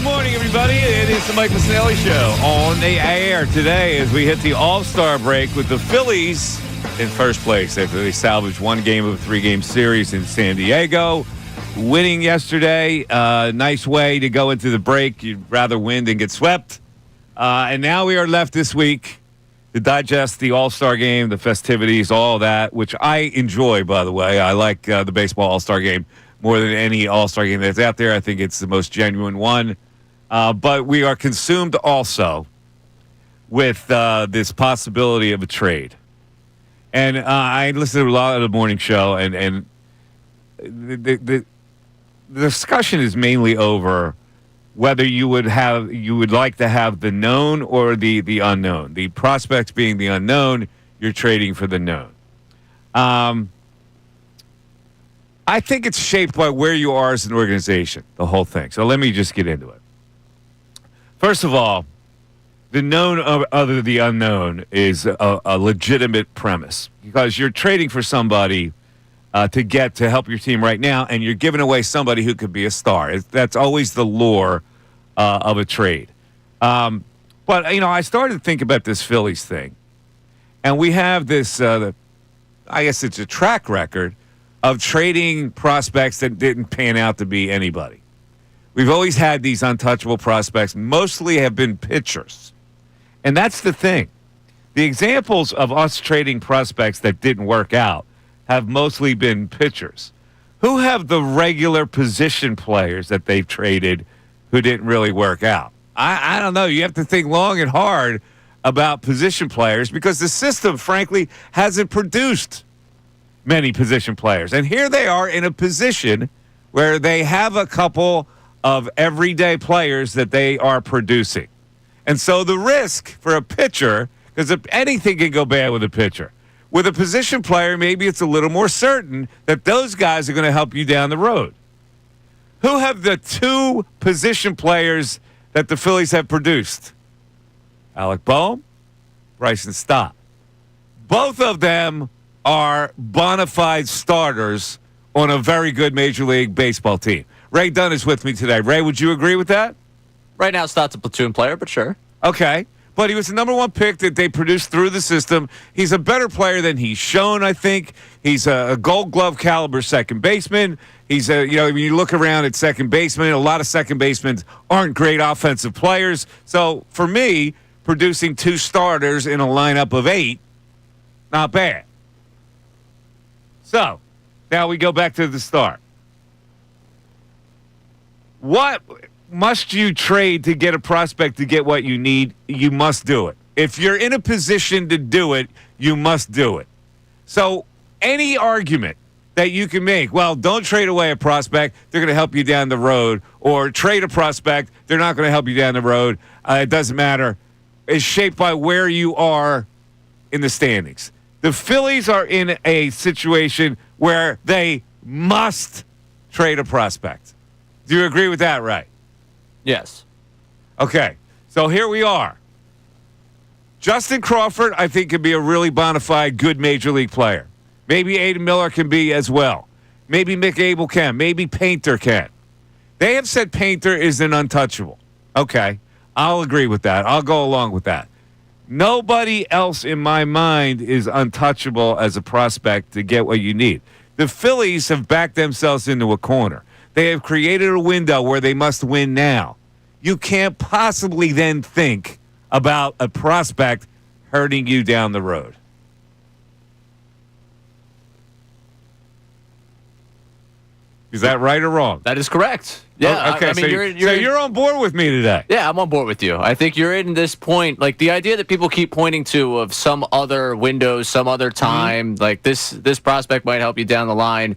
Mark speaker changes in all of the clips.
Speaker 1: Good morning, everybody. It is the Mike Missanelli Show on the air today as we hit the All-Star break with the Phillies in first place after they salvaged one game of a three-game series in San Diego. Winning yesterday, nice way to go into the break. You'd rather win than get swept. And now we are left this week to digest the All-Star game, the festivities, all that, which I enjoy, by the way. I like the baseball All-Star game more than any All-Star game that's out there. I think it's the most genuine one. But we are consumed also with this possibility of a trade. And I listened to a lot of the morning show, and the discussion is mainly over whether you would like to have the known or the unknown. The prospects being the unknown, you're trading for the known. I think it's shaped by where you are as an organization, the whole thing. So let me just get into it. First of all, the known other than the unknown is a legitimate premise because you're trading for somebody to help your team right now, and you're giving away somebody who could be a star. That's always the lure of a trade. But, I started to think about this Phillies thing, and we have this, I guess it's a track record of trading prospects that didn't pan out to be anybody. We've always had these untouchable prospects, mostly have been pitchers. And that's the thing. The examples of us trading prospects that didn't work out have mostly been pitchers. Who have the regular position players that they've traded who didn't really work out? I don't know. You have to think long and hard about position players because the system, frankly, hasn't produced many position players. And here they are in a position where they have a couple of everyday players that they are producing. And so the risk for a pitcher, because anything can go bad with a pitcher, with a position player, maybe it's a little more certain that those guys are going to help you down the road. Who have the two position players that the Phillies have produced? Alec Boehm, Bryson Stott. Both of them are bona fide starters on a very good Major League Baseball team. Ray Dunn is with me today. Ray, would you agree with that?
Speaker 2: Right now, Stott's a platoon player, but sure.
Speaker 1: Okay. But he was the number one pick that they produced through the system. He's a better player than he's shown, I think. He's a Gold Glove caliber second baseman. He's when you look around at second baseman, a lot of second basemen aren't great offensive players. So for me, producing two starters in a lineup of 8, not bad. So now we go back to the start. What must you trade to get a prospect to get what you need? You must do it. If you're in a position to do it, you must do it. So any argument that you can make, well, don't trade away a prospect, they're going to help you down the road, or trade a prospect, they're not going to help you down the road, it doesn't matter, is shaped by where you are in the standings. The Phillies are in a situation where they must trade a prospect. Do you agree with that, Ray?
Speaker 2: Yes.
Speaker 1: Okay, so here we are. Justin Crawford, I think, can be a really bona fide, good Major League player. Maybe Aiden Miller can be as well. Maybe Mick Abel can. Maybe Painter can. They have said Painter is an untouchable. Okay, I'll agree with that. I'll go along with that. Nobody else in my mind is untouchable as a prospect to get what you need. The Phillies have backed themselves into a corner. They have created a window where they must win now. You can't possibly then think about a prospect hurting you down the road. Is that right or wrong?
Speaker 2: That is correct. Yeah.
Speaker 1: Okay, so you're on board with me today.
Speaker 2: Yeah, I'm on board with you. I think you're in this point, like the idea that people keep pointing to of some other windows, some other time, like this prospect might help you down the line.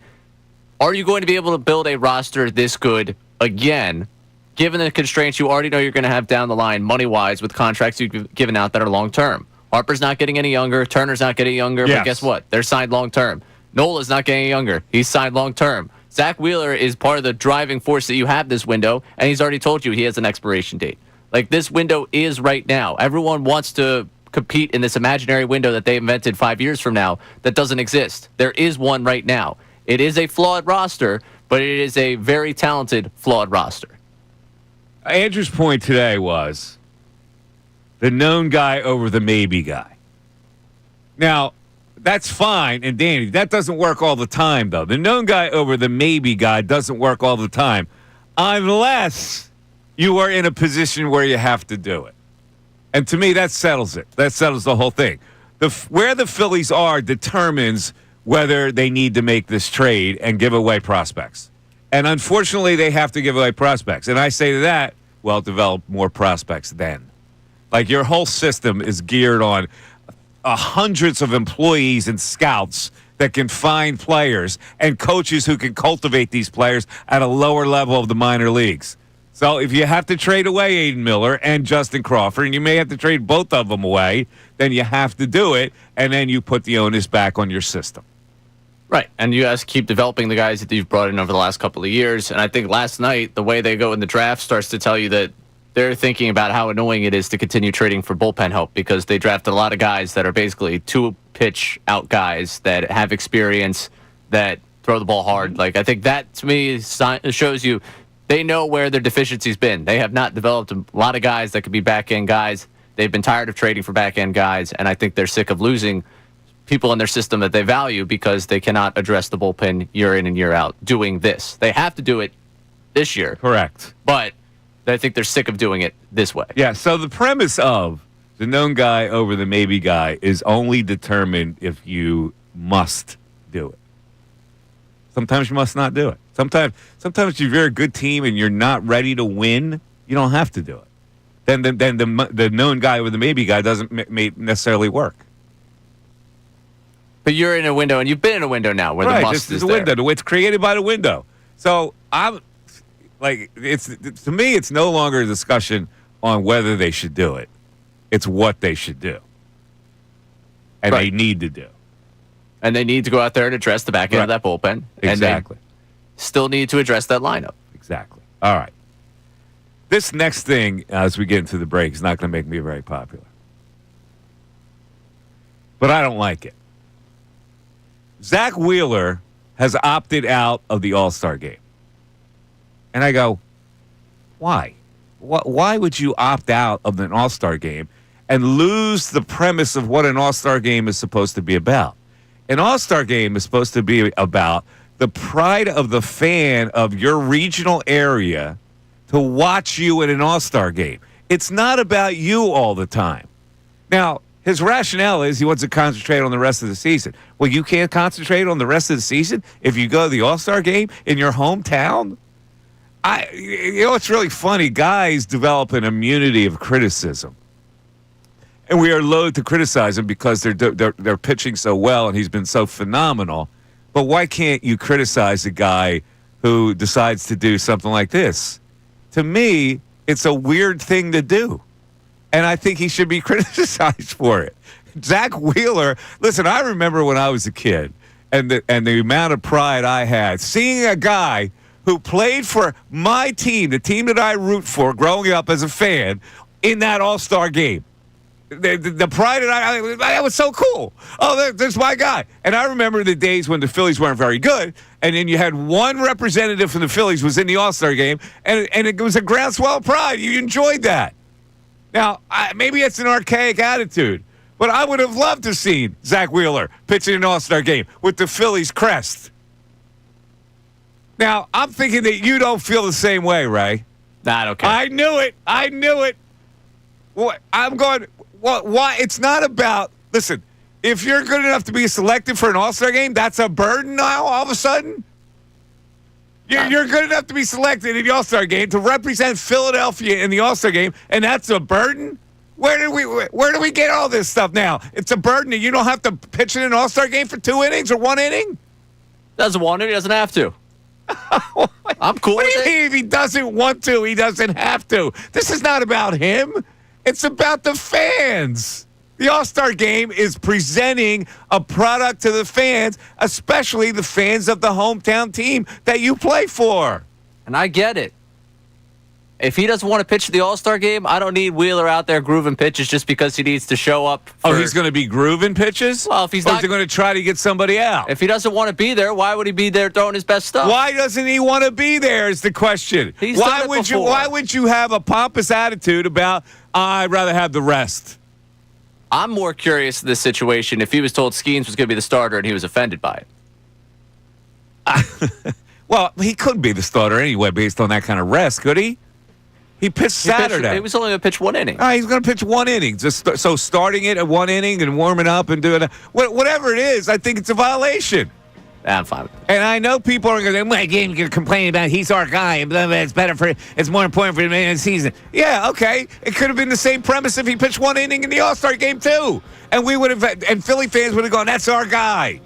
Speaker 2: Are you going to be able to build a roster this good again, given the constraints you already know you're going to have down the line, money-wise, with contracts you've given out that are long-term? Harper's not getting any younger. Turner's not getting younger.
Speaker 1: Yes.
Speaker 2: But guess what? They're signed long-term. Nola's not getting younger. He's signed long-term. Zach Wheeler is part of the driving force that you have this window, and he's already told you he has an expiration date. Like, this window is right now. Everyone wants to compete in this imaginary window that they invented 5 years from now that doesn't exist. There is one right now. It is a flawed roster, but it is a very talented, flawed roster.
Speaker 1: Andrew's point today was the known guy over the maybe guy. Now, that's fine and dandy. That doesn't work all the time, though. The known guy over the maybe guy doesn't work all the time unless you are in a position where you have to do it. And to me, that settles it. That settles the whole thing. Where the Phillies are determines whether they need to make this trade and give away prospects. And unfortunately, they have to give away prospects. And I say to that, well, develop more prospects then. Like your whole system is geared on hundreds of employees and scouts that can find players and coaches who can cultivate these players at a lower level of the minor leagues. So if you have to trade away Aiden Miller and Justin Crawford, and you may have to trade both of them away, then you have to do it, and then you put the onus back on your system.
Speaker 2: Right, and you guys keep developing the guys that you've brought in over the last couple of years, and I think last night, the way they go in the draft starts to tell you that they're thinking about how annoying it is to continue trading for bullpen help because they drafted a lot of guys that are basically two-pitch out guys that have experience, that throw the ball hard. Like I think that, to me, shows you they know where their deficiency's been. They have not developed a lot of guys that could be back-end guys. They've been tired of trading for back-end guys, and I think they're sick of losing people in their system that they value because they cannot address the bullpen year in and year out doing this. They have to do it this year.
Speaker 1: Correct.
Speaker 2: But I think they're sick of doing it this way.
Speaker 1: Yeah, so the premise of the known guy over the maybe guy is only determined if you must do it. Sometimes you must not do it. Sometimes if you're a good team and you're not ready to win, you don't have to do it. Then the known guy over the maybe guy doesn't may necessarily work.
Speaker 2: But you're in a window, and you've been in a window now where the must is
Speaker 1: the
Speaker 2: there.
Speaker 1: window. It's created by the window. So I'm like, to me, it's no longer a discussion on whether they should do it. It's what they should do, and they need to do.
Speaker 2: And they need to go out there and address the back end of that bullpen.
Speaker 1: Exactly.
Speaker 2: And they still need to address that lineup.
Speaker 1: Exactly. All right. This next thing, as we get into the break, is not going to make me very popular, but I don't like it. Zack Wheeler has opted out of the All-Star game. And I go, why? Why would you opt out of an All-Star game and lose the premise of what an All-Star game is supposed to be about? An All-Star game is supposed to be about the pride of the fan of your regional area to watch you in an All-Star game. It's not about you all the time. Now, his rationale is he wants to concentrate on the rest of the season. Well, you can't concentrate on the rest of the season if you go to the All-Star game in your hometown? It's really funny. Guys develop an immunity of criticism. And we are loath to criticize him because they're pitching so well and he's been so phenomenal. But why can't you criticize a guy who decides to do something like this? To me, it's a weird thing to do. And I think he should be criticized for it. Zack Wheeler, listen, I remember when I was a kid and the amount of pride I had seeing a guy who played for my team, the team that I root for growing up as a fan, in that All-Star game. The pride that was so cool. Oh, there's my guy. And I remember the days when the Phillies weren't very good, and then you had one representative from the Phillies was in the All-Star game, and it was a groundswell of pride. You enjoyed that. Now, maybe it's an archaic attitude, but I would have loved to have seen Zack Wheeler pitching an All-Star game with the Phillies crest. Now, I'm thinking that you don't feel the same way, Ray.
Speaker 2: Nah, okay.
Speaker 1: I knew it. I'm going, why? It's not about, listen, if you're good enough to be selected for an All-Star game, that's a burden now all of a sudden? You're good enough to be selected in the All-Star game to represent Philadelphia in the All-Star game, and that's a burden? Where do we get all this stuff now? It's a burden that you don't have to pitch in an All-Star game for 2 innings or 1 inning?
Speaker 2: Doesn't want to. He doesn't have to. I'm cool with it.
Speaker 1: If he doesn't want to, he doesn't have to. This is not about him. It's about the fans. The All-Star Game is presenting a product to the fans, especially the fans of the hometown team that you play for.
Speaker 2: And I get it. If he doesn't want to pitch the All-Star game, I don't need Wheeler out there grooving pitches just because he needs to show up.
Speaker 1: He's going to be grooving pitches?
Speaker 2: Well, if he's
Speaker 1: or
Speaker 2: not,
Speaker 1: is he going to try to get somebody out?
Speaker 2: If he doesn't want to be there, why would he be there throwing his best stuff?
Speaker 1: Why doesn't he want to be there is the question.
Speaker 2: He's done it before.
Speaker 1: Why would you have a pompous attitude about, I'd rather have the rest?
Speaker 2: I'm more curious in this situation if he was told Skeens was going to be the starter and he was offended by it.
Speaker 1: Well, he could be the starter anyway based on that kind of rest, could he? He pitched Saturday.
Speaker 2: He was only going to pitch 1 inning.
Speaker 1: He's going to pitch 1 inning. So starting it at 1 inning and warming up and doing whatever it is, I think it's a violation.
Speaker 2: I'm fine with it.
Speaker 1: And I know people are going to complain about he's our guy and blah, blah, it's more important for him in the season. Yeah, okay. It could have been the same premise if he pitched 1 inning in the All-Star game too. And we would have, and Philly fans would have gone, that's our guy.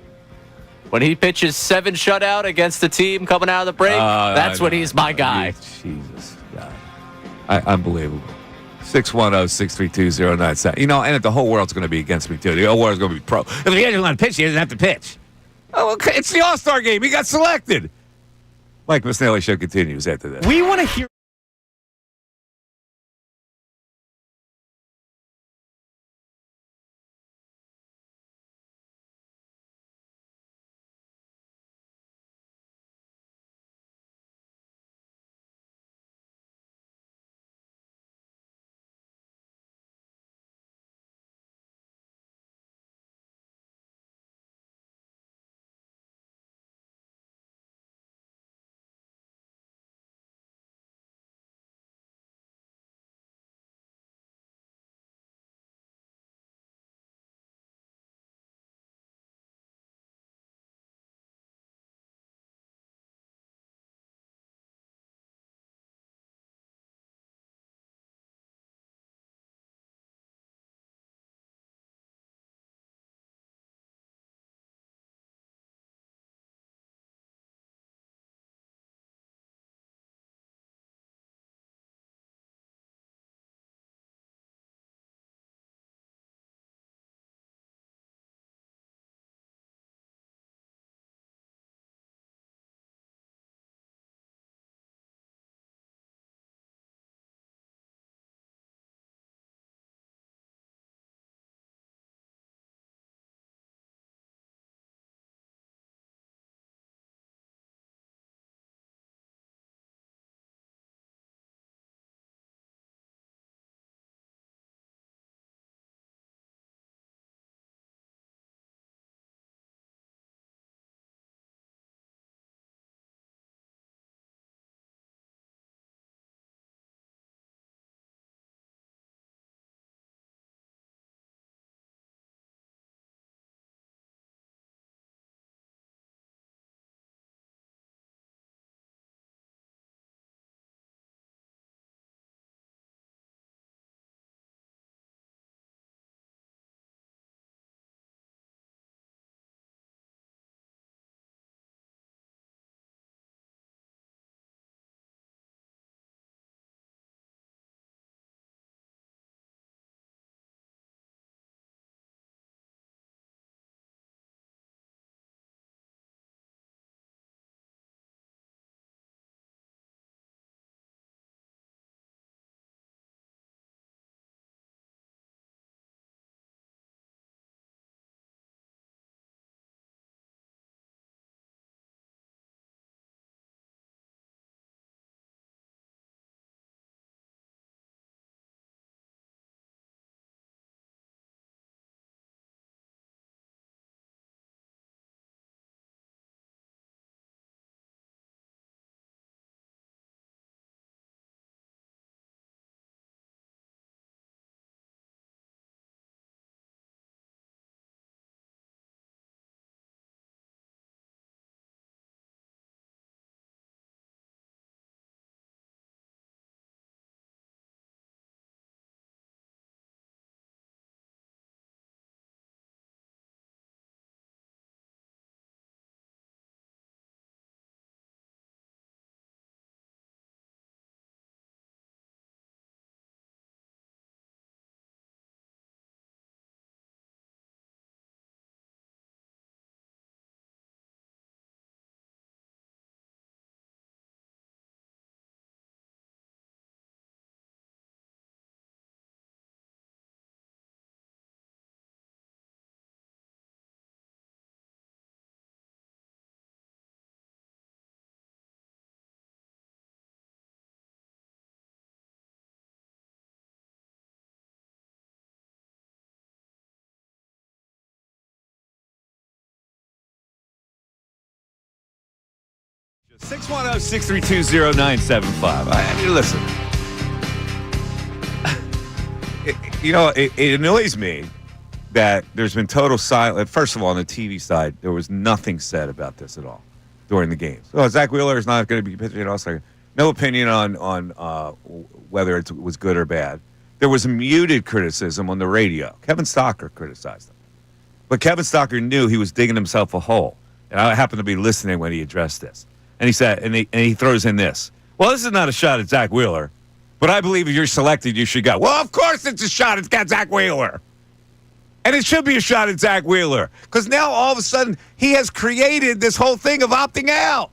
Speaker 2: When he pitches 7 shutout against the team coming out of the break, that's when he's my guy.
Speaker 1: Jesus, God. Unbelievable. 610-632-0970. And the whole world's going to be against me, too. The whole world's going to be pro. If he doesn't want to pitch, he doesn't have to pitch. Oh, okay. It's the All-Star game. He got selected. Mike Missanelli Show continues after this.
Speaker 3: We want to hear.
Speaker 1: 610-632-0975. I mean, listen. It annoys me that there's been total silence. First of all, on the TV side, there was nothing said about this at all during the games. Oh, Zach Wheeler is not going to be pitching at All-Star. No opinion on whether it was good or bad. There was muted criticism on the radio. Kevin Stocker criticized him. But Kevin Stocker knew he was digging himself a hole. And I happened to be listening when he addressed this. And he said, and he throws in this. Well, this is not a shot at Zach Wheeler, but I believe if you're selected, you should go. Well, of course it's a shot at Zach Wheeler. And it should be a shot at Zach Wheeler. Because now, all of a sudden, he has created this whole thing of opting out.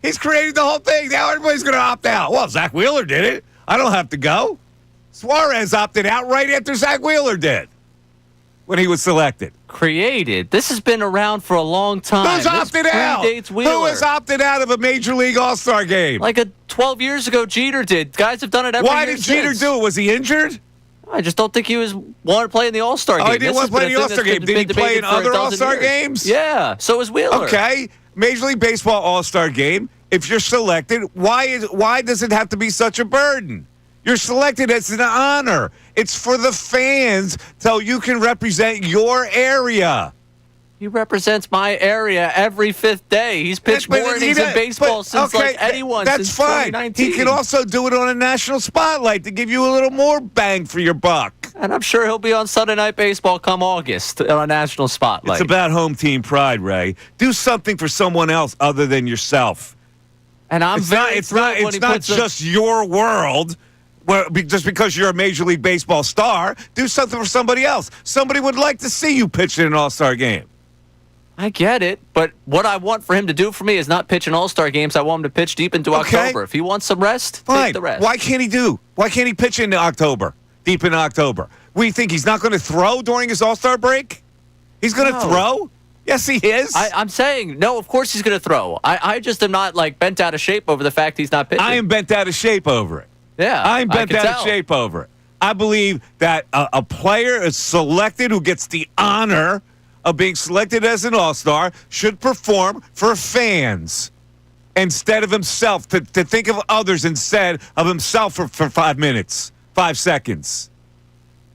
Speaker 1: He's created the whole thing. Now everybody's going to opt out. Well, Zach Wheeler did it. I don't have to go. Suarez opted out right after Zach Wheeler did when he was selected.
Speaker 2: Created? This has been around for a long time.
Speaker 1: Who's opted out? Who has opted out of a Major League All-Star game?
Speaker 2: Like 12 years ago, Jeter did. Guys have done it every year.
Speaker 1: Why did Jeter do it? Was he injured?
Speaker 2: I just don't think he wanted to play in the All-Star game.
Speaker 1: Oh, he didn't want to play in the All-Star game. Did he play in other All-Star games?
Speaker 2: Yeah, so is Wheeler.
Speaker 1: Okay, Major League Baseball All-Star game. If you're selected, why does it have to be such a burden? You're selected as an honor. It's for the fans so you can represent your area.
Speaker 2: He represents my area every fifth day. He's pitched more innings in baseball since anyone
Speaker 1: that's
Speaker 2: since
Speaker 1: fine.
Speaker 2: 2019.
Speaker 1: He can also do it on a national spotlight to give you a little more bang for your buck.
Speaker 2: And I'm sure he'll be on Sunday Night Baseball come August on a national spotlight.
Speaker 1: It's about home team pride, Ray. Do something for someone else other than yourself.
Speaker 2: And it's
Speaker 1: not just your world. Well, just because you're a Major League Baseball star, do something for somebody else. Somebody would like to see you pitch in an All-Star game.
Speaker 2: I get it, but what I want for him to do for me is not pitch in All-Star games. I want him to pitch deep into October. If he wants some rest,
Speaker 1: fine.
Speaker 2: take the rest.
Speaker 1: Why can't he pitch into October, deep in October? We think he's not going to throw during his All-Star break? He's going to throw? Yes, he is.
Speaker 2: I'm saying, no, of course he's going to throw. I just am not, bent out of shape over the fact he's not pitching.
Speaker 1: I am bent out of shape over it.
Speaker 2: Yeah,
Speaker 1: I'm bent out of shape over it. I believe that a player is selected who gets the honor of being selected as an All-Star should perform for fans instead of himself, to think of others instead of himself for 5 minutes, 5 seconds.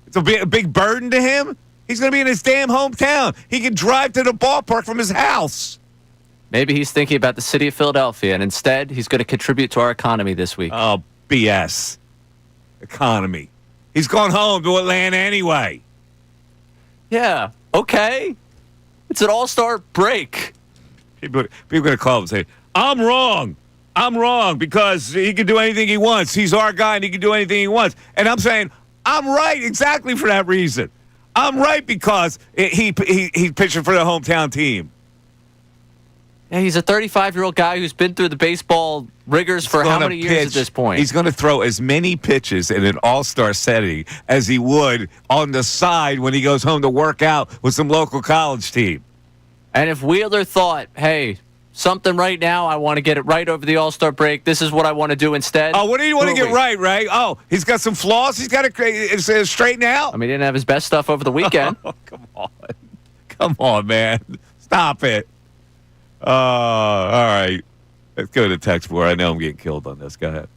Speaker 1: It's a big burden to him. He's going to be in his damn hometown. He can drive to the ballpark from his house.
Speaker 2: Maybe he's thinking about the city of Philadelphia, and instead he's going to contribute to our economy this week.
Speaker 1: Oh, BS. Economy. He's gone home to Atlanta anyway.
Speaker 2: Yeah, okay. It's an all-star break.
Speaker 1: People are going to call him and say, I'm wrong. I'm wrong because he can do anything he wants. He's our guy and he can do anything he wants. And I'm saying, I'm right exactly for that reason. I'm right because he's pitching for the hometown team.
Speaker 2: Yeah, he's a 35-year-old guy who's been through the baseball rigors for how many years at this point?
Speaker 1: He's going to throw as many pitches in an all-star setting as he would on the side when he goes home to work out with some local college team.
Speaker 2: And if Wheeler thought, hey, something right now, I want to get it right over the all-star break, this is what I want to do instead.
Speaker 1: Oh, what do you want to get right, Ray? Oh, he's got some flaws he's got to straighten out?
Speaker 2: I mean, he didn't have his best stuff over the weekend.
Speaker 1: Oh, come on. Come on, man. Stop it. All right. Let's go to the text board. I know I'm getting killed on this. Go ahead.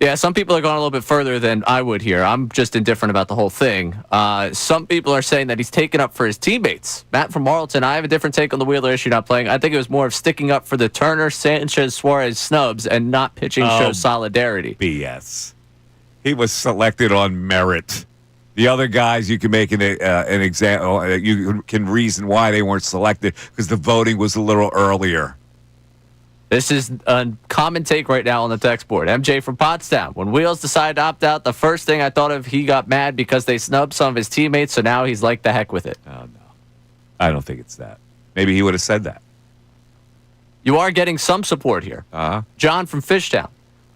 Speaker 2: Yeah, some people are going a little bit further than I would here. I'm just indifferent about the whole thing. Some people are saying that he's taken up for his teammates. Matt from Marlton, I have a different take on the Wheeler issue not playing. I think it was more of sticking up for the Turner, Sanchez, Suarez snubs and not pitching shows solidarity.
Speaker 1: BS. He was selected on merit. The other guys, you can make an example. You can reason why they weren't selected because the voting was a little earlier.
Speaker 2: This is a common take right now on the text board. MJ from Pottstown. When Wheels decided to opt out, the first thing I thought of, he got mad because they snubbed some of his teammates, so now he's like, the heck with it.
Speaker 1: Oh, no. I don't think it's that. Maybe he would have said that.
Speaker 2: You are getting some support here.
Speaker 1: Uh-huh.
Speaker 2: John from Fishtown.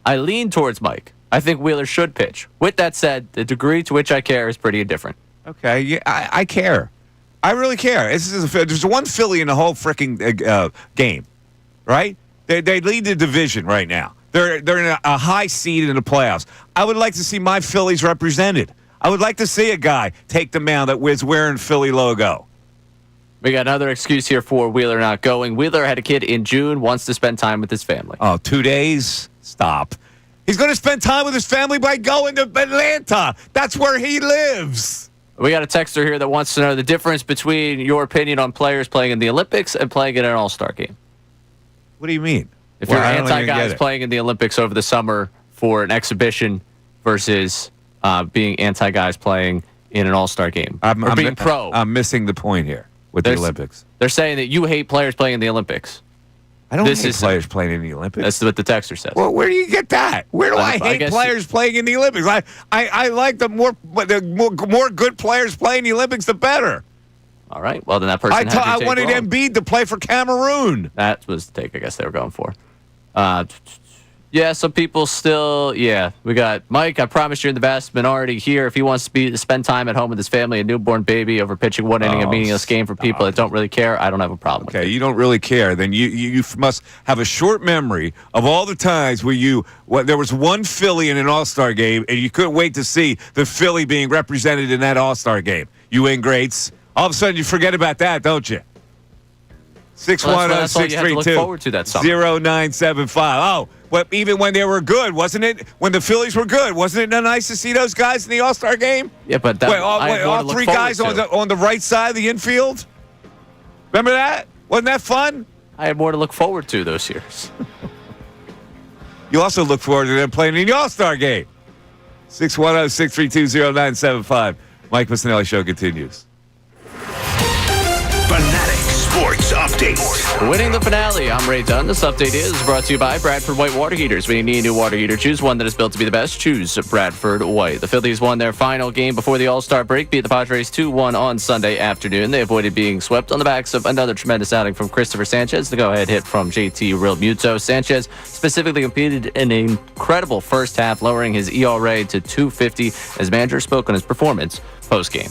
Speaker 2: I lean towards Mike. I think Wheeler should pitch. With that said, the degree to which I care is pretty indifferent.
Speaker 1: Okay, yeah, I care. I really care. There's one Philly in the whole freaking game, right? They lead the division right now. They're in a high seed in the playoffs. I would like to see my Phillies represented. I would like to see a guy take the mound that was wearing Philly logo.
Speaker 2: We got another excuse here for Wheeler not going. Wheeler had a kid in June, wants to spend time with his family.
Speaker 1: Oh, 2 days? Stop. He's going to spend time with his family by going to Atlanta. That's where he lives.
Speaker 2: We got a texter here that wants to know the difference between your opinion on players playing in the Olympics and playing in an all-star game.
Speaker 1: What do you mean?
Speaker 2: If you're anti-guys playing in the Olympics over the summer for an exhibition versus being anti-guys playing in an all-star game. Or being pro.
Speaker 1: I'm missing the point here with the Olympics.
Speaker 2: They're saying that you hate players playing in the Olympics.
Speaker 1: I don't hate players playing in the Olympics.
Speaker 2: That's what the texter says.
Speaker 1: Well, where do you get that? Where do I hate players playing in the Olympics? I like the more good players playing in the Olympics, the better.
Speaker 2: All right. Well, then that person
Speaker 1: I wanted Embiid to play for Cameroon.
Speaker 2: That was the take I guess they were going for. Yeah, some people still, we got Mike. I promise you're in the vast minority here. If he wants to spend time at home with his family, a newborn baby, over pitching one inning, a meaningless game for people that don't really care, I don't have a problem with it.
Speaker 1: Okay, you don't really care. Then you must have a short memory of all the times where there was one Philly in an All-Star game, and you couldn't wait to see the Philly being represented in that All-Star game. You ingrates. All of a sudden, you forget about that, don't you? 610-632-0975. Oh, well, even when they were good, wasn't it? When the Phillies were good, wasn't it nice to see those guys in the All-Star game?
Speaker 2: Yeah, but
Speaker 1: all three guys on the right side of the infield? Remember that? Wasn't that fun?
Speaker 2: I had more to look forward to those years.
Speaker 1: You also look forward to them playing in the All-Star game. 610-632-0975. Mike Missanelli Show continues.
Speaker 3: Fanatic Sports Update.
Speaker 2: Winning the finale. I'm Ray Dunn. This update is brought to you by Bradford White Water Heaters. When you need a new water heater, choose one that is built to be the best. Choose Bradford White. The Phillies won their final game before the All-Star break, beat the Padres 2-1 on Sunday afternoon. They avoided being swept on the backs of another tremendous outing from Christopher Sanchez. The go-ahead hit from JT Realmuto. Sanchez specifically competed in an incredible first half, lowering his ERA to 2.50 as manager spoke on his performance post-game.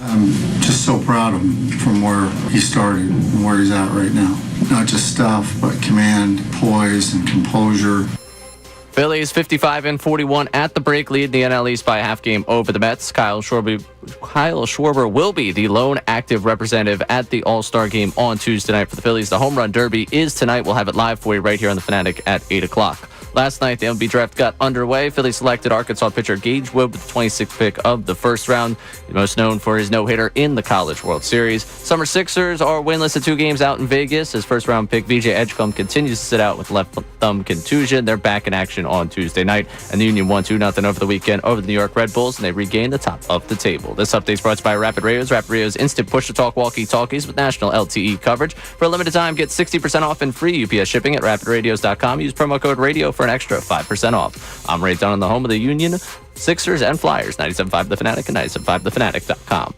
Speaker 4: I'm just so proud of him from where he started and where he's at right now. Not just stuff, but command, poise, and composure.
Speaker 2: Phillies 55-41 at the break, lead the NL East by a half game over the Mets. Kyle Schwarber will be the lone active representative at the All-Star game on Tuesday night for the Phillies. The Home Run Derby is tonight. We'll have it live for you right here on the Fanatic at 8 o'clock. Last night, the MLB draft got underway. Phillies selected Arkansas pitcher Gage Wood with the 26th pick of the first round. He's most known for his no-hitter in the College World Series. Summer Sixers are winless at 2 games out in Vegas. His first-round pick, VJ Edgecombe, continues to sit out with left thumb contusion. They're back in action on Tuesday night, and the Union won 2-0 over the weekend over the New York Red Bulls, and they regained the top of the table. This update is brought to you by Rapid Radios. Rapid Radios instant push-to-talk walkie-talkies with national LTE coverage. For a limited time, get 60% off and free UPS shipping at rapidradios.com. Use promo code RADIO for an extra 5% off. I'm Ray Dunn on the home of the Union, Sixers, and Flyers. 97.5 The Fanatic and 97.5thefanatic.com.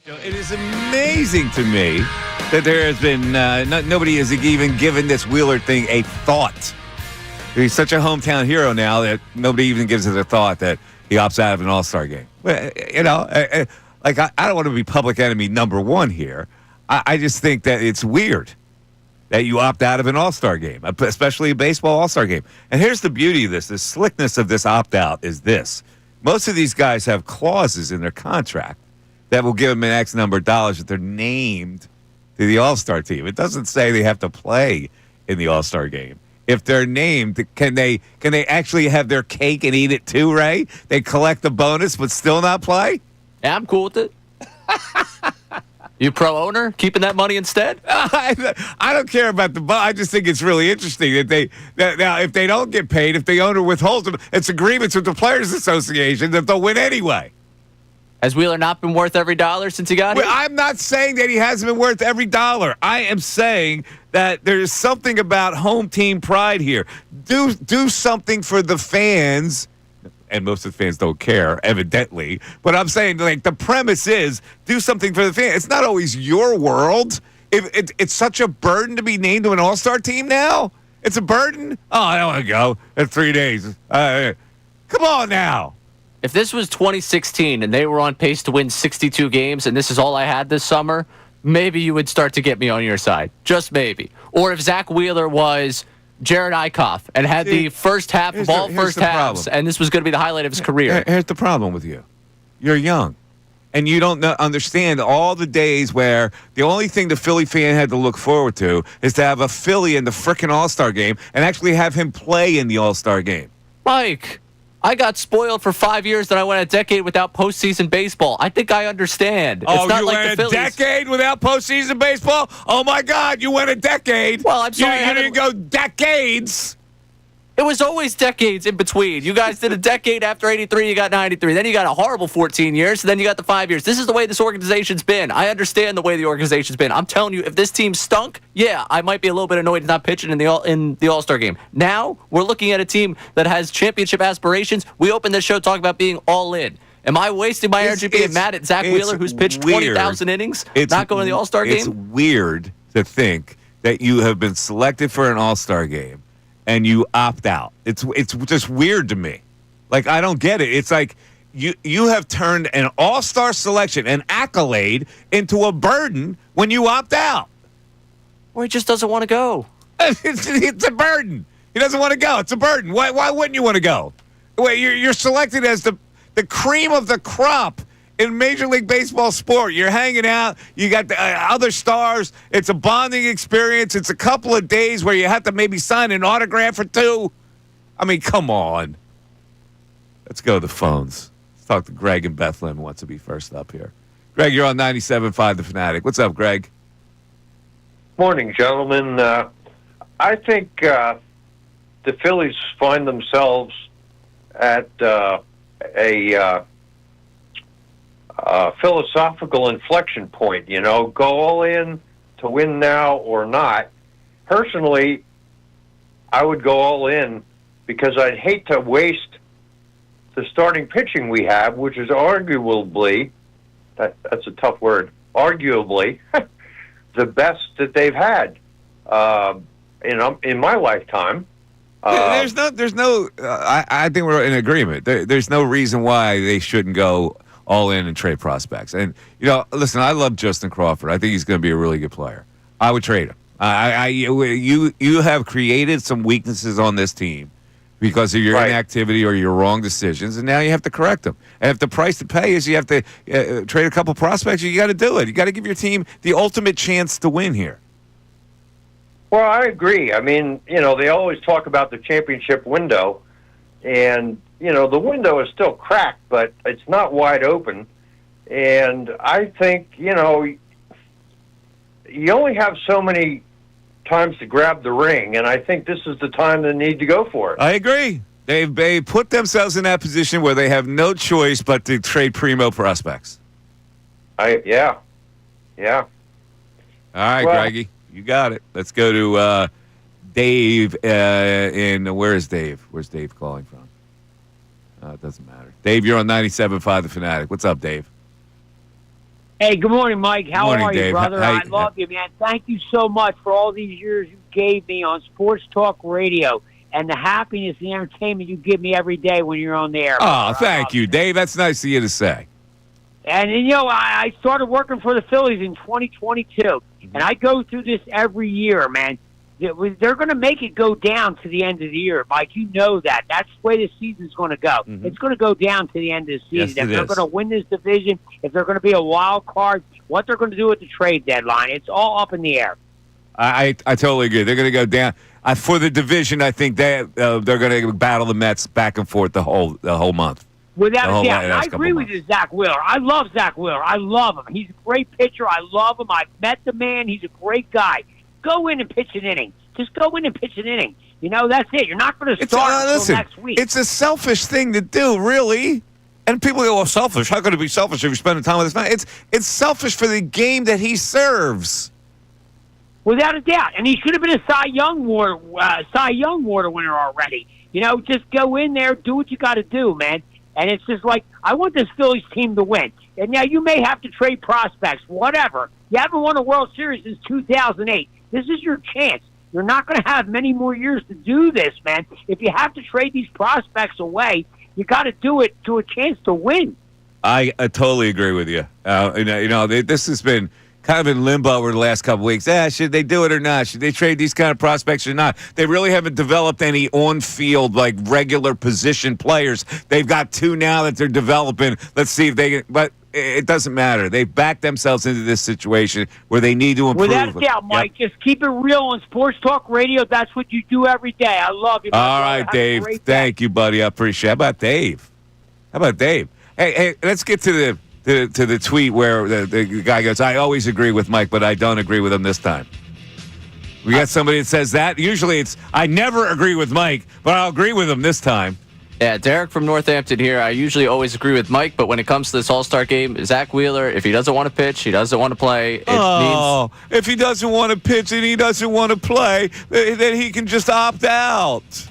Speaker 1: It is amazing to me that there has been nobody has even given this Wheeler thing a thought. He's such a hometown hero now that nobody even gives it a thought that he opts out of an All-Star game. Well, I don't want to be public enemy number one here. I just think that it's weird that you opt out of an All-Star game, especially a baseball All-Star game. And here's the beauty of this. The slickness of this opt-out is this. Most of these guys have clauses in their contract that will give them an X number of dollars if they're named to the All-Star team. It doesn't say they have to play in the All-Star game. If they're named, can they actually have their cake and eat it too, Ray? They collect the bonus but still not play?
Speaker 2: Yeah, I'm cool with it. You pro owner keeping that money instead?
Speaker 1: I don't care about the. I just think it's really interesting that now if they don't get paid, if the owner withholds them, it's agreements with the Players Association that they'll win anyway.
Speaker 2: Has Wheeler not been worth every dollar since he got here?
Speaker 1: I'm not saying that he hasn't been worth every dollar. I am saying that there's something about home team pride here. Do something for the fans. And most of the fans don't care, evidently. But I'm saying, like, the premise is do something for the fans. It's not always your world. It's such a burden to be named to an All-Star team now. It's a burden. Oh, I don't want to go in 3 days. Come on now.
Speaker 2: If this was 2016 and they were on pace to win 62 games and this is all I had this summer, maybe you would start to get me on your side. Just maybe. Or if Zack Wheeler was Jared Eichhoff and had the first half of all first halves, and this was going to be the highlight of his career.
Speaker 1: Here's the problem with you. You're young, and you don't understand all the days where the only thing the Philly fan had to look forward to is to have a Philly in the frickin' All-Star game and actually have him play in the All-Star game.
Speaker 2: Mike, I got spoiled for 5 years, then I went a decade without postseason baseball. I think I understand.
Speaker 1: Oh,
Speaker 2: it's not
Speaker 1: you
Speaker 2: like
Speaker 1: went
Speaker 2: the
Speaker 1: a
Speaker 2: Phillies.
Speaker 1: decade without postseason baseball? Oh, my God, you went a decade.
Speaker 2: Well, I'm sorry.
Speaker 1: You didn't go decades.
Speaker 2: It was always decades in between. You guys did a decade after 83, you got 93. Then you got a horrible 14 years, and then you got the 5 years. This is the way this organization's been. I understand the way the organization's been. I'm telling you, if this team stunk, yeah, I might be a little bit annoyed not pitching in the All-Star game. Now, we're looking at a team that has championship aspirations. We opened this show talking about being all in. Am I wasting my energy being mad at Zack Wheeler, who's pitched 20,000 innings, not going to the All-Star game?
Speaker 1: It's weird to think that you have been selected for an All-Star game and you opt out. It's just weird to me. Like, I don't get it. It's like you have turned an all-star selection, an accolade, into a burden when you opt out.
Speaker 2: Or he just doesn't want to go.
Speaker 1: It's a burden. He doesn't want to go. It's a burden. Why wouldn't you want to go? Wait, you're selected as the cream of the crop in Major League Baseball sport. You're hanging out. You got the other stars. It's a bonding experience. It's a couple of days where you have to maybe sign an autograph or two. I mean, come on. Let's go to the phones. Let's talk to Greg in Bethlehem, who wants to be first up here. Greg, you're on 97.5 The Fanatic. What's up, Greg?
Speaker 5: Morning, gentlemen. I think the Phillies find themselves at a philosophical inflection point. You know, go all in to win now or not. Personally, I would go all in because I'd hate to waste the starting pitching we have, which is arguably, that's a tough word, arguably the best that they've had in my lifetime.
Speaker 1: I think we're in agreement. There's no reason why they shouldn't go all in and trade prospects. And, listen, I love Justin Crawford. I think he's going to be a really good player. I would trade him. You have created some weaknesses on this team because of your inactivity or your wrong decisions, and now you have to correct them. And if the price to pay is you have to trade a couple prospects, you got to do it. You got to give your team the ultimate chance to win here.
Speaker 5: Well, I agree. I mean, they always talk about the championship window, and, the window is still cracked, but it's not wide open. And I think, you only have so many times to grab the ring, and I think this is the time they need to go for it.
Speaker 1: I agree. They put themselves in that position where they have no choice but to trade primo prospects.
Speaker 5: Yeah.
Speaker 1: All right, Greggy. You got it. Let's go to Dave where is Dave? Where's Dave calling from? It doesn't matter. Dave, you're on 97.5 The Fanatic. What's up, Dave?
Speaker 6: Hey, good morning, Mike. How
Speaker 1: Morning,
Speaker 6: are you,
Speaker 1: Dave.
Speaker 6: brother?
Speaker 1: How-
Speaker 6: I love you, man. Thank you so much for all these years you gave me on Sports Talk Radio and the happiness and the entertainment you give me every day when you're on the air.
Speaker 1: Oh,
Speaker 6: brother.
Speaker 1: thank you, Dave. That's nice of you to say.
Speaker 6: And I started working for the Phillies in 2022, and I go through this every year, man. They're going to make it go down to the end of the year, Mike. You know that. That's the way the season's going to go. It's going to go down to the end of the season.
Speaker 1: Yes,
Speaker 6: If they're going to win this division, if they're going to be a wild card, what they're going to do at the trade deadline, it's all up in the air.
Speaker 1: I totally agree. They're going to go down for the division. I think they're going to battle the Mets back and forth the whole month.
Speaker 6: Without a doubt. And I agree with you, Zack Wheeler. I love Zack Wheeler. I love him. He's a great pitcher. I love him. I've met the man. He's a great guy. Go in and pitch an inning. Just go in and pitch an inning. That's it. You're not going to start until next week.
Speaker 1: It's a selfish thing to do, really. And people go, well, selfish. How could it be selfish if you're spending time with this man? It's selfish for the game that he serves.
Speaker 6: Without a doubt. And he should have been a Cy Young Award winner already. Just go in there, do what you got to do, man. And it's just like, I want this Phillies team to win. And now you may have to trade prospects, whatever. You haven't won a World Series since 2008. This is your chance. You're not going to have many more years to do this, man. If you have to trade these prospects away, you got to do it to a chance to win.
Speaker 1: I totally agree with you. This has been kind of in limbo over the last couple of weeks. Should they do it or not? Should they trade these kind of prospects or not? They really haven't developed any on-field, like, regular position players. They've got two now that they're developing. Let's see if they can. But it doesn't matter. They've backed themselves into this situation where they need to improve.
Speaker 6: Without a doubt, Mike. Just keep it real on Sports Talk Radio. That's what you do every day. I love you.
Speaker 1: All right, Dave. Thank you, buddy. I appreciate it. How about Dave? Hey, let's get to the tweet where the guy goes, I always agree with Mike, but I don't agree with him this time. We got somebody that says that. Usually it's, I never agree with Mike, but I'll agree with him this time.
Speaker 2: Yeah, Derek from Northampton here. I usually always agree with Mike, but when it comes to this All-Star game, Zack Wheeler, if he doesn't want to pitch, he doesn't want to play.
Speaker 1: If he doesn't want to pitch and he doesn't want to play, then he can just opt out.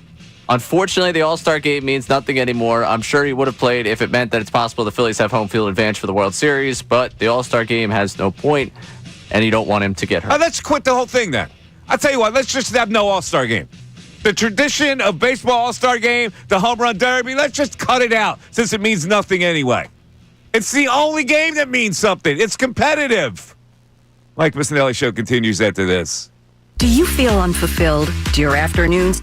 Speaker 2: Unfortunately, the All-Star game means nothing anymore. I'm sure he would have played if it meant that it's possible the Phillies have home field advantage for the World Series, but the All-Star game has no point, and you don't want him to get hurt.
Speaker 1: Let's quit the whole thing then. I'll tell you what, let's just have no All-Star game. The tradition of baseball All-Star game, the home run derby, let's just cut it out since it means nothing anyway. It's the only game that means something. It's competitive. Mike Missanelli Show continues after this.
Speaker 7: Do you feel unfulfilled? Do your afternoons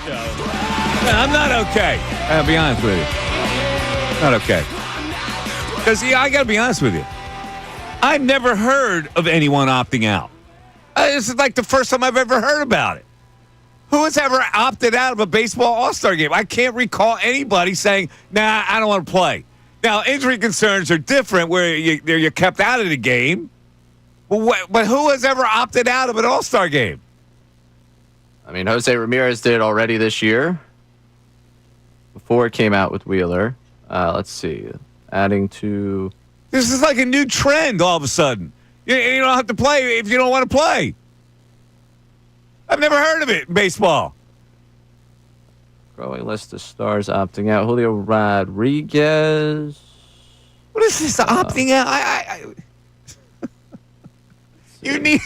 Speaker 1: I'm not okay. I'll be honest with you. Not okay. Because, I got to be honest with you. I've never heard of anyone opting out. This is like the first time I've ever heard about it. Who has ever opted out of a baseball all-star game? I can't recall anybody saying, nah, I don't want to play. Now, injury concerns are different where you're kept out of the game. But who has ever opted out of an all-star game?
Speaker 2: I mean, Jose Ramirez did already this year before it came out with Wheeler. Let's see. Adding to...
Speaker 1: This is like a new trend all of a sudden. You don't have to play if you don't want to play. I've never heard of it in baseball.
Speaker 2: Growing list of stars opting out. Julio Rodriguez.
Speaker 1: What is this opting out? You need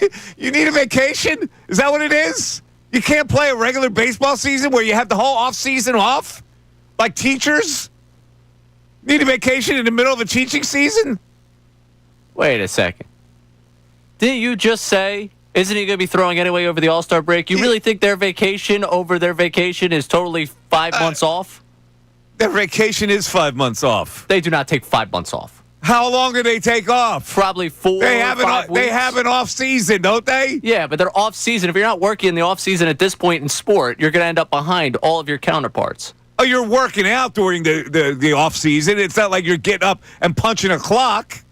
Speaker 1: a vacation? Is that what it is? You can't play a regular baseball season where you have the whole off season off? Like teachers? Need a vacation in the middle of a teaching season?
Speaker 2: Wait a second. Didn't you just say, isn't he going to be throwing anyway over the All-Star break? You really think their vacation over their vacation is totally 5 months off?
Speaker 1: Their vacation is 5 months off.
Speaker 2: They do not take 5 months off.
Speaker 1: How long do they take off?
Speaker 2: Probably 4
Speaker 1: They have
Speaker 2: 5 weeks.
Speaker 1: They have an off season, don't they?
Speaker 2: Yeah, but they're off season. If you're not working in the off season at this point in sport, you're going to end up behind all of your counterparts.
Speaker 1: Oh, you're working out during the off season. It's not like you're getting up and punching a clock.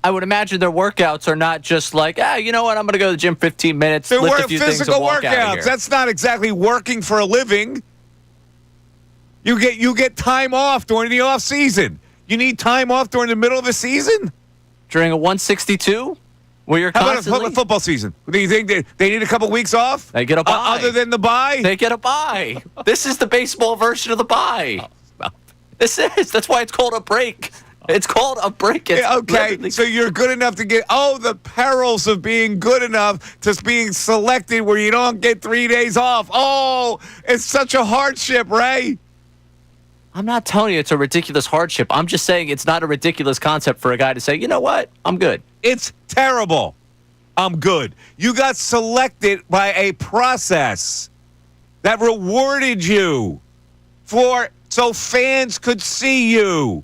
Speaker 2: I would imagine their workouts are not just like, you know what, I'm going to go to the gym 15 minutes,
Speaker 1: They're
Speaker 2: lift a few things and
Speaker 1: physical
Speaker 2: walk out of
Speaker 1: workouts.
Speaker 2: here.
Speaker 1: That's not exactly working for a living. You get time off during the off season. You need time off during the middle of the season?
Speaker 2: During a 162, where you're
Speaker 1: How
Speaker 2: constantly...
Speaker 1: about a football season? Do you think they need a couple weeks off?
Speaker 2: They get a bye.
Speaker 1: Other than the bye?
Speaker 2: They get a bye. This is the baseball version of the bye. This is. That's why it's called a break. It's called a break. It's
Speaker 1: okay,
Speaker 2: literally-
Speaker 1: so you're good enough to get... Oh, the perils of being good enough to being selected where you don't get 3 days off. Oh, it's such a hardship, Ray.
Speaker 2: I'm not telling you it's a ridiculous hardship. I'm just saying it's not a ridiculous concept for a guy to say, you know what, I'm good.
Speaker 1: It's terrible. I'm good. You got selected by a process that rewarded you so fans could see you.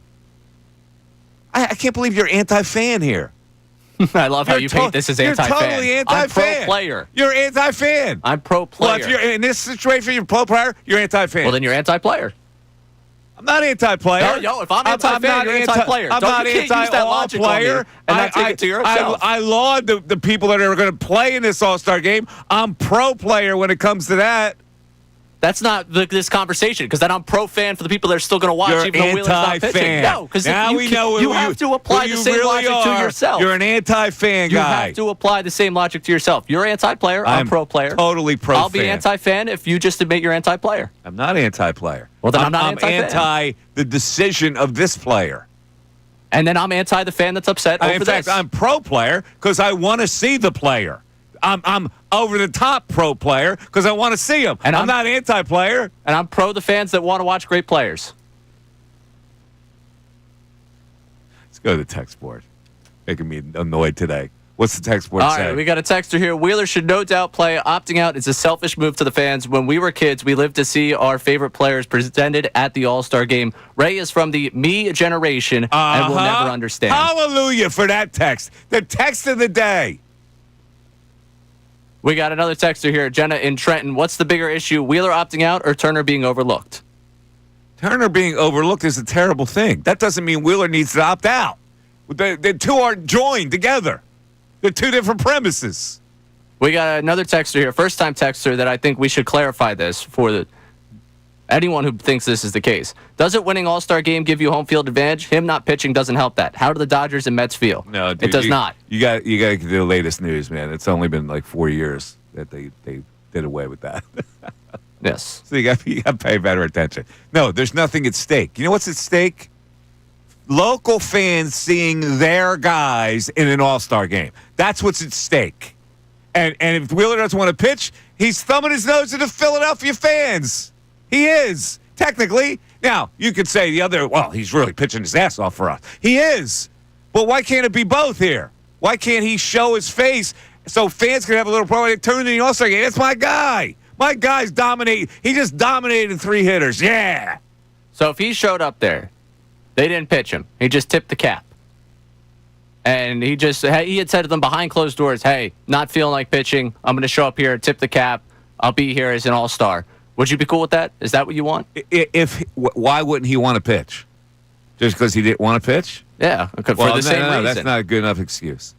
Speaker 1: I can't believe you're anti-fan here.
Speaker 2: I love how you paint this as anti-fan.
Speaker 1: You're totally anti-fan.
Speaker 2: I'm pro-player.
Speaker 1: You're anti-fan.
Speaker 2: I'm pro-player.
Speaker 1: Well, if you're in this situation, you're pro-player, you're anti-fan.
Speaker 2: Well, then you're anti-player.
Speaker 1: I'm not anti-player.
Speaker 2: No, if I'm anti-fan, you're anti-player.
Speaker 1: I'm not
Speaker 2: You can't use that logic on me
Speaker 1: player.
Speaker 2: and not take it to yourself.
Speaker 1: I laud the people that are going to play in this All-Star game. I'm pro-player when it comes to that.
Speaker 2: That's not this conversation, because then I'm pro-fan for the people that are still going to watch
Speaker 1: You're
Speaker 2: even though Wheeler's not pitching.
Speaker 1: anti-fan.
Speaker 2: No, because
Speaker 1: now we know
Speaker 2: you have to apply the same logic to yourself.
Speaker 1: You're an anti-fan
Speaker 2: You
Speaker 1: guy.
Speaker 2: have to apply the same logic to yourself. You're anti-player. I'm pro-player.
Speaker 1: Totally pro-fan.
Speaker 2: I'll be anti-fan if you just admit you're anti-player.
Speaker 1: I'm not anti-player.
Speaker 2: Well, then I'm not anti-fan.
Speaker 1: anti the decision of this player.
Speaker 2: And then I'm anti the fan that's upset over
Speaker 1: In fact,
Speaker 2: this.
Speaker 1: I'm pro-player because I want to see the player. I'm over-the-top pro-player because I want to see him. And I'm not anti-player.
Speaker 2: And I'm pro the fans that want to watch great players.
Speaker 1: Let's go to the text board. Making me annoyed today. What's the text board
Speaker 2: All
Speaker 1: say?
Speaker 2: right, we got a texter here. Wheeler should no doubt play. Opting out is a selfish move to the fans. When we were kids, we lived to see our favorite players presented at the All-Star game. Ray is from the me generation and will never understand.
Speaker 1: Hallelujah for that text. The text of the day.
Speaker 2: We got another texter here, Jenna in Trenton. What's the bigger issue, Wheeler opting out or Turner being overlooked?
Speaker 1: Turner being overlooked is a terrible thing. That doesn't mean Wheeler needs to opt out. The two are joined together. They're two different premises.
Speaker 2: We got another texter here, first-time texter, that I think we should clarify this for anyone who thinks this is the case. Doesn't winning All-Star game give you home field advantage? Him not pitching doesn't help that. How do the Dodgers and Mets feel?
Speaker 1: No, dude,
Speaker 2: it does not.
Speaker 1: You got to get the latest news, man. It's only been like 4 years that they did away with that.
Speaker 2: Yes.
Speaker 1: So you got to pay better attention. No, there's nothing at stake. You know what's at stake? Local fans seeing their guys in an All-Star game. That's what's at stake. And if Wheeler doesn't want to pitch, he's thumbing his nose at the Philadelphia fans. He is, technically. Now, you could say he's really pitching his ass off for us. He is. But why can't it be both here? Why can't he show his face so fans can have a little problem? Turn in the All-Star game. That's my guy. My guy's dominate. He just dominated 3 hitters. Yeah.
Speaker 2: So if he showed up there, they didn't pitch him. He just tipped the cap. And he had said to them behind closed doors, hey, not feeling like pitching. I'm going to show up here, tip the cap. I'll be here as an all-star. Would you be cool with that? Is that what you want?
Speaker 1: Why wouldn't he want to pitch? Just because he didn't want to pitch?
Speaker 2: Yeah, for the same reason.
Speaker 1: That's not a good enough excuse.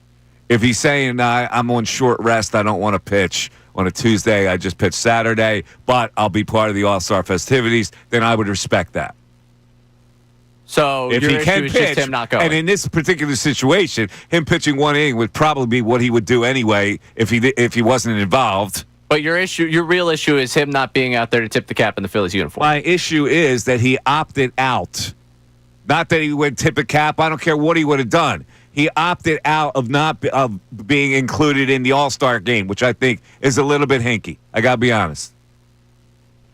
Speaker 1: If he's saying, nah, I'm on short rest, I don't want to pitch on a Tuesday, I just pitch Saturday, but I'll be part of the All-Star festivities, then I would respect that.
Speaker 2: So
Speaker 1: if
Speaker 2: your
Speaker 1: he
Speaker 2: issue
Speaker 1: can
Speaker 2: is
Speaker 1: pitch,
Speaker 2: just him not going.
Speaker 1: and in this particular situation, him pitching 1 inning would probably be what he would do anyway if he wasn't involved.
Speaker 2: But your real issue is him not being out there to tip the cap in the Phillies uniform.
Speaker 1: My issue is that he opted out. Not that he would tip a cap. I don't care what he would have done. He opted out of being included in the All-Star game, which I think is a little bit hinky. I got to be honest.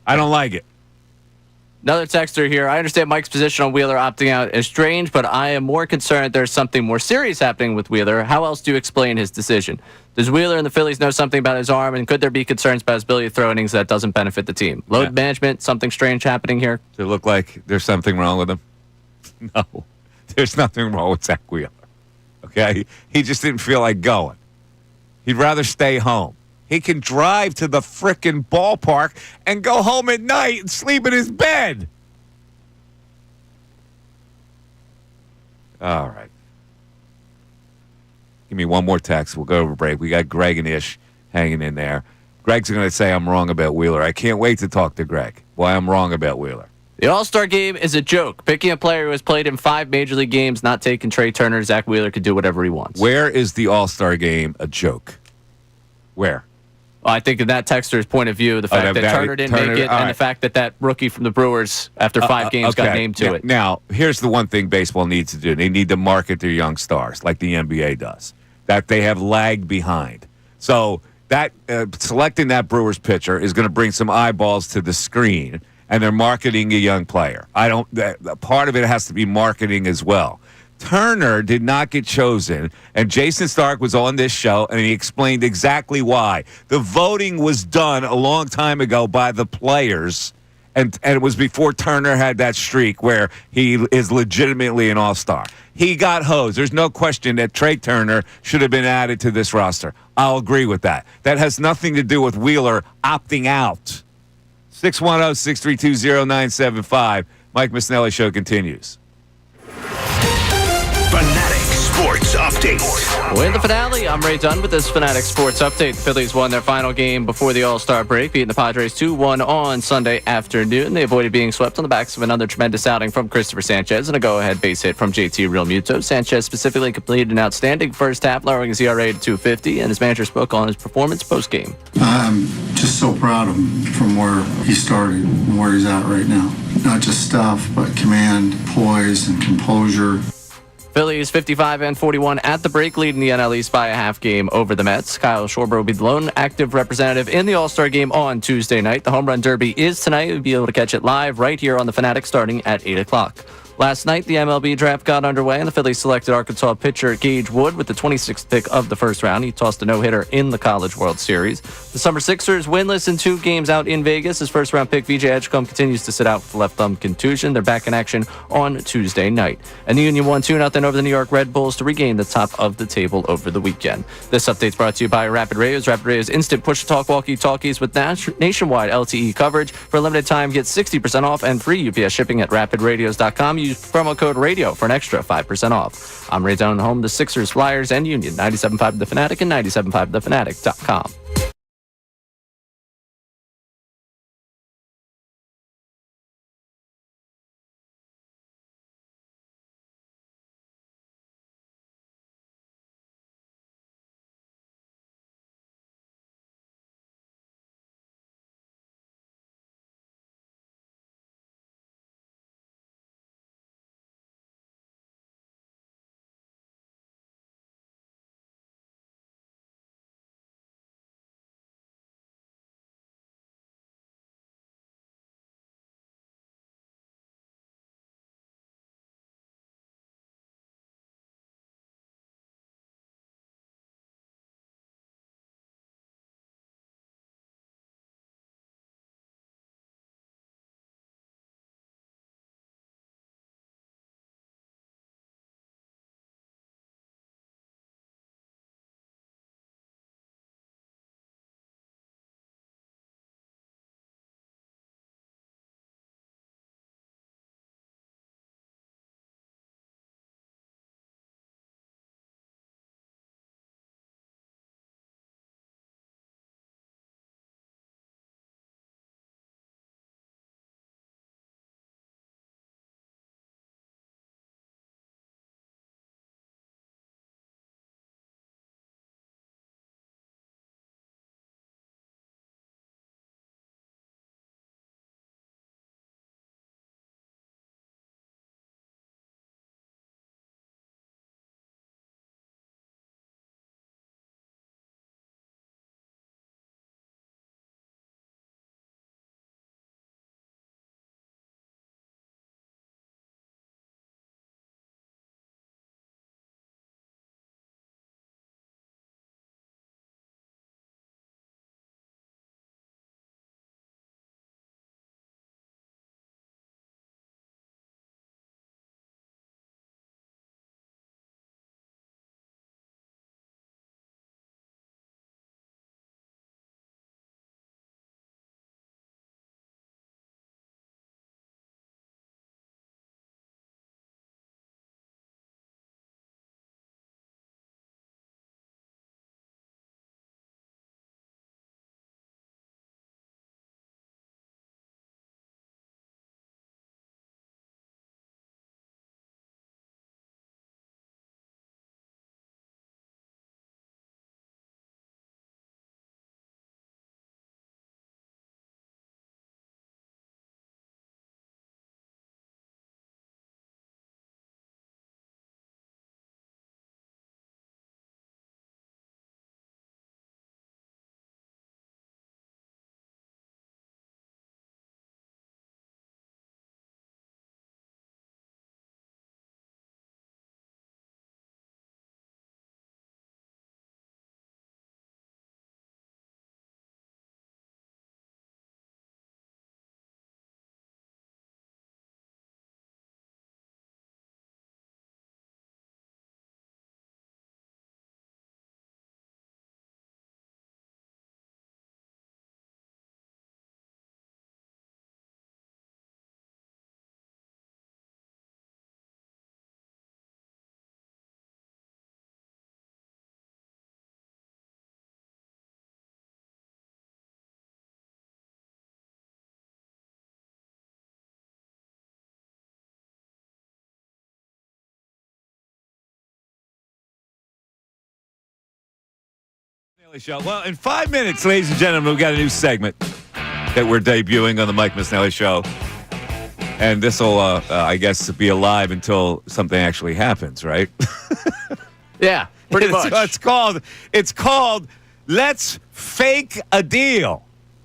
Speaker 1: I don't like it.
Speaker 2: Another texter here. I understand Mike's position on Wheeler opting out is strange, but I am more concerned there's something more serious happening with Wheeler. How else do you explain his decision? Does Wheeler and the Phillies know something about his arm, and could there be concerns about his ability to throw innings that doesn't benefit the team? Load management, something strange happening here?
Speaker 1: Does it look like there's something wrong with him? No. There's nothing wrong with Zack Wheeler. Okay? He just didn't feel like going. He'd rather stay home. He can drive to the frickin' ballpark and go home at night and sleep in his bed. All right. Give me one more text. We'll go over break. We got Greg and Ish hanging in there. Greg's going to say I'm wrong about Wheeler. I can't wait to talk to Greg. Why I'm wrong about Wheeler.
Speaker 2: The All-Star game is a joke. Picking a player who has played in 5 Major League games, not taking Trey Turner, Zack Wheeler could do whatever he wants.
Speaker 1: Where is the All-Star game a joke? Where?
Speaker 2: I think in that texter's point of view, the fact that Turner didn't make it, and the fact that rookie from the Brewers, after 5 games, got named to it.
Speaker 1: Now, here's the one thing baseball needs to do. They need to market their young stars, like the NBA does, that they have lagged behind. So that selecting that Brewers pitcher is going to bring some eyeballs to the screen, and they're marketing a young player. Part of it has to be marketing as well. Turner did not get chosen, and Jason Stark was on this show, and he explained exactly why. The voting was done a long time ago by the players, and it was before Turner had that streak where he is legitimately an all-star. He got hosed. There's no question that Trey Turner should have been added to this roster. I'll agree with that. That has nothing to do with Wheeler opting out. 610-632-0975. Mike Missanelli Show continues.
Speaker 3: Fanatic Sports Update.
Speaker 2: We're in the finale. I'm Ray Dunn with this Fanatic Sports Update. The Phillies won their final game before the All-Star break, beating the Padres 2-1 on Sunday afternoon. They avoided being swept on the backs of another tremendous outing from Christopher Sanchez and a go-ahead base hit from JT Realmuto. Sanchez specifically completed an outstanding first half, lowering his ERA to 2.50, and his manager spoke on his performance post-game.
Speaker 4: I'm just so proud of him from where he started and where he's at right now. Not just stuff, but command, poise, and composure.
Speaker 2: Phillies 55-41 at the break, leading the NL East by a half game over the Mets. Kyle Schwarber will be the lone active representative in the All-Star game on Tuesday night. The Home Run Derby is tonight. You'll be able to catch it live right here on the Fanatic starting at 8 o'clock. Last night, the MLB draft got underway, and the Phillies selected Arkansas pitcher Gage Wood with the 26th pick of the first round. He tossed a no-hitter in the College World Series. The Summer Sixers winless in 2 games out in Vegas. His first-round pick, VJ Edgecombe, continues to sit out with a left thumb contusion. They're back in action on Tuesday night. And the Union won 2-0 over the New York Red Bulls to regain the top of the table over the weekend. This update's brought to you by Rapid Radios. Rapid Radios instant push-to-talk walkie-talkies with nationwide LTE coverage. For a limited time, get 60% off and free UPS shipping at rapidradios.com. Use promo code radio for an extra 5% off. I'm Ray Down home, the Sixers, Flyers, and Union. 97.5 The Fanatic and 97.5thefanatic.com.
Speaker 1: Show. Well, in 5 minutes, ladies and gentlemen, we've got a new segment that we're debuting on the Mike Missanelli Show. And this will, I guess, be alive until something actually happens, right?
Speaker 2: Yeah, pretty much.
Speaker 1: It's called Let's Fake a Deal.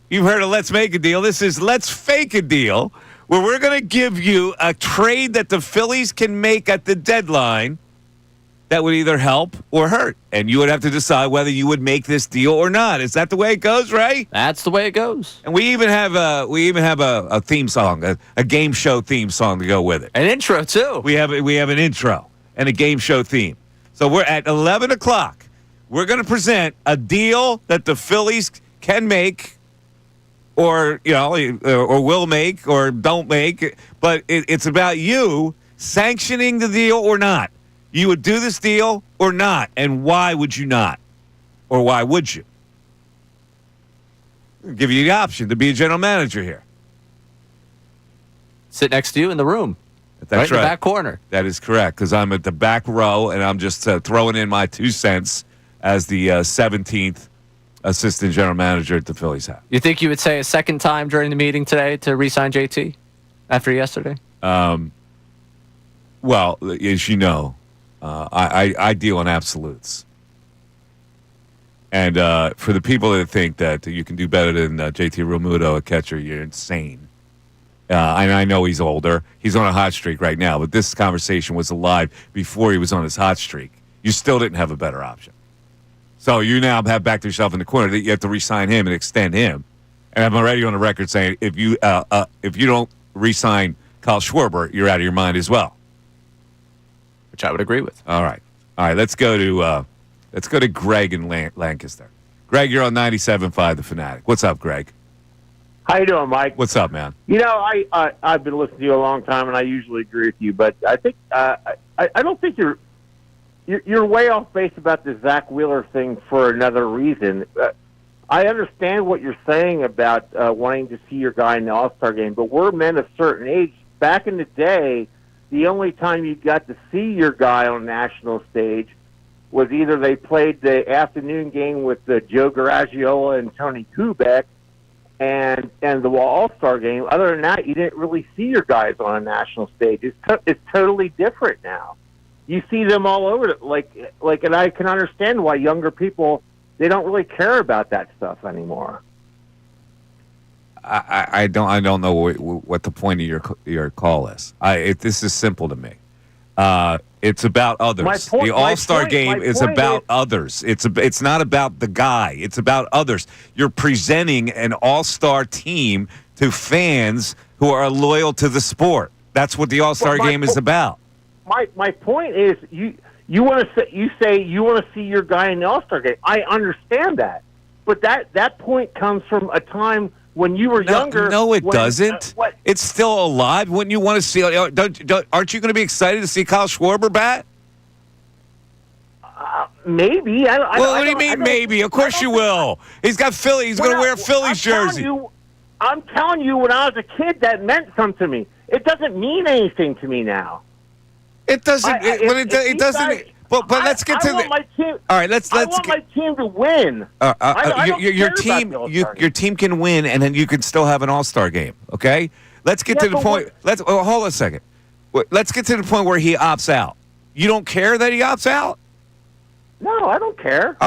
Speaker 1: You've heard of Let's Make a Deal. This is Let's Fake a Deal, where we're going to give you a trade that the Phillies can make at the deadline that would either help or hurt. And you would have to decide whether you would make this deal or not. Is that the way it goes, right?
Speaker 2: That's the way it goes.
Speaker 1: And we even have a theme song, a game show theme song to go with it.
Speaker 2: An intro, too.
Speaker 1: We have an intro and a game show theme. So we're at 11 o'clock. We're going to present a deal that the Phillies can make or will make or don't make. But it's about you sanctioning the deal or not. You would do this deal or not, and why would you not? Or why would you? I'll give you the option to be a general manager here.
Speaker 2: Sit next to you in the room.
Speaker 1: That's
Speaker 2: right. In
Speaker 1: right.
Speaker 2: the back corner.
Speaker 1: That is correct, because I'm at the back row, and I'm just throwing in my 2 cents as the 17th assistant general manager at the Phillies have.
Speaker 2: You think you would say a second time during the meeting today to re-sign JT after yesterday?
Speaker 1: Well, as you know, I deal in absolutes. And for the people that think that you can do better than JT Realmuto, a catcher, you're insane. And I know he's older. He's on a hot streak right now, but this conversation was alive before he was on his hot streak. You still didn't have a better option. So you now have backed yourself in the corner that you have to re-sign him and extend him. And I'm already on the record saying if you don't re-sign Kyle Schwarber, you're out of your mind as well.
Speaker 2: Which I would agree with.
Speaker 1: All right. Let's go to Greg in Lancaster. Greg, you're on 97.5 The Fanatic. What's up, Greg?
Speaker 8: How you doing, Mike?
Speaker 1: What's up, man?
Speaker 8: You know, I've been listening to you a long time, and I usually agree with you, but I think I don't think you're way off base about the Zack Wheeler thing for another reason. I understand what you're saying about wanting to see your guy in the All-Star game, but we're men of certain age. Back in the day, the only time you got to see your guy on the national stage was either they played the afternoon game with Joe Garagiola and Tony Kubek and the All-Star game. Other than that, you didn't really see your guys on a national stage. It's totally different now. You see them all over, and I can understand why younger people, they don't really care about that stuff anymore.
Speaker 1: I don't know what the point of your call is. This is simple to me. It's about others. The All-Star game is about others. It's not about the guy. It's about others. You're presenting an All-Star team to fans who are loyal to the sport. That's what the All-Star game is about.
Speaker 8: My point is you say you want to see your guy in the All-Star game. I understand that, but that point comes from a time when you were younger.
Speaker 1: No, it doesn't. It's still alive. Wouldn't you want to see? Aren't you going to be excited to see Kyle Schwarber bat?
Speaker 8: Maybe.
Speaker 1: What do you mean maybe? Of course you will. He's got Philly. He's going to wear a Phillies jersey.
Speaker 8: I'm telling you, when I was a kid, that meant something to me. It doesn't mean anything to me now.
Speaker 1: It doesn't. It doesn't. But let's get to the. All right, let's.
Speaker 8: I want my team to win.
Speaker 1: Your team can win, and then you can still have an All-Star game. Okay, let's get to the point. Hold on a second. Let's get to the point where he opts out. You don't care that he opts out?
Speaker 8: No, I don't care.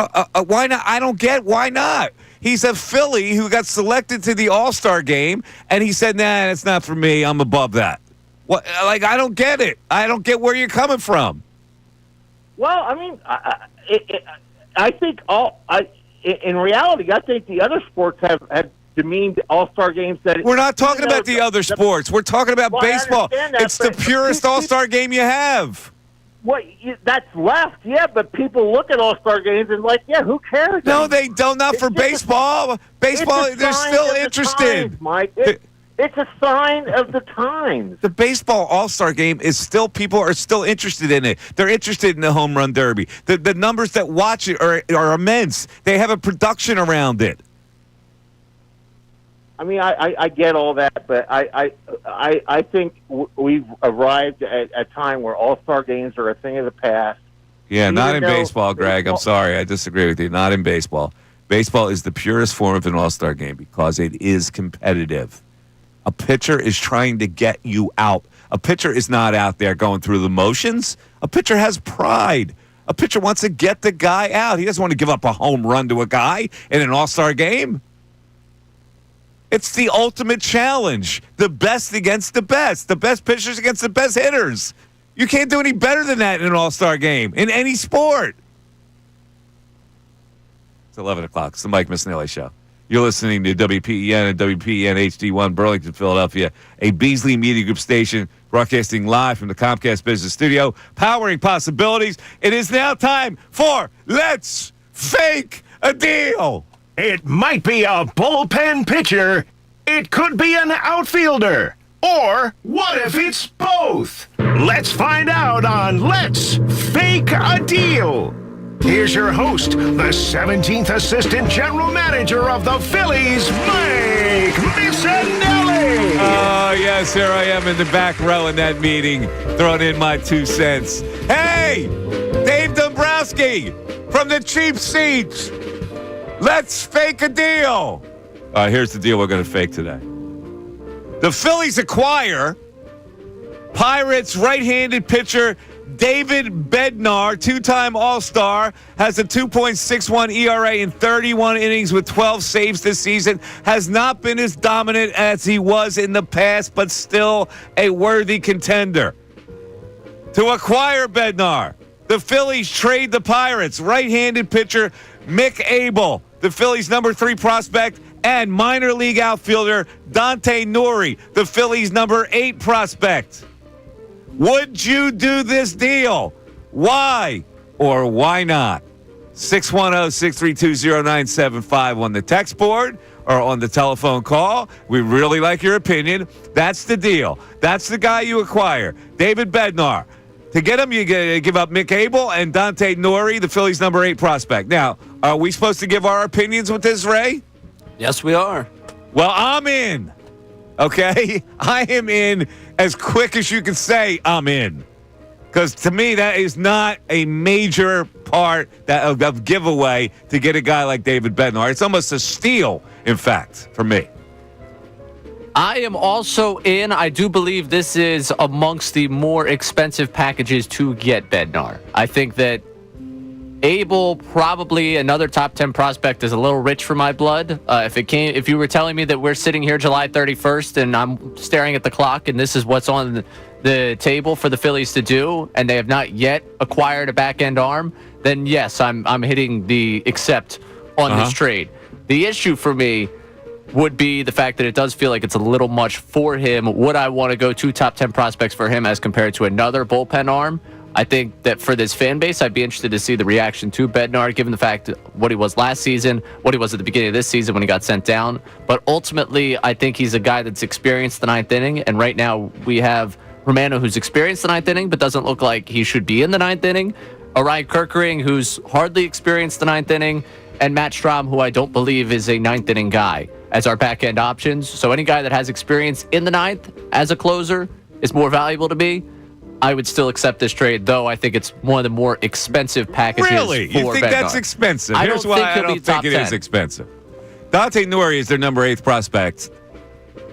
Speaker 1: Why not? I don't get why not. He's a Philly who got selected to the All-Star game, and he said, "Nah, it's not for me. I'm above that." What? I don't get it. I don't get where you're coming from.
Speaker 8: Well, I mean, I think in reality, I think the other sports have demeaned All-Star games.
Speaker 1: We're not talking about the other sports. We're talking about baseball. It's the purest All-Star game you have.
Speaker 8: That's left, yeah, but people look at All-Star games and who cares?
Speaker 1: No, they don't. Not for baseball. Baseball, they're still interested.
Speaker 8: Mike. It's a sign of the times.
Speaker 1: The baseball All-Star game is still, people are still interested in it. They're interested in the home run derby. The numbers that watch it are immense. They have a production around it.
Speaker 8: I mean, I get all that, but I think we've arrived at a time where All-Star games are a thing of the past.
Speaker 1: Yeah, not in baseball, Greg. I'm sorry. I disagree with you. Not in baseball. Baseball is the purest form of an all-star game because it is competitive. A pitcher is trying to get you out. A pitcher is not out there going through the motions. A pitcher has pride. A pitcher wants to get the guy out. He doesn't want to give up a home run to a guy in an all-star game. It's the ultimate challenge. The best against the best. The best pitchers against the best hitters. You can't do any better than that in an all-star game, in any sport. It's 11 o'clock. It's the Mike Missanelli Show. You're listening to WPEN and WPEN HD1 Burlington, Philadelphia, a Beasley Media Group station broadcasting live from the Comcast Business Studio, powering possibilities. It is now time for Let's Fake a Deal.
Speaker 3: It might be a bullpen pitcher. It could be an outfielder. Or what if it's both? Let's find out on Let's Fake a Deal. Here's your host, the 17th Assistant General Manager of the Phillies, Mike Missanelli.
Speaker 1: Oh, yes, here I am in the back row in that meeting, throwing in my 2 cents. Hey, Dave Dombrowski from the cheap seats. Let's fake a deal. Here's the deal we're going to fake today. The Phillies acquire Pirates right-handed pitcher David Bednar, 2-time All-Star, has a 2.61 ERA in 31 innings with 12 saves this season, has not been as dominant as he was in the past, but still a worthy contender. To acquire Bednar, the Phillies trade the Pirates right-handed pitcher Mick Abel, the Phillies' number 3 prospect, and minor league outfielder Dante Nori, the Phillies' number 8 prospect. Would you do this deal? Why or why not? 610-632-0975 on the text board or on the telephone call. We really like your opinion. That's the deal. That's the guy you acquire, David Bednar. To get him, you give up Mick Abel and Dante Nori, the Phillies' number 8 prospect. Now, are we supposed to give our opinions with this, Ray?
Speaker 2: Yes, we are.
Speaker 1: Well, I'm in. Okay? I am in as quick as you can say I'm in. Because to me, that is not a major part of giveaway to get a guy like David Bednar. It's almost a steal, in fact, for me.
Speaker 2: I am also in. I do believe this is amongst the more expensive packages to get Bednar. I think that Abel, probably another top 10 prospect, is a little rich for my blood. If you were telling me that we're sitting here July 31st and I'm staring at the clock and this is what's on the table for the Phillies to do, and they have not yet acquired a back-end arm, then yes, I'm hitting the accept on this trade. The issue for me would be the fact that it does feel like it's a little much for him. Would I want to go 2 top 10 prospects for him as compared to another bullpen arm? I think that for this fan base, I'd be interested to see the reaction to Bednar, given the fact what he was last season, what he was at the beginning of this season when he got sent down. But ultimately, I think he's a guy that's experienced the 9th inning, and right now we have Romano, who's experienced the 9th inning, but doesn't look like he should be in the 9th inning. Orion Kerkering, who's hardly experienced the 9th inning, and Matt Strahm, who I don't believe is a 9th inning guy, as our back-end options. So any guy that has experience in the 9th as a closer is more valuable to me. I would still accept this trade, though I think it's one of the more expensive packages.
Speaker 1: Really? You think
Speaker 2: Bednar.
Speaker 1: That's expensive?
Speaker 2: I
Speaker 1: Here's
Speaker 2: don't
Speaker 1: why
Speaker 2: think
Speaker 1: I
Speaker 2: he'll
Speaker 1: don't
Speaker 2: be
Speaker 1: think
Speaker 2: top
Speaker 1: it
Speaker 2: 10.
Speaker 1: is expensive. Dante Nori is their number 8 prospect.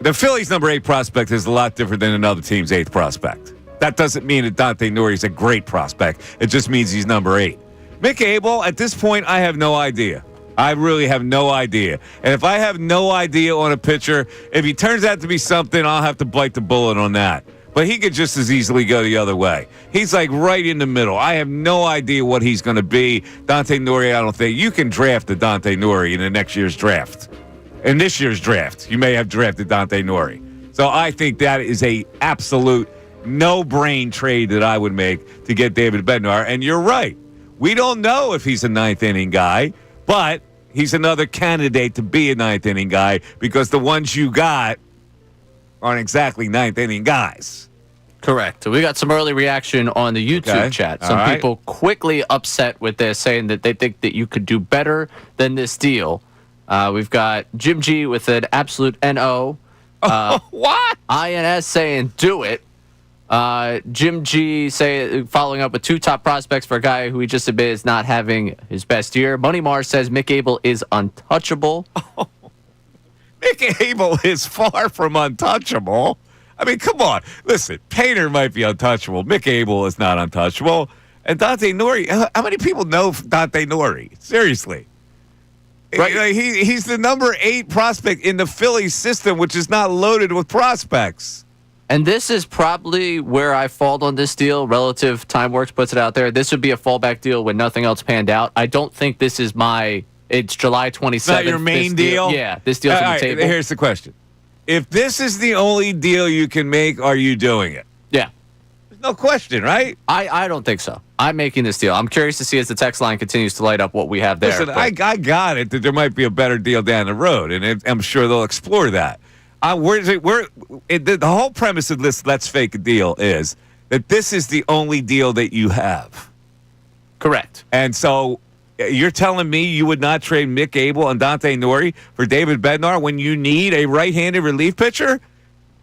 Speaker 1: The Phillies' number 8 prospect is a lot different than another team's 8th prospect. That doesn't mean that Dante Nori is a great prospect. It just means he's number 8. Mick Abel, at this point, I have no idea. I really have no idea. And if I have no idea on a pitcher, if he turns out to be something, I'll have to bite the bullet on that. But he could just as easily go the other way. He's like right in the middle. I have no idea what he's going to be. Dante Nori, I don't think. You can draft the Dante Nori in the next year's draft. In this year's draft, you may have drafted Dante Nori. So I think that is a absolute no-brain trade that I would make to get David Bednar. And you're right. We don't know if he's a 9th inning guy, but he's another candidate to be a 9th inning guy because the ones you got aren't exactly 9th inning guys.
Speaker 2: Correct. We got some early reaction on the YouTube chat. Some people quickly upset with this, saying that they think that you could do better than this deal. We've got Jim G with an absolute NO.
Speaker 1: What?
Speaker 2: INS saying do it. Jim G following up with 2 top prospects for a guy who he just admitted is not having his best year. Money Mars says Mick Abel is untouchable.
Speaker 1: Mick Abel is far from untouchable. I mean, come on. Listen, Painter might be untouchable. Mick Abel is not untouchable. And Dante Nori, how many people know Dante Nori? Seriously. Right. He's the number 8 prospect in the Phillies system, which is not loaded with prospects.
Speaker 2: And this is probably where I fall on this deal relative. Timeworks puts it out there. This would be a fallback deal when nothing else panned out. I don't think this is it's July 27th.
Speaker 1: It's not your main deal?
Speaker 2: Yeah, this deal's on the table.
Speaker 1: Here's the question. If this is the only deal you can make, are you doing it?
Speaker 2: Yeah.
Speaker 1: There's no question, right?
Speaker 2: I don't think so. I'm making this deal. I'm curious to see as the text line continues to light up what we have there.
Speaker 1: Listen, I got it that there might be a better deal down the road, and I'm sure they'll explore that. The whole premise of this Let's Fake a Deal is that this is the only deal that you have.
Speaker 2: Correct.
Speaker 1: And so you're telling me you would not trade Mick Abel and Dante Nori for David Bednar when you need a right-handed relief pitcher?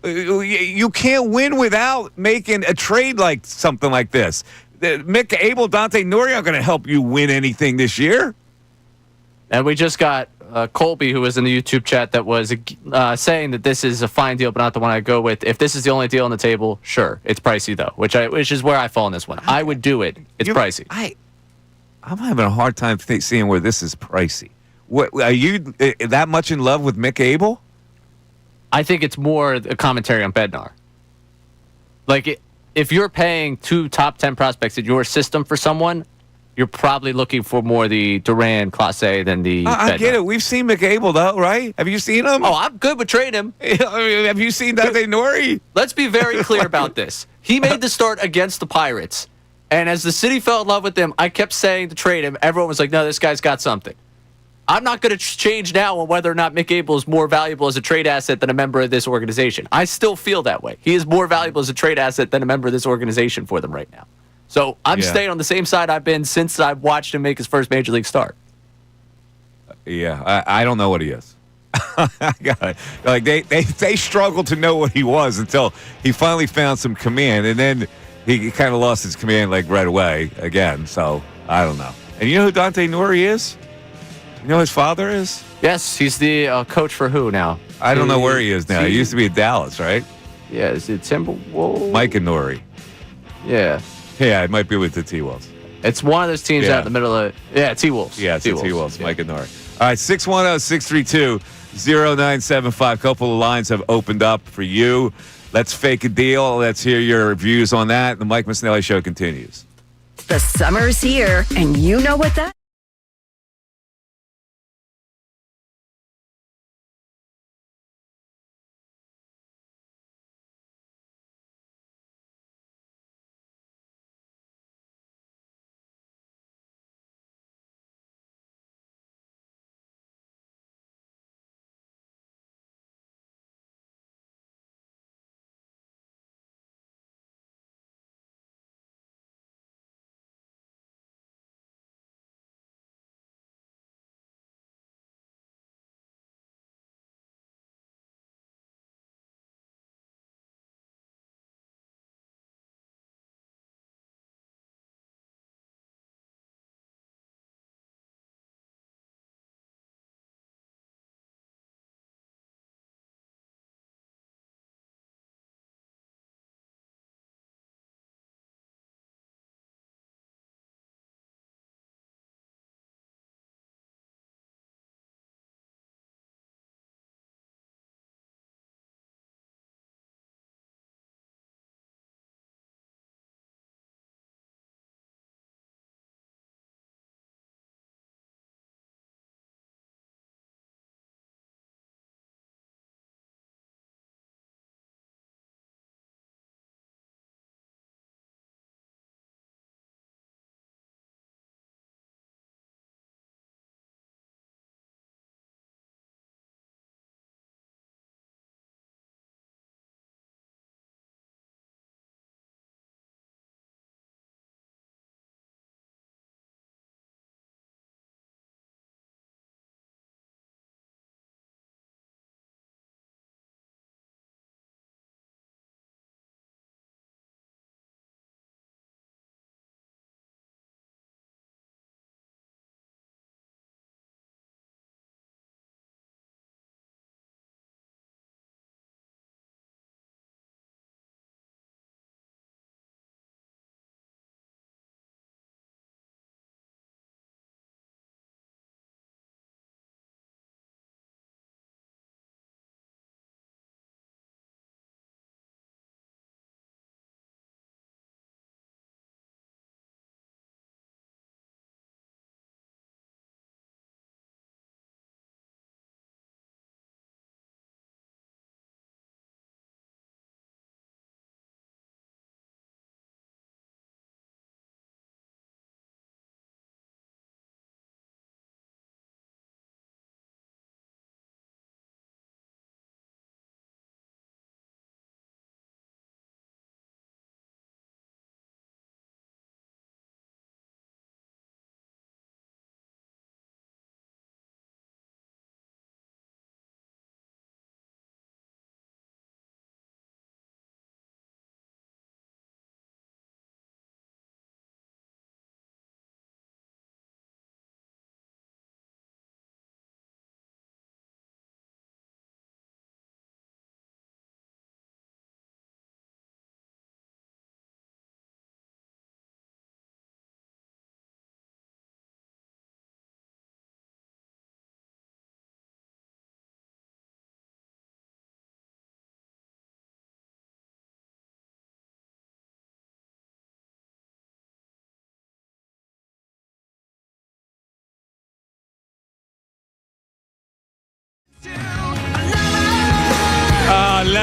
Speaker 1: You can't win without making a trade like something like this. Mick Abel, Dante Nori aren't going to help you win anything this year.
Speaker 2: And we just got Colby, who was in the YouTube chat, that was saying that this is a fine deal, but not the one I go with. If this is the only deal on the table, sure, it's pricey though, which is where I fall in this one. I would do it. It's pricey.
Speaker 1: I'm having a hard time seeing where this is pricey. What, are you that much in love with Mick Abel?
Speaker 2: I think it's more a commentary on Bednar. Like, if you're paying 2 top 10 prospects in your system for someone, you're probably looking for more the Duran Clase than the
Speaker 1: I get it. We've seen Mick Abel, though, right? Have you seen him?
Speaker 2: Oh, I'm good with trading him.
Speaker 1: Have you seen Dante Nori?
Speaker 2: Let's be very clear about this. He made the start against the Pirates. And as the city fell in love with him, I kept saying to trade him. Everyone was like, no, this guy's got something. I'm not going to change now on whether or not Mick Abel is more valuable as a trade asset than a member of this organization. I still feel that way. He is more valuable as a trade asset than a member of this organization for them right now. So I'm staying on the same side I've been since I've watched him make his first major league start.
Speaker 1: Yeah, I don't know what he is. Like they struggled to know what he was until he finally found some command, and then he kind of lost his command like right away again. So I don't know. And you know who Dante Nori is? You know who his father is?
Speaker 2: Yes, he's the coach for who now?
Speaker 1: I don't know where he is now. He used to be at Dallas, right?
Speaker 2: Yeah, is it Timberwolves?
Speaker 1: Mike and Nori.
Speaker 2: Yeah.
Speaker 1: Yeah, it might be with the T-Wolves.
Speaker 2: It's one of those teams out in the middle of T-Wolves.
Speaker 1: Yeah, it's the T-Wolves, Mike and Nori. All right, 610-632-0975. Couple of lines have opened up for you. Let's fake a deal. Let's hear your views on that. The Mike Missanelli Show continues.
Speaker 7: The summer's here, and you know what that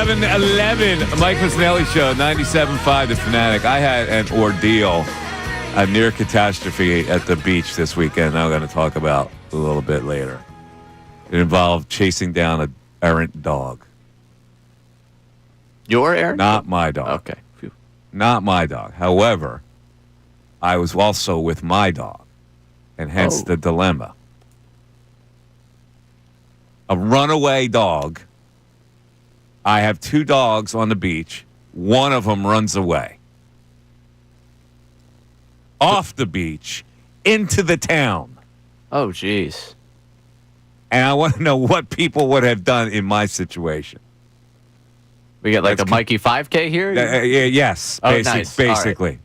Speaker 1: 7-11, Mike Missanelli Show, 97.5 The Fanatic. I had an ordeal, a near catastrophe at the beach this weekend I'm going to talk about a little bit later. It involved chasing down an errant dog.
Speaker 2: Your errand?
Speaker 1: Not my dog.
Speaker 2: Okay. Phew.
Speaker 1: Not my dog. However, I was also with my dog, and hence the dilemma. A runaway dog. I have 2 dogs on the beach. One of them runs away. Off the beach, into the town.
Speaker 2: Oh, jeez.
Speaker 1: And I want to know what people would have done in my situation.
Speaker 2: We get like a Mikey 5K here?
Speaker 1: Yes.
Speaker 2: Oh, nice.
Speaker 1: Basically.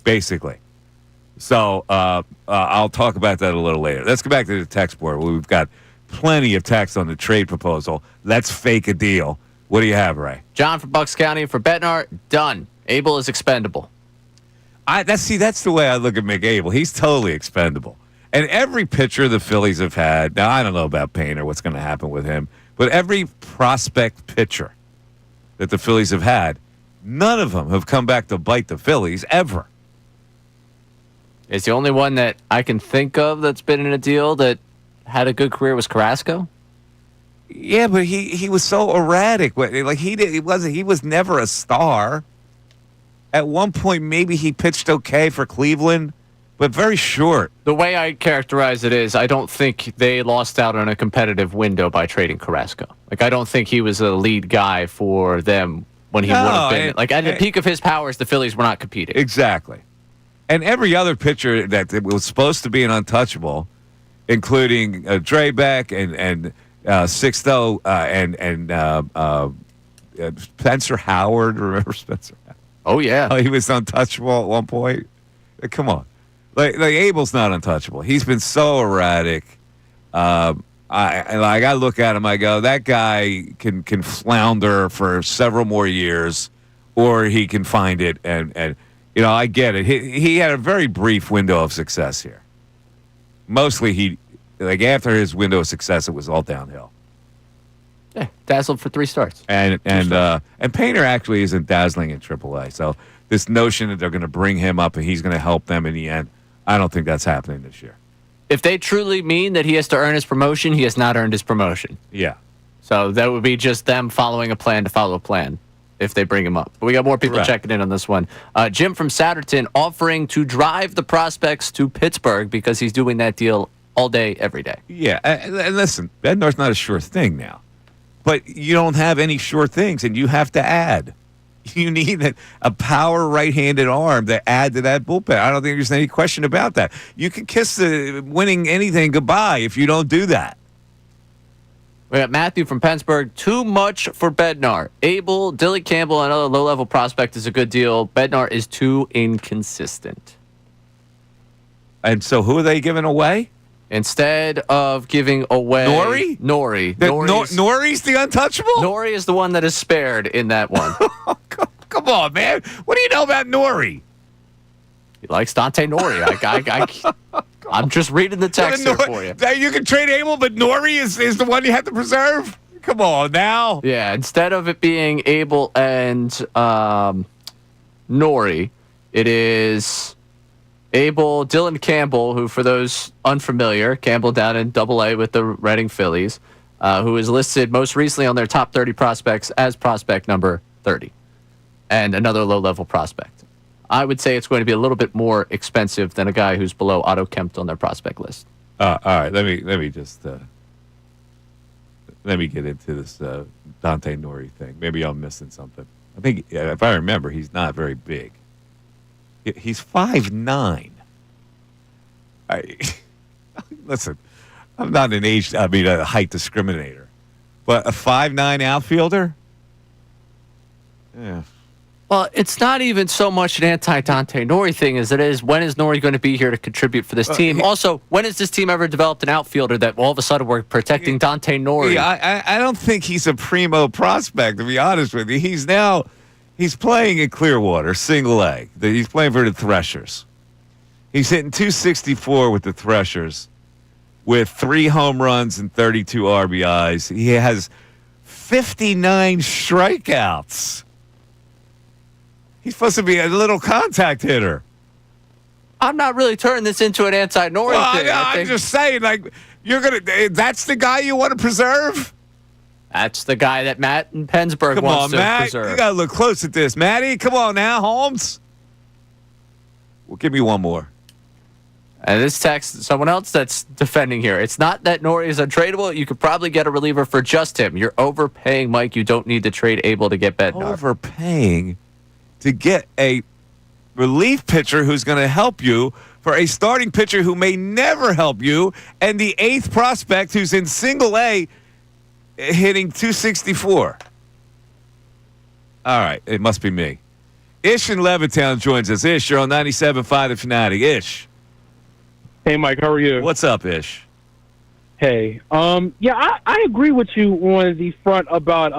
Speaker 1: So I'll talk about that a little later. Let's go back to the text board. We've got plenty of text on the trade proposal. Let's fake a deal. What do you have, Ray?
Speaker 2: John from Bucks County for Bednar, done. Abel is expendable.
Speaker 1: That's the way I look at McAbel. He's totally expendable. And every pitcher the Phillies have had, now I don't know about Painter, what's going to happen with him, but every prospect pitcher that the Phillies have had, none of them have come back to bite the Phillies ever.
Speaker 2: It's the only one that I can think of that's been in a deal that had a good career was Carrasco.
Speaker 1: Yeah, but he was so erratic. Like he was never a star. At one point, maybe he pitched okay for Cleveland, but very short.
Speaker 2: The way I characterize it is I don't think they lost out on a competitive window by trading Carrasco. Like, I don't think he was a lead guy for them when he would have been. Like, at the peak of his powers, the Phillies were not competing.
Speaker 1: Exactly. And every other pitcher that was supposed to be an untouchable, including Draybeck and Sixto and Spencer Howard. Remember Spencer Howard?
Speaker 2: Oh, yeah.
Speaker 1: Oh, he was untouchable at one point. Come on. Like Abel's not untouchable. He's been so erratic. I look at him, I go, that guy can flounder for several more years, or he can find it. And you know, I get it. He had a very brief window of success here. Mostly after his window of success, it was all downhill.
Speaker 2: Yeah, dazzled for 3 starts.
Speaker 1: And Painter actually isn't dazzling in AAA. So this notion that they're going to bring him up and he's going to help them in the end, I don't think that's happening this year.
Speaker 2: If they truly mean that he has to earn his promotion, he has not earned his promotion.
Speaker 1: Yeah.
Speaker 2: So that would be just them following a plan to follow a plan if they bring him up. But we got more people checking in on this one. Jim from Satterton offering to drive the prospects to Pittsburgh because he's doing that deal all day, every day.
Speaker 1: Yeah. And listen, Bednar's not a sure thing now. But you don't have any sure things, and you have to add. You need a power right-handed arm to add to that bullpen. I don't think there's any question about that. You can kiss the winning anything goodbye if you don't do that.
Speaker 2: We got Matthew from Pennsburg. Too much for Bednar. Abel, Dilly Campbell, another low-level prospect is a good deal. Bednar is too inconsistent.
Speaker 1: And so who are they giving away?
Speaker 2: Instead of giving away
Speaker 1: Nori?
Speaker 2: Nori's
Speaker 1: the untouchable?
Speaker 2: Nori is the one that is spared in that one.
Speaker 1: Come on, man. What do you know about Nori?
Speaker 2: He likes Dante Nori. I'm just reading the text here for you.
Speaker 1: You can trade Abel, but Nori is the one you have to preserve? Come on now.
Speaker 2: Yeah, instead of it being Abel and Nori, it is Abel, Dylan Campbell, who, for those unfamiliar, Campbell down in AA with the Reading Phillies, who is listed most recently on their top 30 prospects as prospect number 30, and another low-level prospect. I would say it's going to be a little bit more expensive than a guy who's below Otto Kempt on their prospect list.
Speaker 1: All right, let me just let me get into this Dante Nori thing. Maybe I'm missing something. I think, if I remember, he's not very big. He's 5'9". Listen, I'm not a height discriminator, but a 5'9" outfielder. Yeah.
Speaker 2: Well, it's not even so much an anti-Dante Nori thing as it is when is Nori going to be here to contribute for this team? Also, when has this team ever developed an outfielder that all of a sudden we're protecting Dante Nori?
Speaker 1: Yeah, I don't think he's a primo prospect, to be honest with you. He's playing in Clearwater, single A. He's playing for the Threshers. He's hitting .264 with the Threshers with 3 home runs and 32 RBIs. He has 59 strikeouts. He's supposed to be a little contact hitter.
Speaker 2: I'm not really turning this into an anti-Norrie thing.
Speaker 1: I'm just saying, like, that's the guy you want to preserve?
Speaker 2: That's the guy that Matt in Pennsburg
Speaker 1: Come
Speaker 2: wants
Speaker 1: on,
Speaker 2: to
Speaker 1: Matt.
Speaker 2: preserve.
Speaker 1: You got to look close at this. Matty, come on now, Holmes. Well, give me one more.
Speaker 2: And this text, someone else that's defending here. It's not that Norrie is untradeable. You could probably get a reliever for just him. You're overpaying, Mike. You don't need to trade Abel to get Bednar.
Speaker 1: Overpaying to get a relief pitcher who's going to help you for a starting pitcher who may never help you, and the 8th prospect who's in single A hitting 264. All right, it must be me. Ish in Levittown joins us. Ish, you're on 97.5 The Fanatic. Ish.
Speaker 9: Hey, Mike, how are you?
Speaker 1: What's up, Ish?
Speaker 9: Hey. Yeah, I agree with you on the front about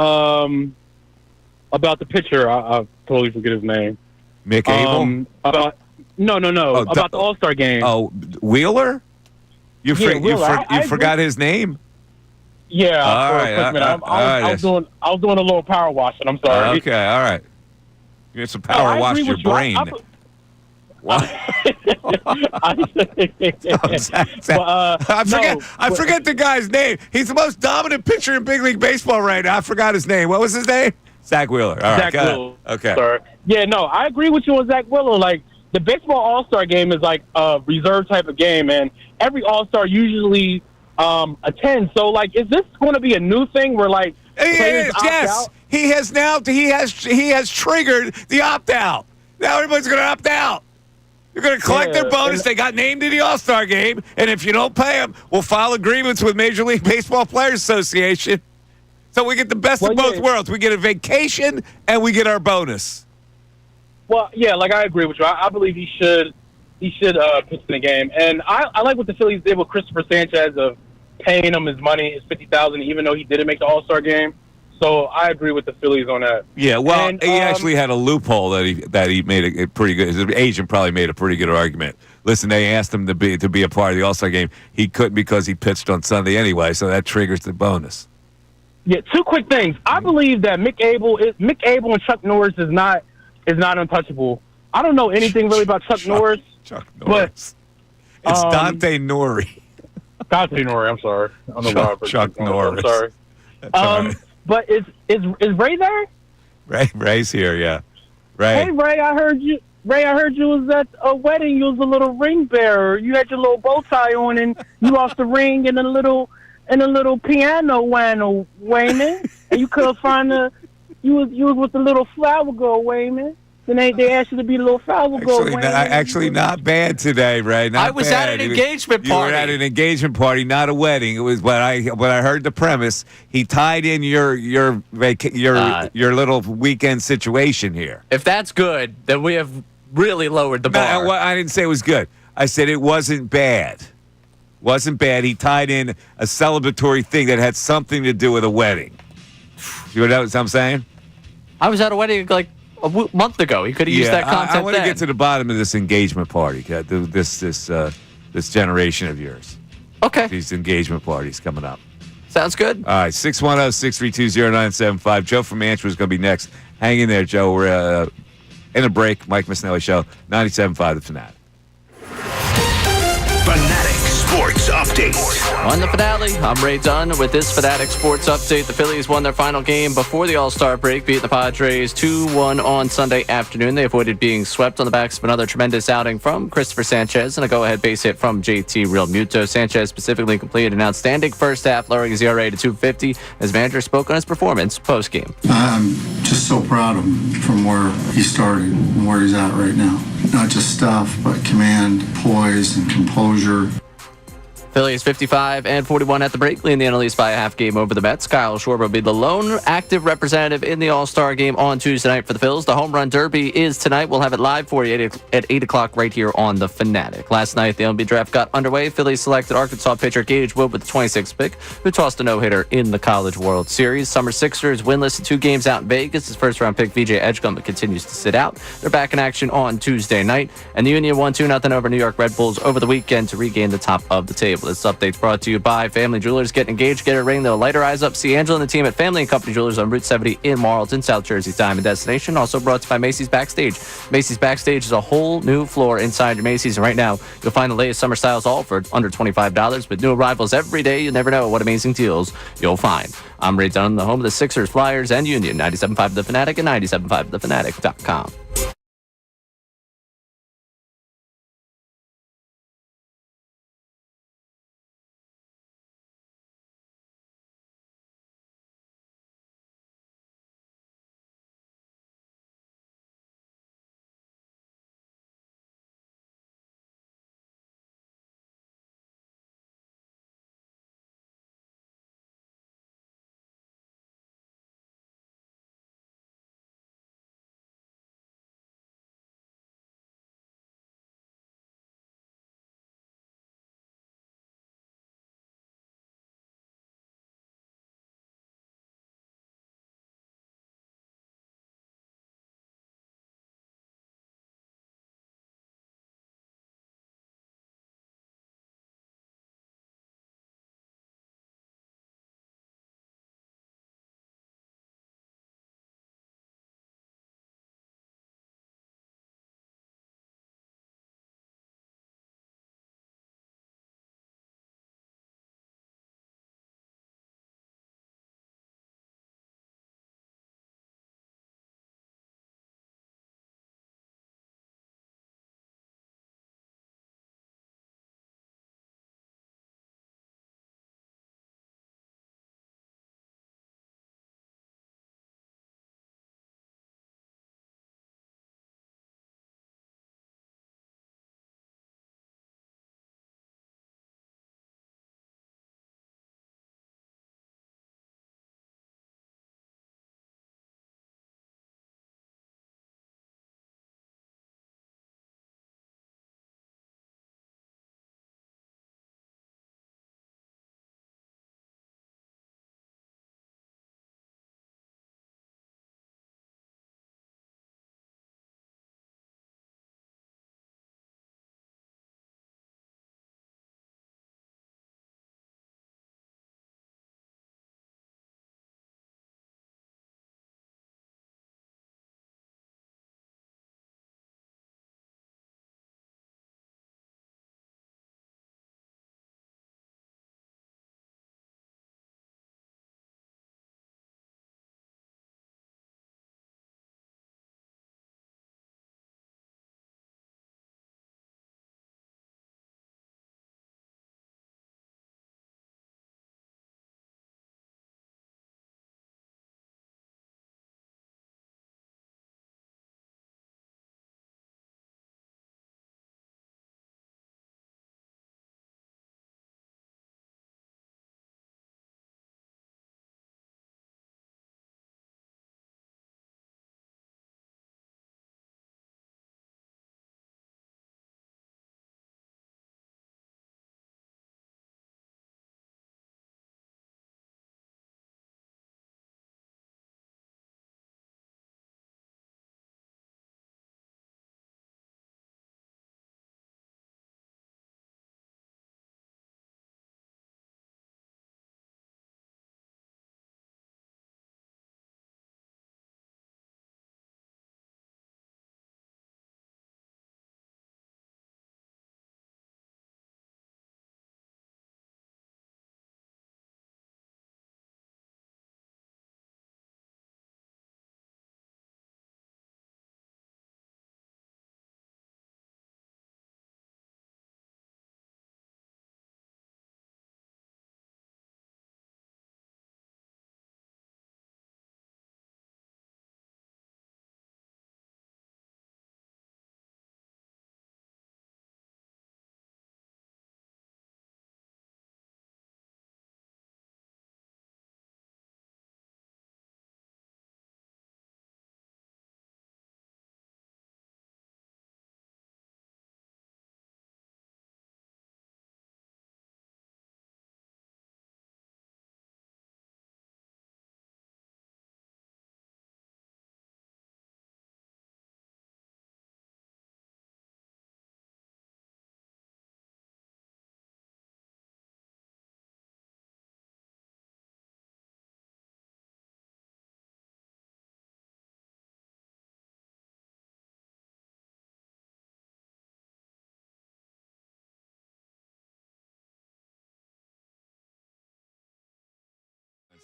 Speaker 9: the pitcher. I totally forget his name.
Speaker 1: Mick Abel?
Speaker 9: No.
Speaker 1: Oh,
Speaker 9: about the All-Star game.
Speaker 1: Oh, Wheeler? You forgot his name?
Speaker 9: Yeah.
Speaker 1: All
Speaker 9: for
Speaker 1: right.
Speaker 9: a quick minute.
Speaker 1: I
Speaker 9: was doing a little power washing. I'm sorry.
Speaker 1: Okay, all right. You get some power wash your brain. What? I forget the guy's name. He's the most dominant pitcher in Big League Baseball right now. I forgot his name. What was his name? Zack Wheeler. All right,
Speaker 9: Zack Wheeler.
Speaker 1: Okay.
Speaker 9: Sorry. Yeah, no, I agree with you on Zack Wheeler. Like, the baseball All-Star game is like a reserve type of game, and every All-Star usually attends. So, like, is this going to be a new thing where, like, players opt out?
Speaker 1: He has triggered the opt-out. Now everybody's going to opt out. You're going to collect their bonus. They got named to the All-Star game, and if you don't pay them, we'll file agreements with Major League Baseball Players Association. So we get the best of both worlds. We get a vacation, and we get our bonus.
Speaker 9: Well, yeah, like, I agree with you. I believe he should pitch in the game. And I like what the Phillies did with Christopher Sanchez of paying him his money, his $50,000, even though he didn't make the All-Star game. So I agree with the Phillies on that.
Speaker 1: Yeah, well, he actually had a loophole that he made a pretty good. His agent probably made a pretty good argument. Listen, they asked him to be a part of the All-Star game. He couldn't because he pitched on Sunday anyway, so that triggers the bonus.
Speaker 9: Yeah, two quick things. I believe that Mick Abel and Chuck Norris is not untouchable. I don't know anything really about Chuck Norris.
Speaker 1: Chuck Norris. But, it's Dante Norrie.
Speaker 9: Dante Norrie. I'm sorry. I don't know
Speaker 1: Chuck Norris.
Speaker 9: I'm sorry. But is Ray there?
Speaker 1: Ray's here, yeah. Ray.
Speaker 9: Hey, Ray, I heard you was at a wedding. You was a little ring bearer. You had your little bow tie on, and you lost the ring in a little piano Wayman. And you couldn't find you was with the little flower girl Wayman. Then they asked you to be the little flower girl Wayman.
Speaker 1: Actually, not bad today, Ray.
Speaker 2: I was at an engagement party.
Speaker 1: You were at an engagement party, not a wedding. It was when I heard the premise. He tied in your little weekend situation here.
Speaker 2: If that's good, then we have really lowered the bar.
Speaker 1: No, I didn't say it was good. I said it wasn't bad. Wasn't bad. He tied in a celebratory thing that had something to do with a wedding. You know what I'm saying?
Speaker 2: I was at a wedding like a month ago. He could have used that content.
Speaker 1: I want to get to the bottom of this engagement party. This generation of yours.
Speaker 2: Okay.
Speaker 1: These engagement parties coming up.
Speaker 2: Sounds good.
Speaker 1: All right, 610-632-0975. Joe from Antrim is going to be next. Hang in there, Joe. We're in a break. Mike Missanelli Show, 97.5 The Fanatic.
Speaker 3: Fanatic Sports Update.
Speaker 2: On the finale, I'm Ray Dunn with this Fanatic Sports Update. The Phillies won their final game before the All-Star break, beat the Padres 2-1 on Sunday afternoon. They avoided being swept on the backs of another tremendous outing from Christopher Sanchez and a go-ahead base hit from JT Realmuto. Sanchez specifically completed an outstanding first half, lowering his ERA to 2.50. His manager spoke on his performance post-game.
Speaker 4: I'm just so proud of him from where he started and where he's at right now. Not just stuff, but command, poise, and composure.
Speaker 2: Phillies 55-41 at the break, leading the NL East by a half game over the Mets. Kyle Schwarber will be the lone active representative in the All-Star game on Tuesday night for the Phils. The Home Run Derby is tonight. We'll have it live for you at 8 o'clock right here on The Fanatic. Last night, the MLB draft got underway. Phillies selected Arkansas pitcher Gage Wood with the 26th pick, who tossed a no-hitter in the College World Series. Summer Sixers winless in 2 games out in Vegas. His first-round pick, VJ Edgecombe, continues to sit out. They're back in action on Tuesday night. And the Union won 2-0 over New York Red Bulls over the weekend to regain the top of the table. table. This update's brought to you by Family Jewelers. Get engaged, get a ring, they'll light her eyes up. See Angela and the team at Family and Company Jewelers on Route 70 in Marlton, South Jersey's Diamond Destination. Also brought to you by Macy's Backstage. Macy's Backstage is a whole new floor inside your Macy's, and right now you'll find the latest summer styles all for under $25 with new arrivals every day. You never know what amazing deals you'll find. I'm Ray Dunn, the home of the Sixers, Flyers, and Union. 97.5 The Fanatic and 97.5thefanatic.com.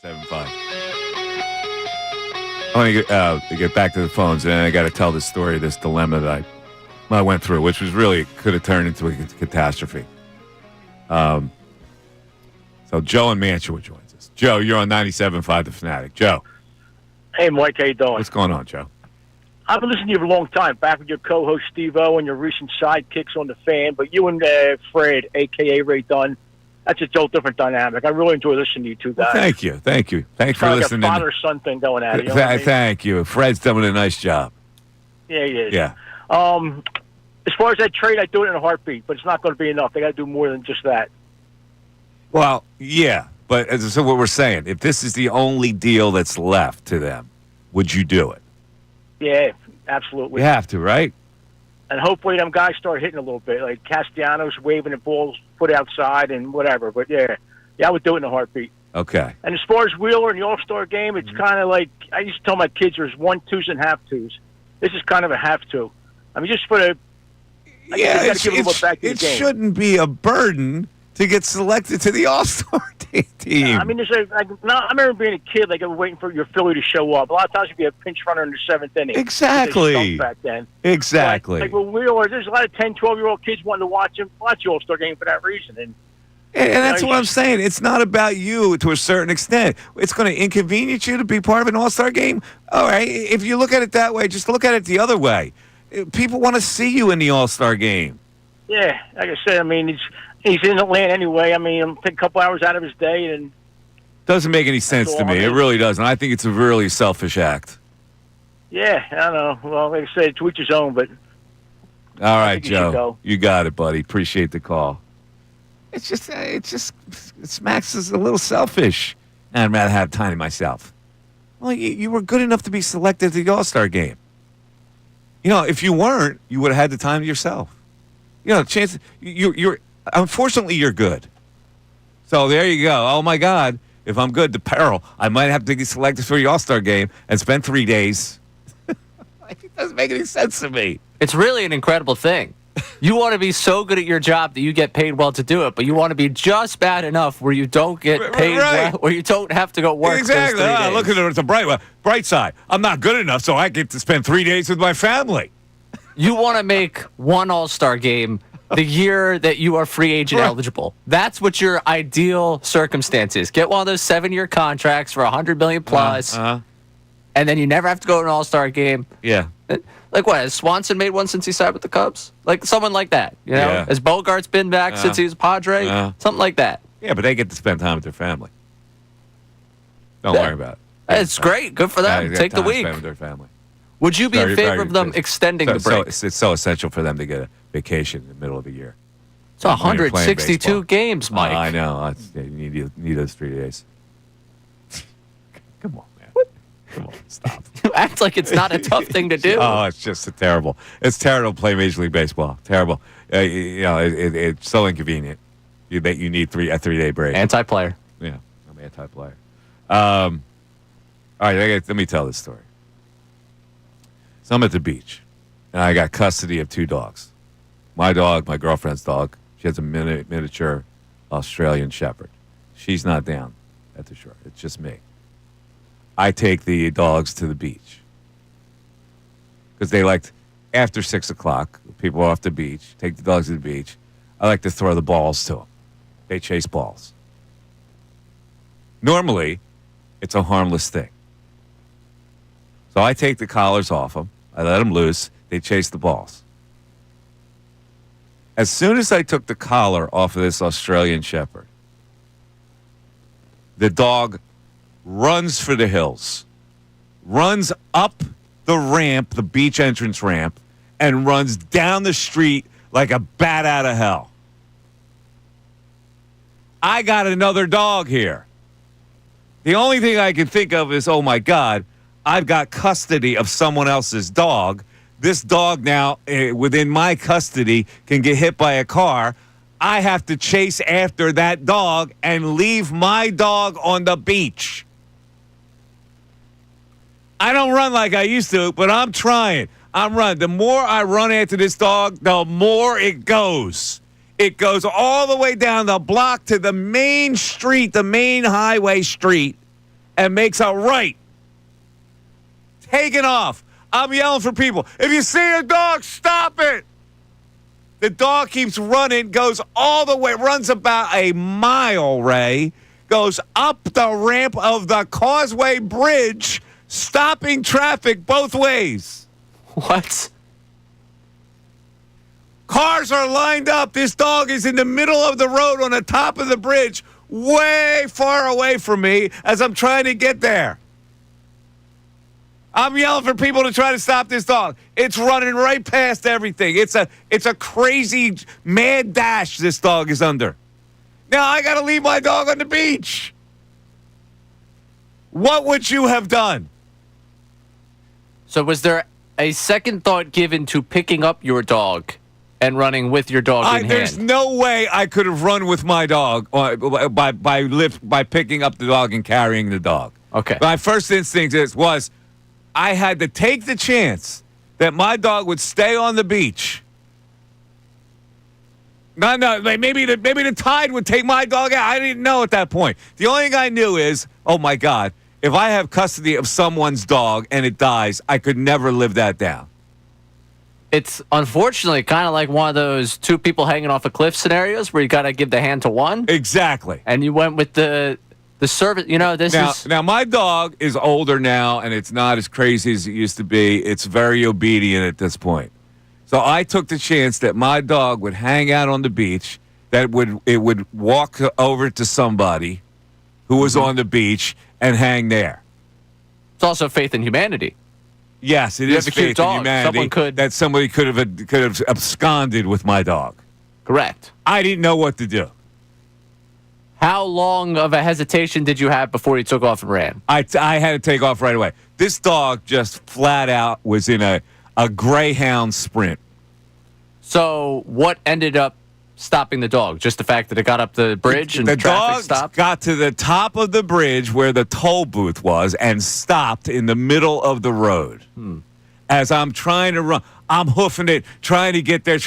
Speaker 1: 7-5. I want to get back to the phones, and I got to tell this story, this dilemma that I went through, which was really could have turned into a catastrophe. So Joe in Mantua joins us. Joe, you're on 97.5 The Fanatic. Joe.
Speaker 10: Hey, Mike, how you doing?
Speaker 1: What's going on, Joe?
Speaker 10: I've been listening to you for a long time, back with your co-host Steve-O and your recent sidekicks on the fan, but you and Fred, a.k.a. Ray Dunn, that's a total different dynamic. I really enjoy listening to you two guys.
Speaker 1: Well, thank you. Thanks for listening.
Speaker 10: Like a father-son thing going at it. You know what I mean?
Speaker 1: Thank you. Fred's doing a nice job.
Speaker 10: Yeah, he is.
Speaker 1: Yeah.
Speaker 10: As far as that trade, I do it in a heartbeat, but it's not going to be enough. They got to do more than just that.
Speaker 1: Well, yeah, but so what we're saying, if this is the only deal that's left to them, would you do it?
Speaker 10: Yeah, absolutely.
Speaker 1: You have to, right?
Speaker 10: And hopefully them guys start hitting a little bit, like Castellanos waving the balls, put outside and whatever. But yeah, I would do it in a heartbeat.
Speaker 1: Okay.
Speaker 10: And as far as Wheeler and the All-Star game, it's kind of like I used to tell my kids there's 1-2s and half-2s. This is kind of a half-2. I mean, just for the
Speaker 1: it shouldn't be a burden to get selected to the All-Star team.
Speaker 10: I mean, there's I remember being a kid, like waiting for your Philly to show up. A lot of times you'd be a pinch runner in the 7th inning.
Speaker 1: Exactly.
Speaker 10: Back then.
Speaker 1: Exactly.
Speaker 10: Like with Wheeler, there's a lot of 10, 12-year-old kids wanting to watch the All-Star game for that reason. And
Speaker 1: that's what I'm saying. It's not about you to a certain extent. It's going to inconvenience you to be part of an All-Star game. All right. If you look at it that way, just look at it the other way. People want to see you in the All-Star game.
Speaker 10: Yeah, like I said, I mean, he's in Atlanta anyway. I mean, take a couple hours out of his day, and
Speaker 1: doesn't make any sense to me. It really doesn't. I think it's a really selfish act.
Speaker 10: Yeah, I don't know. Well, like I said, to each his own. But
Speaker 1: all right, Joe, you got it, buddy. Appreciate the call. It smacks as a little selfish. I'd rather have time to myself. Well, you were good enough to be selected to the All-Star game. You know, if you weren't, you would have had the time to yourself. You know, chance you're unfortunately you're good. So there you go. Oh my God, if I'm good, the peril. I might have to get selected for the All-Star game and spend 3 days. It doesn't make any sense to me.
Speaker 2: It's really an incredible thing. You want to be so good at your job that you get paid well to do it, but you want to be just bad enough where you don't get paid well, where you don't have to go work.
Speaker 1: Exactly. Look at it. It's a bright side. I'm not good enough, so I get to spend 3 days with my family.
Speaker 2: You want to make one All-Star game the year that you are free agent eligible. That's what your ideal circumstance is. Get one of those 7-year contracts for $100 million plus, and then you never have to go to an All-Star game.
Speaker 1: Yeah.
Speaker 2: Like what? Has Swanson made one since he signed with the Cubs? Like someone like that, you know?
Speaker 1: Yeah.
Speaker 2: Has Bogart's been back since he was a Padre? Something like that.
Speaker 1: Yeah, but they get to spend time with their family. Don't worry about it.
Speaker 2: It's great. Good for them. Take the week.
Speaker 1: Spend with their family.
Speaker 2: Would you be in favor of them extending the break?
Speaker 1: It's so essential for them to get a vacation in the middle of the year.
Speaker 2: It's 162 games, Mike.
Speaker 1: I know. You need those 3 days. Come on, man. Come on, stop.
Speaker 2: You act like it's not a tough thing to do.
Speaker 1: Oh, it's just terrible. It's terrible to play Major League Baseball. Terrible. It's so inconvenient. You need a 3-day break.
Speaker 2: Anti-player.
Speaker 1: Yeah, I'm anti-player. All right, let me tell this story. So I'm at the beach, and I got custody of 2 dogs. My dog, my girlfriend's dog. She has a miniature Australian Shepherd. She's not down at the shore. It's just me. I take the dogs to the beach because they liked after 6 o'clock. People are off the beach. Take the dogs to the beach. I like to throw the balls to them. They chase balls. Normally, it's a harmless thing. So I take the collars off them. I let them loose. They chase the balls. As soon as I took the collar off of this Australian Shepherd, the dog runs for the hills, runs up the ramp, the beach entrance ramp, and runs down the street like a bat out of hell. I got another dog here. The only thing I can think of is, oh my God, I've got custody of someone else's dog. This dog now, within my custody, can get hit by a car. I have to chase after that dog and leave my dog on the beach. I don't run like I used to, but I'm trying. I'm running. The more I run after this dog, the more it goes. It goes all the way down the block to the main street, the main highway street, and makes a right. Taking off. I'm yelling for people. If you see a dog, stop it. The dog keeps running, goes all the way, runs about a mile, Ray, goes up the ramp of the Causeway Bridge, stopping traffic both ways.
Speaker 2: What?
Speaker 1: Cars are lined up. This dog is in the middle of the road on the top of the bridge, way far away from me as I'm trying to get there. I'm yelling for people to try to stop this dog. It's running right past everything. It's a crazy mad dash this dog is under. Now I got to leave my dog on the beach. What would you have done?
Speaker 2: So was there a second thought given to picking up your dog and running with your dog in
Speaker 1: There's
Speaker 2: hand?
Speaker 1: no way I could have run with my dog by picking up the dog and carrying the dog.
Speaker 2: Okay.
Speaker 1: My first instinct was I had to take the chance that my dog would stay on the beach. No, maybe the tide would take my dog out. I didn't know at that point. The only thing I knew is, oh my God, if I have custody of someone's dog and it dies, I could never live that down.
Speaker 2: It's unfortunately kind of like one of those two people hanging off a cliff scenarios where you got to give the hand to one.
Speaker 1: Exactly.
Speaker 2: And you went with the service. You know,
Speaker 1: Now, my dog is older now, and it's not as crazy as it used to be. It's very obedient at this point. So I took the chance that my dog would hang out on the beach, that it would walk over to somebody who was on the beach and hang there.
Speaker 2: It's also faith in humanity.
Speaker 1: Yes, it
Speaker 2: You
Speaker 1: is
Speaker 2: have a cute
Speaker 1: faith in
Speaker 2: dog.
Speaker 1: humanity that somebody could have absconded with my dog.
Speaker 2: Correct.
Speaker 1: I didn't know what to do.
Speaker 2: How long of a hesitation did you have before you took off and ran?
Speaker 1: I had to take off right away. This dog just flat out was in a greyhound sprint.
Speaker 2: So what ended up stopping the dog? Just the fact that it got up the bridge and
Speaker 1: the
Speaker 2: traffic
Speaker 1: dog
Speaker 2: stopped?
Speaker 1: got to the top of the bridge where the toll booth was and stopped in the middle of the road. As I'm trying to run, I'm hoofing it, trying to get there.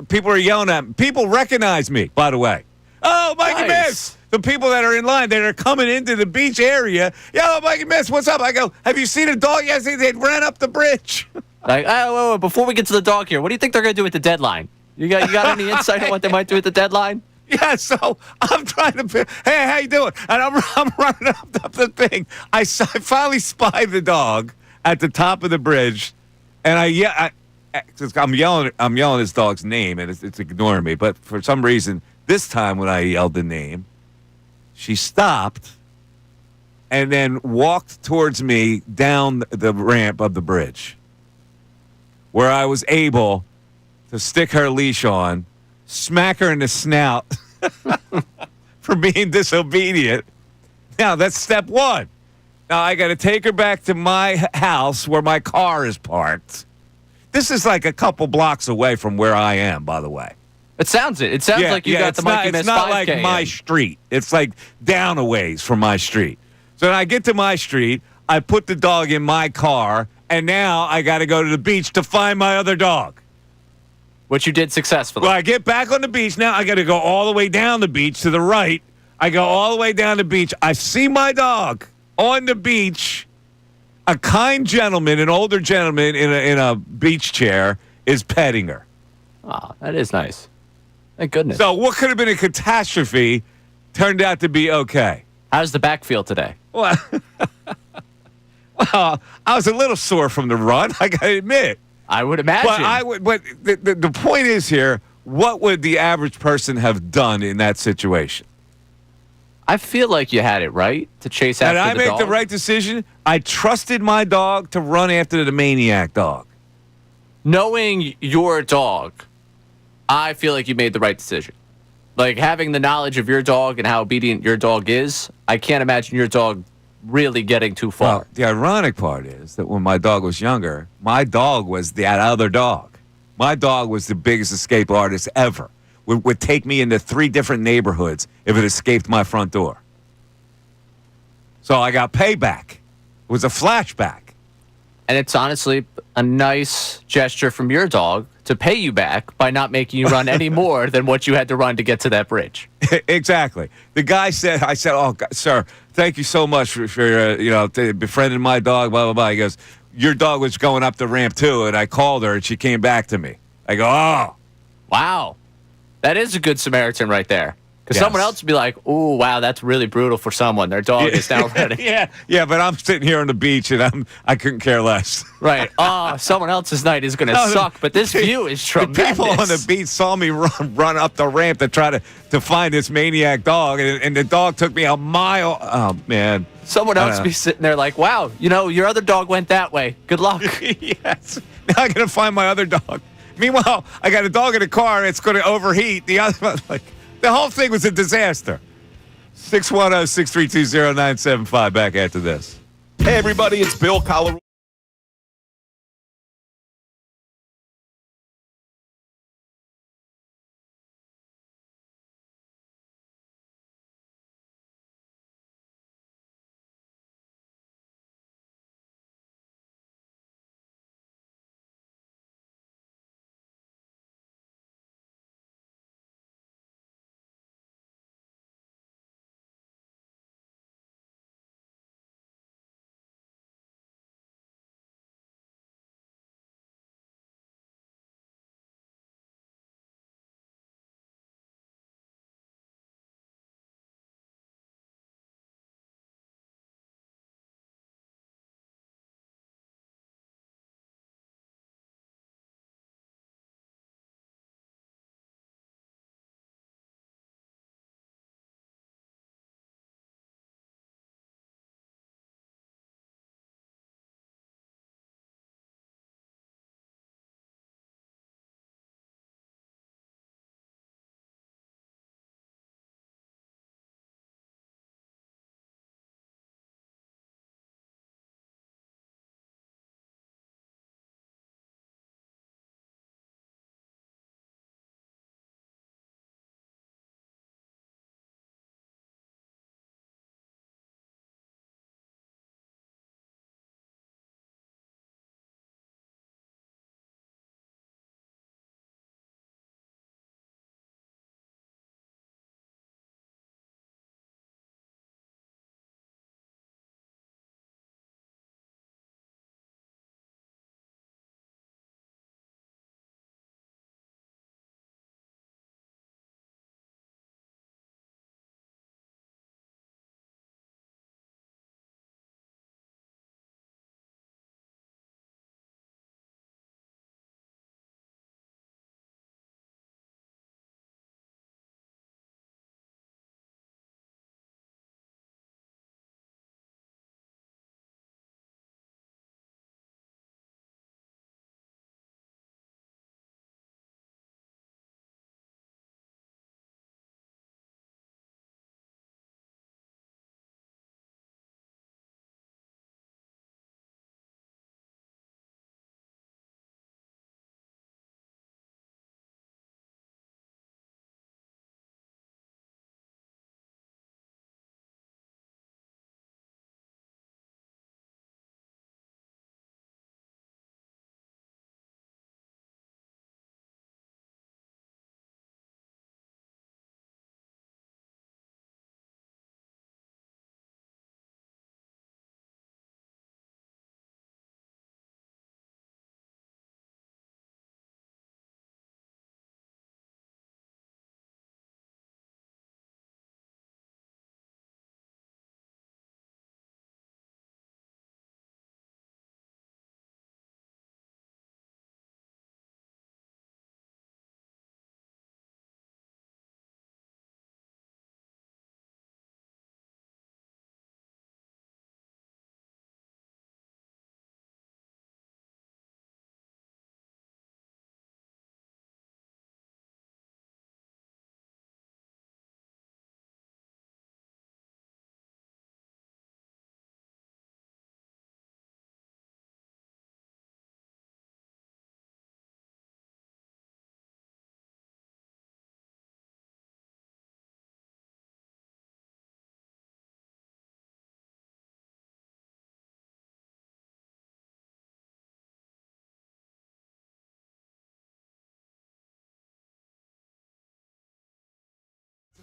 Speaker 1: People are yelling at me. People recognize me, by the way. Oh, Mikey
Speaker 2: Nice.
Speaker 1: Miss! The people that are in line that are coming into the beach area. Yo, Mikey Miss, what's up? I go, have you seen a dog? Yes, they ran up the bridge.
Speaker 2: Like, oh, wait, before we get to the dog here, what do you think they're going to do at the deadline? You got any insight on what they might do at the deadline?
Speaker 1: Yeah, so I'm trying to. Hey, how you doing? And I'm running up the thing. I finally spy the dog at the top of the bridge, and I'm yelling this dog's name, and it's ignoring me. But for some reason, this time when I yelled the name, she stopped and then walked towards me down the ramp of the bridge, where I was able to stick her leash on, smack her in the snout for being disobedient. Now, that's step one. Now, I got to take her back to my house where my car is parked. This is like a couple blocks away from where I am, by the way.
Speaker 2: It sounds like you got the Mikey Miss 5K.
Speaker 1: It's not like my street. It's like down a ways from my street. So when I get to my street, I put the dog in my car, and now I got to go to the beach to find my other dog.
Speaker 2: Which you did successfully.
Speaker 1: Well, I get back on the beach. Now I got to go all the way down the beach to the right. I go all the way down the beach. I see my dog on the beach. A kind gentleman, an older gentleman in a beach chair, is petting her.
Speaker 2: Oh, that is nice. Thank goodness.
Speaker 1: So what could have been a catastrophe turned out to be okay.
Speaker 2: How's the back feel today?
Speaker 1: Well, I was a little sore from the run, I got to admit.
Speaker 2: I would imagine.
Speaker 1: But the point is here, what would the average person have done in that situation?
Speaker 2: I feel like you had it right to chase after the dog.
Speaker 1: Did I make the right decision? I trusted my dog to run after the maniac dog.
Speaker 2: Knowing your dog, I feel like you made the right decision. Like, having the knowledge of your dog and how obedient your dog is, I can't imagine your dog really getting too far.
Speaker 1: Well, the ironic part is that when my dog was younger, my dog was that other dog. My dog was the biggest escape artist ever. Would take me into 3 different neighborhoods if it escaped my front door. So I got payback. It was a flashback.
Speaker 2: And it's honestly a nice gesture from your dog to pay you back by not making you run any more than what you had to run to get to that bridge.
Speaker 1: Exactly. The guy said, I said, oh, God, sir, thank you so much for befriending my dog, blah, blah, blah. He goes, your dog was going up the ramp too, and I called her, and she came back to me. I go, oh.
Speaker 2: Wow. That is a good Samaritan right there. Because someone else would be like, "Ooh, wow, that's really brutal for someone. Their dog is now running."
Speaker 1: yeah, but I'm sitting here on the beach and I couldn't care less.
Speaker 2: Right. Oh, someone else's night is going to suck, but this view is tremendous.
Speaker 1: The people on the beach saw me run up the ramp to try to find this maniac dog, and the dog took me a mile. Oh man.
Speaker 2: Someone else be sitting there like, "Wow, your other dog went that way. Good luck."
Speaker 1: Yes. Now I got to find my other dog. Meanwhile, I got a dog in the car. It's going to overheat. The other the whole thing was a disaster. 610-632-0975. Back after this.
Speaker 11: Hey, everybody, it's Bill Colorado.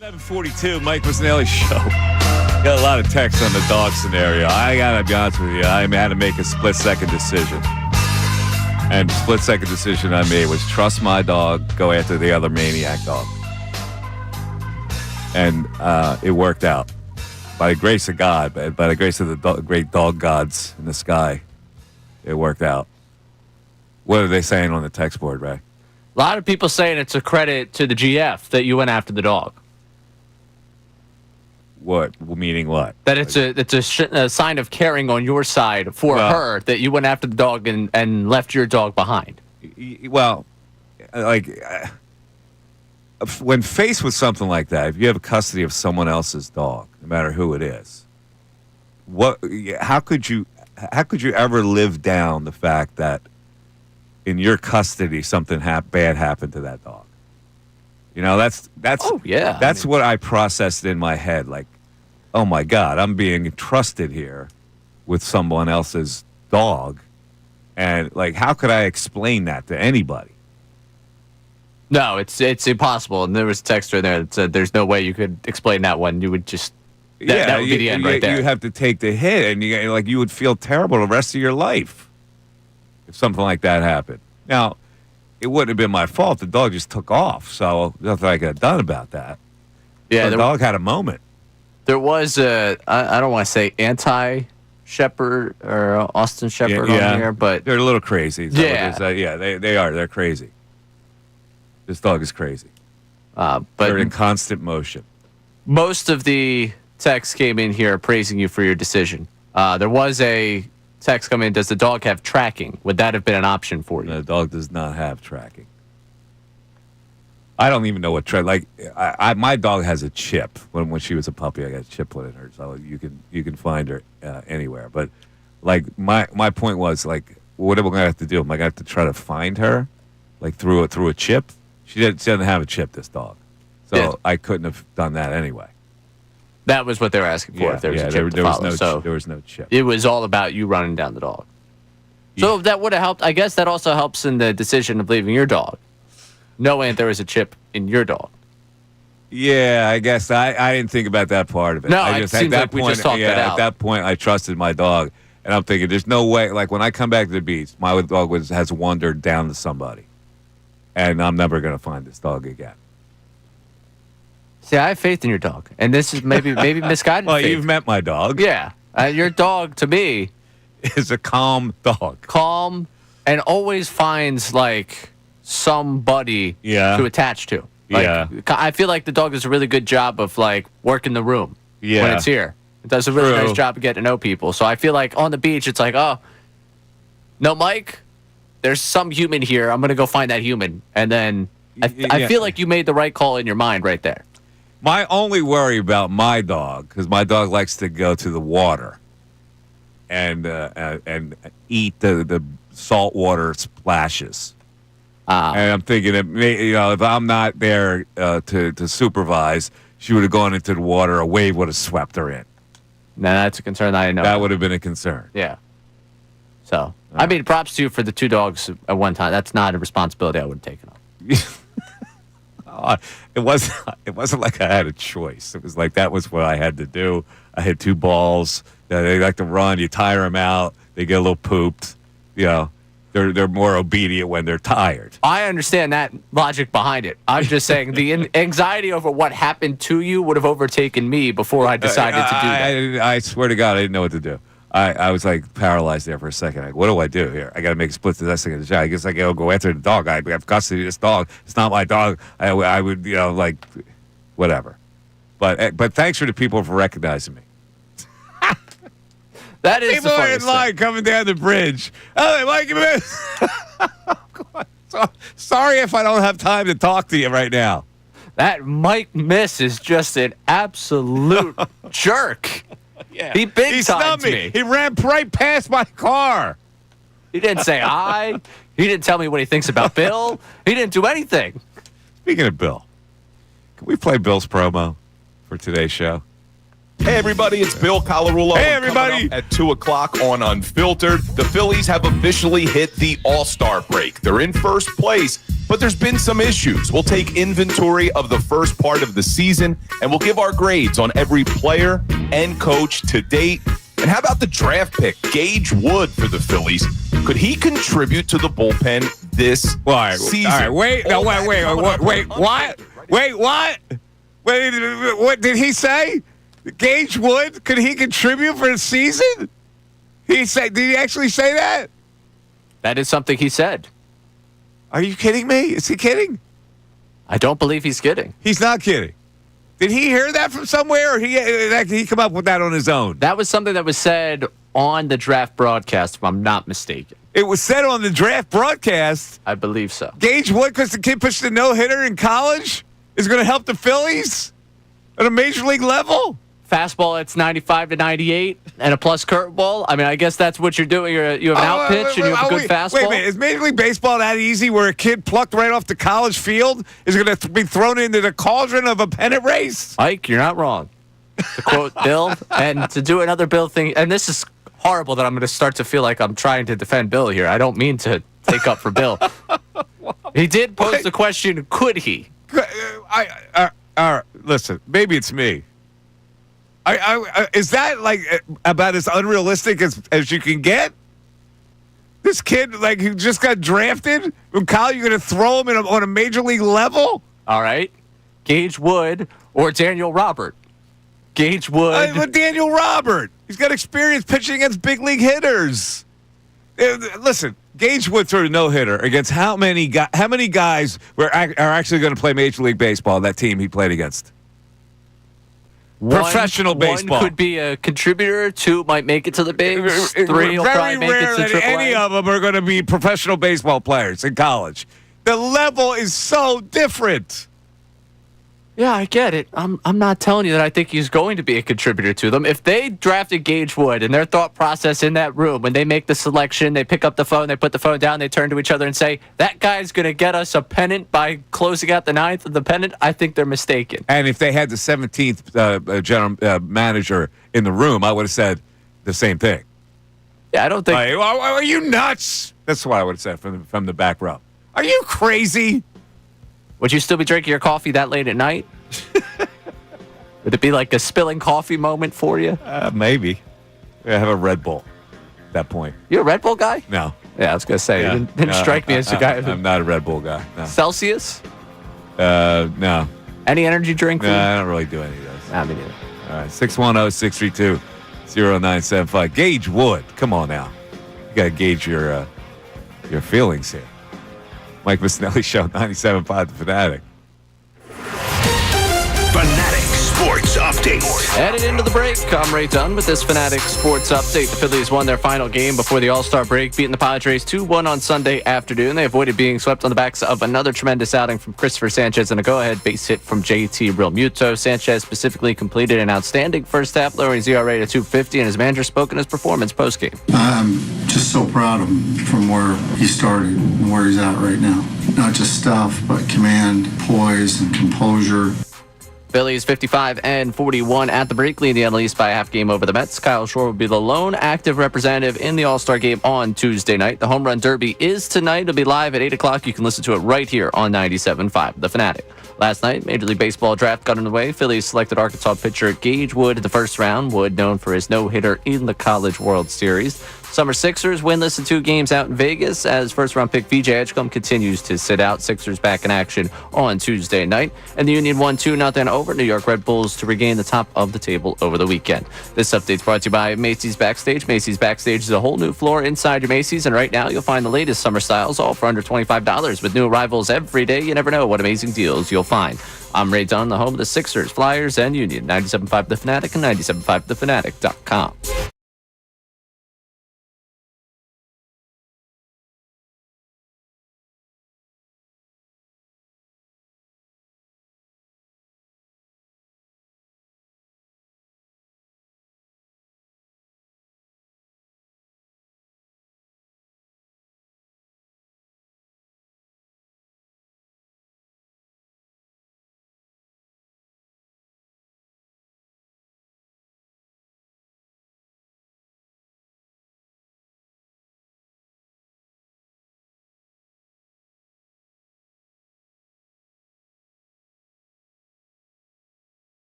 Speaker 1: 11:42, Mike Missanelli show. Got a lot of texts on the dog scenario. I gotta be honest with you. I had to make a split-second decision. And the split-second decision I made was trust my dog, go after the other maniac dog. And it worked out. By the grace of God, by the grace of the great dog gods in the sky, it worked out. What are they saying on the text board, Ray?
Speaker 2: A lot of people saying it's a credit to the GF that you went after the dog.
Speaker 1: What? Meaning what?
Speaker 2: That it's a sign of caring on your side for her that you went after the dog and left your dog behind.
Speaker 1: Well, when faced with something like that, if you have custody of someone else's dog, no matter who it is, how could you ever live down the fact that in your custody something bad happened to that dog? You know, that's what I processed in my head. Like, oh my God, I'm being trusted here with someone else's dog, and like, how could I explain that to anybody?
Speaker 2: No, it's impossible. And there was a texter there that said there's no way you could explain that one. You would just that would be the end right there.
Speaker 1: You have to take the hit, and you would feel terrible the rest of your life if something like that happened. Now, it wouldn't have been my fault. The dog just took off, so nothing I could have done about that. Yeah, the dog had a moment.
Speaker 2: There was I don't want to say anti-Shepherd or Austin Shepherd on here, but
Speaker 1: they're a little crazy. They are. They're crazy. This dog is crazy. But they're in constant motion.
Speaker 2: Most of the texts came in here praising you for your decision. There was a text come in, does the dog have tracking? Would that have been an option for you?
Speaker 1: The dog does not have tracking. I don't even know what my dog has a chip. When she was a puppy, I got a chip put in her, so you can find her anywhere. But like my point was, like, what am I going to have to do? Am I going to have to try to find her, like through a chip? She doesn't have a chip, this dog, so I couldn't have done that anyway.
Speaker 2: That was what they were asking for. If there was a chip to follow.
Speaker 1: There was no chip.
Speaker 2: It was all about you running down the dog. So that would have helped. I guess that also helps in the decision of leaving your dog, knowing that there was a chip in your dog.
Speaker 1: Yeah, I guess I didn't think about that part of it.
Speaker 2: No, it seems like we just talked that out.
Speaker 1: At that point, I trusted my dog, and I'm thinking, there's no way. Like, when I come back to the beach, my dog has wandered down to somebody, and I'm never going to find this dog again.
Speaker 2: See, I have faith in your dog, and this is maybe misguided.
Speaker 1: Well,
Speaker 2: faith.
Speaker 1: You've met my dog.
Speaker 2: Yeah, your dog to me
Speaker 1: is a calm dog,
Speaker 2: calm, and always finds like somebody to attach to. Like, I feel like the dog does a really good job of like working the room when it's here. It does a really nice job of getting to know people. So I feel like on the beach, it's like, oh, no, Mike, there's some human here. I'm gonna go find that human, and then I feel like you made the right call in your mind right there.
Speaker 1: My only worry about my dog, because my dog likes to go to the water and eat the saltwater splashes. And I'm thinking that if I'm not there to supervise, she would have gone into the water. A wave would have swept her in.
Speaker 2: Now that's a concern I didn't know.
Speaker 1: That would have been a concern.
Speaker 2: Yeah. So I mean, props to you for the 2 dogs at one time. That's not a responsibility I would have taken on.
Speaker 1: It wasn't like I had a choice. It was like that was what I had to do. I had 2 balls. They like to run. You tire them out. They get a little pooped. They're more obedient when they're tired.
Speaker 2: I understand that logic behind it. I'm just saying the anxiety over what happened to you would have overtaken me before I decided to do that.
Speaker 1: I swear to God, I didn't know what to do. I was like paralyzed there for a second. Like, what do I do here? I got to make a split decision. I guess I got to go after the dog. I have custody of this dog. It's not my dog. I would, like, whatever. But thanks for the people for recognizing me.
Speaker 2: That is
Speaker 1: people are in line coming down the bridge. Oh, they like it. Sorry if I don't have time to talk to you right now.
Speaker 2: That Mike Miss is just an absolute jerk.
Speaker 1: Yeah.
Speaker 2: He big-timed me.
Speaker 1: He ran right past my car.
Speaker 2: He didn't say hi. He didn't tell me what he thinks about Bill. He didn't do anything.
Speaker 1: Speaking of Bill, can we play Bill's promo for today's show?
Speaker 11: Hey, everybody, it's Bill Colarulo.
Speaker 1: Hey, everybody.
Speaker 11: At 2 o'clock on Unfiltered, the Phillies have officially hit the All-Star break. They're in first place, but there's been some issues. We'll take inventory of the first part of the season, and we'll give our grades on every player and coach to date. And how about the draft pick, Gage Wood for the Phillies? Could he contribute to the bullpen this season?
Speaker 1: All right, wait, what? Wait, what did he say? Gage Wood, could he contribute for the season? Did he actually say that?
Speaker 2: That is something he said.
Speaker 1: Are you kidding me? Is he kidding?
Speaker 2: I don't believe he's kidding.
Speaker 1: He's not kidding. Did he hear that from somewhere, or he come up with that on his own?
Speaker 2: That was something that was said on the draft broadcast, if I'm not mistaken.
Speaker 1: It was said on the draft broadcast.
Speaker 2: I believe so.
Speaker 1: Gage Wood, because the kid pushed a no-hitter in college, is going to help the Phillies at a major league level?
Speaker 2: Fastball, it's 95 to 98, and a plus curveball. I mean, I guess that's what you're doing. You have an out pitch, and you have a good fastball.
Speaker 1: Wait a minute. Is Major League Baseball that easy where a kid plucked right off the college field is going to be thrown into the cauldron of a pennant race?
Speaker 2: Mike, you're not wrong. To quote Bill, and to do another Bill thing, and this is horrible that I'm going to start to feel like I'm trying to defend Bill here. I don't mean to take up for Bill. He did pose the question, could he?
Speaker 1: Listen, maybe it's me. Is that like about as unrealistic as you can get? This kid, like, who just got drafted from college, you're going to throw him on a major league level?
Speaker 2: All right. Gage Wood or Daniel Robert. Gage Wood.
Speaker 1: But Daniel Robert. He's got experience pitching against big league hitters. Listen, Gage Wood threw a no-hitter against how many guys are actually going to play Major League Baseball, that team he played against? Professional baseball.
Speaker 2: One could be a contributor. Two might make it to the bigs. Three will probably make it to AAA.
Speaker 1: Any of them are going to be professional baseball players in college. The level is so different.
Speaker 2: Yeah, I get it. I'm not telling you that I think he's going to be a contributor to them. If they drafted Gage Wood and their thought process in that room, when they make the selection, they pick up the phone, they put the phone down, they turn to each other and say, that guy's going to get us a pennant by closing out the ninth of the pennant, I think they're mistaken.
Speaker 1: And if they had the 17th general manager in the room, I would have said the same thing.
Speaker 2: Yeah, I don't think...
Speaker 1: Are you nuts? That's what I would have said from the back row. Are you crazy?
Speaker 2: Would you still be drinking your coffee that late at night? Would it be like a spilling coffee moment for you?
Speaker 1: Maybe. I have a Red Bull at that point.
Speaker 2: You're a Red Bull guy?
Speaker 1: No.
Speaker 2: Yeah, I was going to say. It didn't strike me as a guy.
Speaker 1: I'm not a Red Bull guy. No.
Speaker 2: Celsius?
Speaker 1: No.
Speaker 2: Any energy drink?
Speaker 1: No, I don't really do any of those.
Speaker 2: Nah, me neither.
Speaker 1: All right, 610-632-0975. Gage Wood. Come on now. You got to gauge your feelings here. Mike Missanelli Show, 97.5 The Fanatic.
Speaker 3: Fanatic Sports Update.
Speaker 2: Headed into the break, I'm Ray Dunn with this Fanatic Sports Update. The Phillies won their final game before the All-Star break, beating the Padres 2-1 on Sunday afternoon. They avoided being swept on the backs of another tremendous outing from Christopher Sanchez and a go-ahead base hit from JT Realmuto. Sanchez specifically completed an outstanding first half, lowering his ERA to 2.50, and his manager spoke in his performance postgame.
Speaker 4: I'm just so proud of him from where he started and where he's at right now. Not just stuff, but command, poise, and composure.
Speaker 2: Phillies 55-41 at the break, leading the NL East by a half game over the Mets. Kyle Shore will be the lone active representative in the All-Star game on Tuesday night. The Home Run Derby is tonight. It'll be live at 8 o'clock. You can listen to it right here on 97.5 The Fanatic. Last night, Major League Baseball draft got underway. Phillies selected Arkansas pitcher Gage Wood in the first round. Wood, known for his no-hitter in the College World Series. Summer Sixers winless in 2 games out in Vegas as first-round pick VJ Edgecombe continues to sit out. Sixers back in action on Tuesday night. And the Union won 2-0 over New York Red Bulls to regain the top of the table over the weekend. This update's brought to you by Macy's Backstage. Macy's Backstage is a whole new floor inside your Macy's, and right now you'll find the latest summer styles all for under $25. With new arrivals every day, you never know what amazing deals you'll find. I'm Ray Dunn, the home of the Sixers, Flyers, and Union. 97.5 The Fanatic and 97.5thefanatic.com.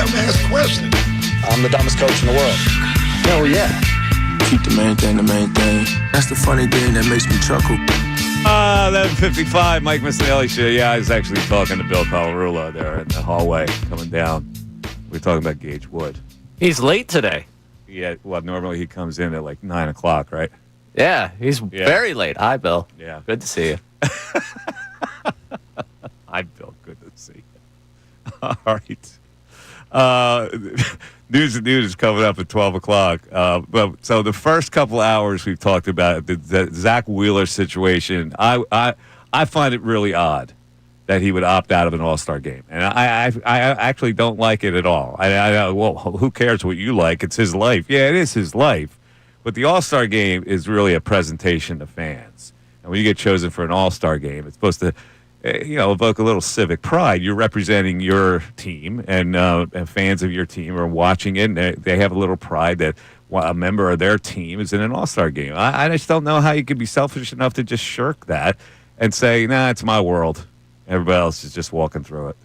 Speaker 3: dumbass question.
Speaker 12: I'm the dumbest coach in the world.
Speaker 3: Hell yeah.
Speaker 12: Keep the main thing the main thing. That's the funny thing that makes me chuckle.
Speaker 1: 11:55, Mike Missanelli show. Yeah, I was actually talking to Bill Colarulo there in the hallway coming down. We were talking about Gage Wood.
Speaker 2: He's late today.
Speaker 1: Yeah, well, normally he comes in at like 9 o'clock, right?
Speaker 2: Yeah, he's very late. Hi, Bill.
Speaker 1: Yeah.
Speaker 2: Good to see you.
Speaker 1: Hi, Bill. Good to see you. All right. News is coming up at 12 o'clock. So the first couple hours we've talked about the Zack Wheeler situation. I find it really odd that he would opt out of an All-Star game, and I actually don't like it at all. Well, who cares what you like? It's his life. Yeah, it is his life, but the All-Star game is really a presentation to fans. And when you get chosen for an All-Star game, it's supposed to evoke a little civic pride. You're representing your team, and fans of your team are watching it, and they have a little pride that a member of their team is in an All-Star game. I just don't know how you could be selfish enough to just shirk that and say, nah, it's my world. Everybody else is just walking through it.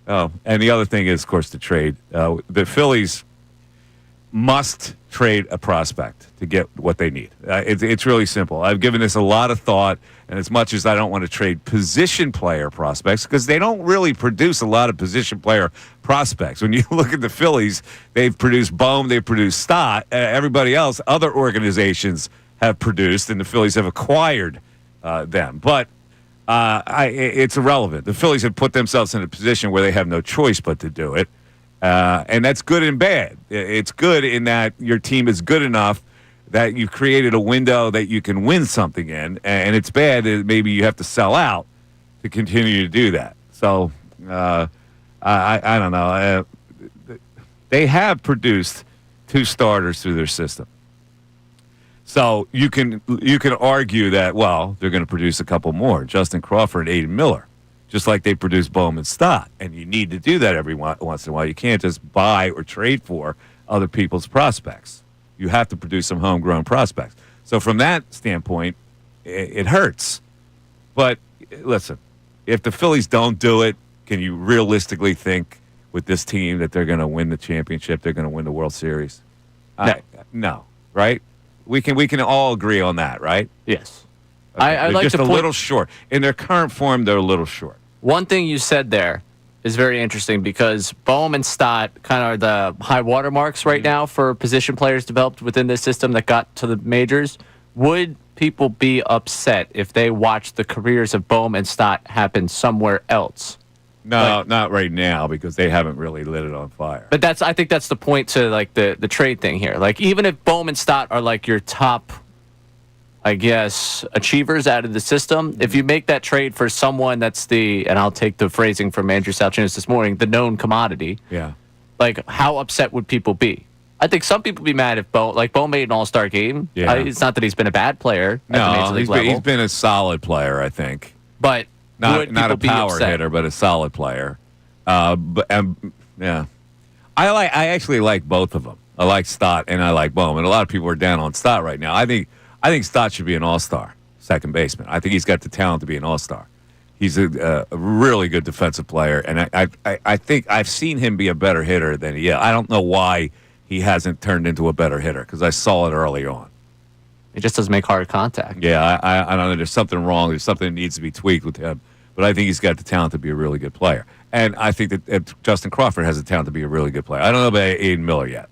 Speaker 1: Oh, and the other thing is, of course, the trade. The Phillies must trade a prospect to get what they need. It's really simple. I've given this a lot of thought, and as much as I don't want to trade position player prospects, because they don't really produce a lot of position player prospects. When you look at the Phillies, they've produced Bohm, they've produced Stott. Everybody else, other organizations have produced, and the Phillies have acquired them. But it's irrelevant. The Phillies have put themselves in a position where they have no choice but to do it. And that's good and bad. It's good in that your team is good enough that you've created a window that you can win something in, and it's bad that maybe you have to sell out to continue to do that. So I don't know. They have produced 2 starters through their system. So you can argue that, well, they're going to produce a couple more, Justin Crawford and Aiden Miller, just like they produce Bowman Stott. And you need to do that every once in a while. You can't just buy or trade for other people's prospects. You have to produce some homegrown prospects. So from that standpoint, it hurts. But listen, if the Phillies don't do it, can you realistically think with this team that they're going to win the championship, they're going to win the World Series? No, right? We can all agree on that, right?
Speaker 2: Yes.
Speaker 1: Okay.
Speaker 2: I'd
Speaker 1: They're
Speaker 2: like
Speaker 1: just
Speaker 2: to
Speaker 1: a
Speaker 2: point-
Speaker 1: little short. In their current form, they're a little short.
Speaker 2: One thing you said there is very interesting because Bohm and Stott kind of are the high water marks right now for position players developed within this system that got to the majors. Would people be upset if they watched the careers of Bohm and Stott happen somewhere else?
Speaker 1: No, not right now because they haven't really lit it on fire.
Speaker 2: But I think that's the point to like the trade thing here. Like even if Bohm and Stott are like your top, I guess, achievers out of the system, if you make that trade for someone that's and I'll take the phrasing from Andrew Salciunas this morning, the known commodity.
Speaker 1: Yeah.
Speaker 2: Like how upset would people be? I think some people would be mad if Bohm made an All-Star game.
Speaker 1: Yeah.
Speaker 2: It's not that he's been a bad player at the Major League level.
Speaker 1: He's been a solid player, I think.
Speaker 2: But
Speaker 1: not a
Speaker 2: be
Speaker 1: power
Speaker 2: upset?
Speaker 1: hitter, but a solid player. Yeah, I actually like both of them. I like Stott and I like Bohm, and a lot of people are down on Stott right now. I think Stott should be an All-Star second baseman. I think he's got the talent to be an All-Star. He's a really good defensive player, and I think I've seen him be a better hitter than he is. I don't know why he hasn't turned into a better hitter because I saw it early on.
Speaker 2: He just doesn't make hard contact.
Speaker 1: Yeah, I don't know. There's something wrong. There's something that needs to be tweaked with him. But I think he's got the talent to be a really good player. And I think that Justin Crawford has the talent to be a really good player. I don't know about Aiden Miller yet.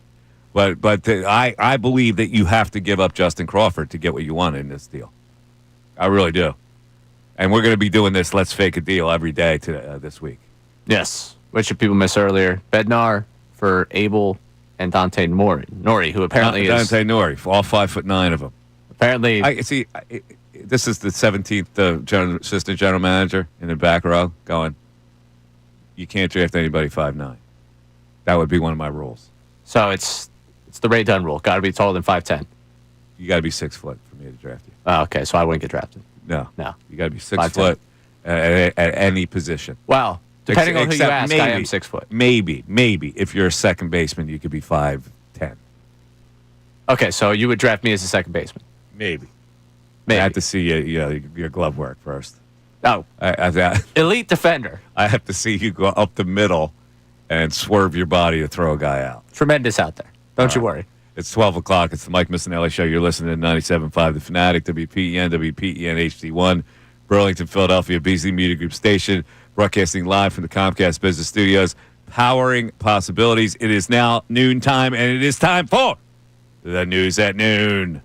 Speaker 1: But I believe that you have to give up Justin Crawford to get what you want in this deal. I really do. And we're going to be doing this Let's Fake a Deal every day this week.
Speaker 2: Yes. What should people miss earlier? Bednar for Abel and Dante Nori, who apparently is...
Speaker 1: Dante Nori, all 5'9" of them.
Speaker 2: Apparently...
Speaker 1: This is the 17th assistant general manager in the back row going, you can't draft anybody 5'9". That would be one of my rules.
Speaker 2: So it's the Ray Dunn rule. Got to be taller than 5'10".
Speaker 1: You got to be 6 foot for me to draft you.
Speaker 2: Oh, okay, so I wouldn't get drafted.
Speaker 1: No. You got to be 6
Speaker 2: 5'10".
Speaker 1: foot at any position.
Speaker 2: Wow. Depending on who you ask,
Speaker 1: maybe,
Speaker 2: I am 6 foot.
Speaker 1: Maybe if you're a second baseman, you could be 5'10".
Speaker 2: Okay, so you would draft me as a second baseman.
Speaker 1: Maybe. I have to see your glove work first.
Speaker 2: Oh. Elite defender.
Speaker 1: I have to see you go up the middle and swerve your body to throw a guy out.
Speaker 2: Tremendous out there. Don't you worry.
Speaker 1: It's 12 o'clock. It's the Mike Missanelli Show. You're listening to 97.5 The Fanatic, WPEN, HD1, Burlington, Philadelphia, BZ Media Group Station, broadcasting live from the Comcast Business Studios, powering possibilities. It is now noontime, and it is time for the News at Noon.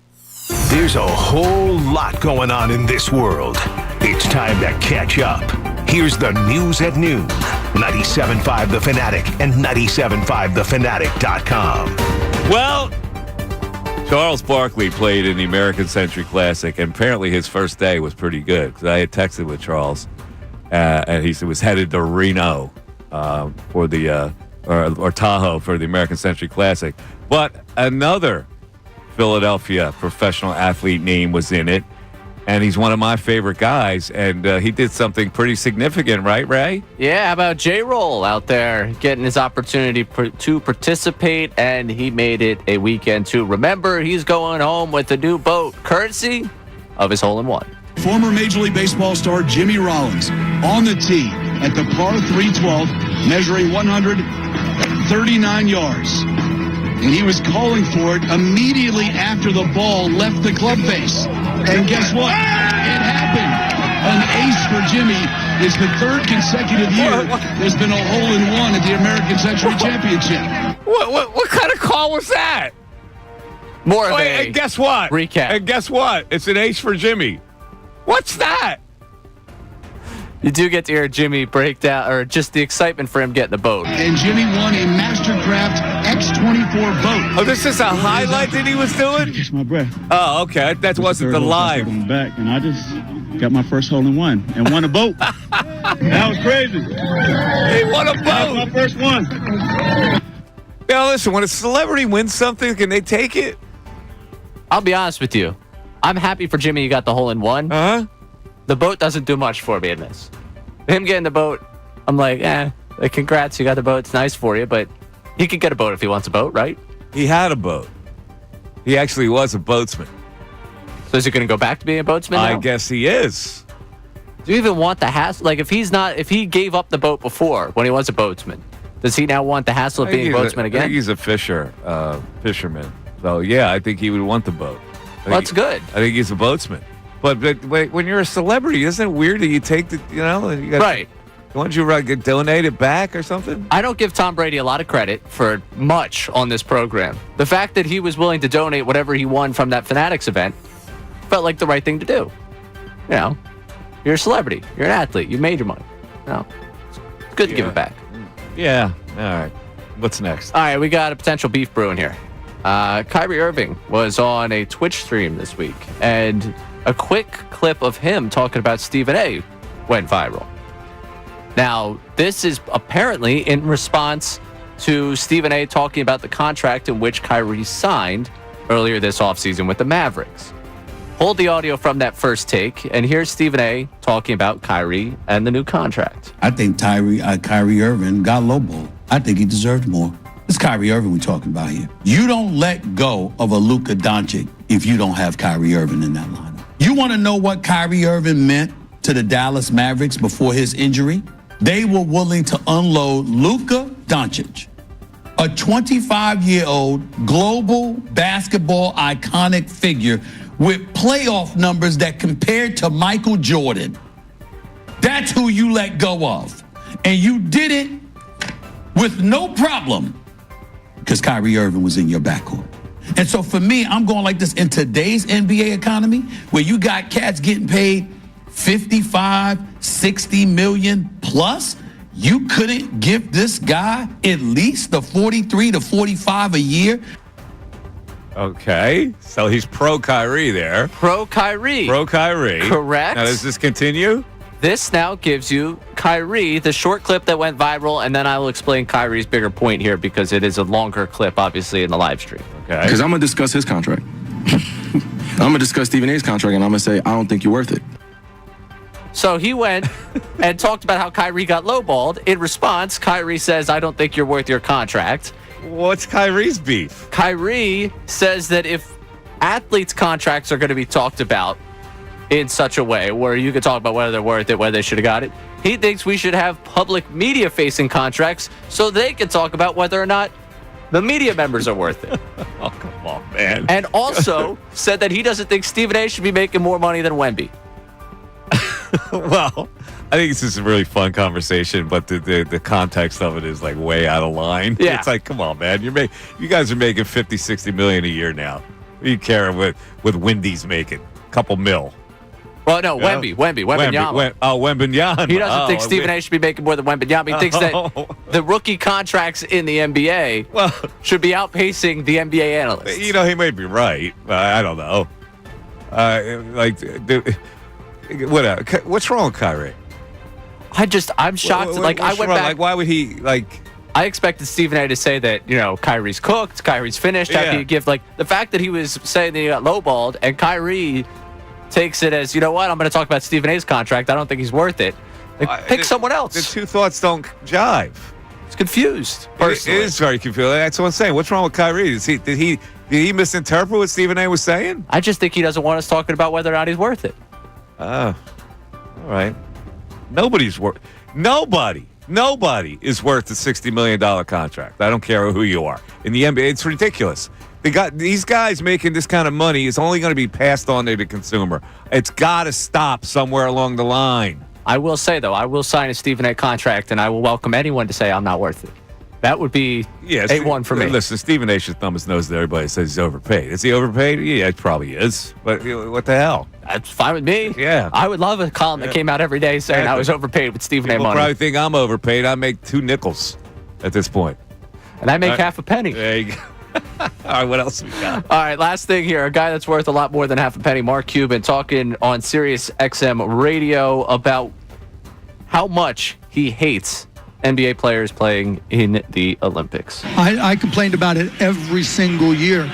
Speaker 3: There's a whole lot going on in this world. It's time to catch up. Here's the News at Noon. 97.5 The Fanatic and 97.5thefanatic.com.
Speaker 1: Well, Charles Barkley played in the American Century Classic, and apparently his first day was pretty good because I had texted with Charles, and he was headed to Reno for the or Tahoe for the American Century Classic. But another Philadelphia professional athlete name was in it, and he's one of my favorite guys, and he did something pretty significant, right, Ray?
Speaker 2: Yeah, how about J-Roll out there getting his opportunity to participate, and he made it a weekend too. Remember, he's going home with a new boat, courtesy of his hole-in-one.
Speaker 13: Former Major League Baseball star Jimmy Rollins on the tee at the par 312, measuring 139 yards. And he was calling for it immediately after the ball left the club face. And guess what? It happened. An ace for Jimmy. Is the third consecutive year there's been a hole-in-one at the American Century Championship.
Speaker 1: What kind of call was that?
Speaker 2: More of
Speaker 1: and guess what?
Speaker 2: Recap.
Speaker 1: And guess what? It's an ace for Jimmy. What's that?
Speaker 2: You do get to hear Jimmy break down, or just the excitement for him getting the boat.
Speaker 13: And Jimmy won a Mastercraft X24 boat.
Speaker 1: Oh, this is a highlight that he was doing?
Speaker 14: Catch my breath.
Speaker 1: Oh, okay. That wasn't the live.
Speaker 14: On the back, and I just got my first hole-in-one and won a boat. That was crazy.
Speaker 1: He won a boat.
Speaker 14: That was my first one.
Speaker 1: Now, listen, when a celebrity wins something, can they take it?
Speaker 2: I'll be honest with you. I'm happy for Jimmy you got the hole-in-one.
Speaker 1: Uh-huh.
Speaker 2: The boat doesn't do much for me in this. Him getting the boat, I'm like, congrats, you got the boat. It's nice for you, but he could get a boat if he wants a boat, right?
Speaker 1: He had a boat. He actually was a boatsman.
Speaker 2: So is he going to go back to being a boatsman now?
Speaker 1: I guess he is.
Speaker 2: Do you even want the hassle? Like, if he gave up the boat before when he was a boatsman, does he now want the hassle of being a boatsman again?
Speaker 1: I think he's a fisherman. So, yeah, I think he would want the boat.
Speaker 2: Well, that's good.
Speaker 1: I think he's a boatsman. But when you're a celebrity, isn't it weird that you take the, you got,
Speaker 2: right?
Speaker 1: Don't you donate it back or something?
Speaker 2: I don't give Tom Brady a lot of credit for much on this program. The fact that he was willing to donate whatever he won from that Fanatics event felt like the right thing to do. You know, you're a celebrity. You're an athlete. You made your money. You know, it's good to give it back.
Speaker 1: Yeah. All right. What's next?
Speaker 2: All right, we got a potential beef brewing here. Kyrie Irving was on a Twitch stream this week, and a quick clip of him talking about Stephen A. went viral. Now, this is apparently in response to Stephen A. talking about the contract in which Kyrie signed earlier this offseason with the Mavericks. Hold the audio from that first take, and here's Stephen A. talking about Kyrie and the new contract.
Speaker 15: I think Kyrie Irving got lowballed. I think he deserved more. It's Kyrie Irving we're talking about here. You don't let go of a Luka Doncic if you don't have Kyrie Irving in that lineup. You want to know what Kyrie Irving meant to the Dallas Mavericks before his injury? They were willing to unload Luka Doncic, a 25-year-old global basketball iconic figure with playoff numbers that compared to Michael Jordan. That's who you let go of. And you did it with no problem because Kyrie Irving was in your backcourt. And so for me, I'm going like this in today's NBA economy where you got cats getting paid 55, 60 million plus. You couldn't give this guy at least the 43 to 45 a year.
Speaker 1: Okay. So he's pro Kyrie there.
Speaker 2: Pro Kyrie. Correct.
Speaker 1: Now, does this continue?
Speaker 2: This now gives you Kyrie, the short clip that went viral, and then I will explain Kyrie's bigger point here because it is a longer clip, obviously, in the live stream.
Speaker 12: Okay. Because I'm going to discuss his contract. I'm going to discuss Stephen A's contract, and I'm going to say, I don't think you're worth it.
Speaker 2: So he went and talked about how Kyrie got lowballed. In response, Kyrie says, I don't think you're worth your contract.
Speaker 1: What's Kyrie's beef?
Speaker 2: Kyrie says that if athletes' contracts are going to be talked about in such a way where you could talk about whether they're worth it, whether they should have got it, he thinks we should have public media-facing contracts so they can talk about whether or not the media members are worth it.
Speaker 1: Oh, come on, man.
Speaker 2: And also said that he doesn't think Stephen A. should be making more money than Wemby.
Speaker 1: Well, I think it's just a really fun conversation, but the context of it is like way out of line.
Speaker 2: Yeah.
Speaker 1: It's like, come on, man. You guys are making 50, 60 million a year now. What do you care with Wendy's making? A couple mil.
Speaker 2: Well, no, Wemby. Wembanyama.
Speaker 1: Wembanyama.
Speaker 2: He doesn't think Stephen A. should be making more than Wembanyama. He thinks that the rookie contracts in the NBA should be outpacing the NBA analysts.
Speaker 1: You know, he may be right. I don't know. What's wrong with Kyrie?
Speaker 2: I'm shocked. I went back.
Speaker 1: Like, why would he
Speaker 2: I expected Stephen A. to say that, Kyrie's cooked, Kyrie's finished. How can you give, the fact that he was saying that he got lowballed and Kyrie takes it as, you know what, I'm going to talk about Stephen A.'s contract. I don't think he's worth it. Pick someone else.
Speaker 1: The two thoughts don't jive.
Speaker 2: It's confused. Personally.
Speaker 1: It is very confused. That's what I'm saying. What's wrong with Kyrie? Did he misinterpret what Stephen A. was saying?
Speaker 2: I just think he doesn't want us talking about whether or not he's worth it.
Speaker 1: All right. Nobody is worth the $60 million contract. I don't care who you are. In the NBA, it's ridiculous. They got these guys making this kind of money is only going to be passed on to the consumer. It's got to stop somewhere along the line.
Speaker 2: I will say, though, I will sign a Stephen A. contract, and I will welcome anyone to say I'm not worth it. That would be A1 for me.
Speaker 1: Listen, Stephen A. should thumb his nose to everybody says he's overpaid. Is he overpaid? Yeah, he probably is. But what the hell?
Speaker 2: That's fine with me.
Speaker 1: Yeah.
Speaker 2: I would love a column that came out every day saying I was overpaid with Stephen A.
Speaker 1: People
Speaker 2: money.
Speaker 1: probably think I'm overpaid. I make 2 nickels at this point.
Speaker 2: And I make half a penny.
Speaker 1: There you go. All right, what else we got?
Speaker 2: All right, last thing here. A guy that's worth a lot more than half a penny, Mark Cuban, talking on Sirius XM radio about how much he hates NBA players playing in the Olympics.
Speaker 16: I complained about it every single year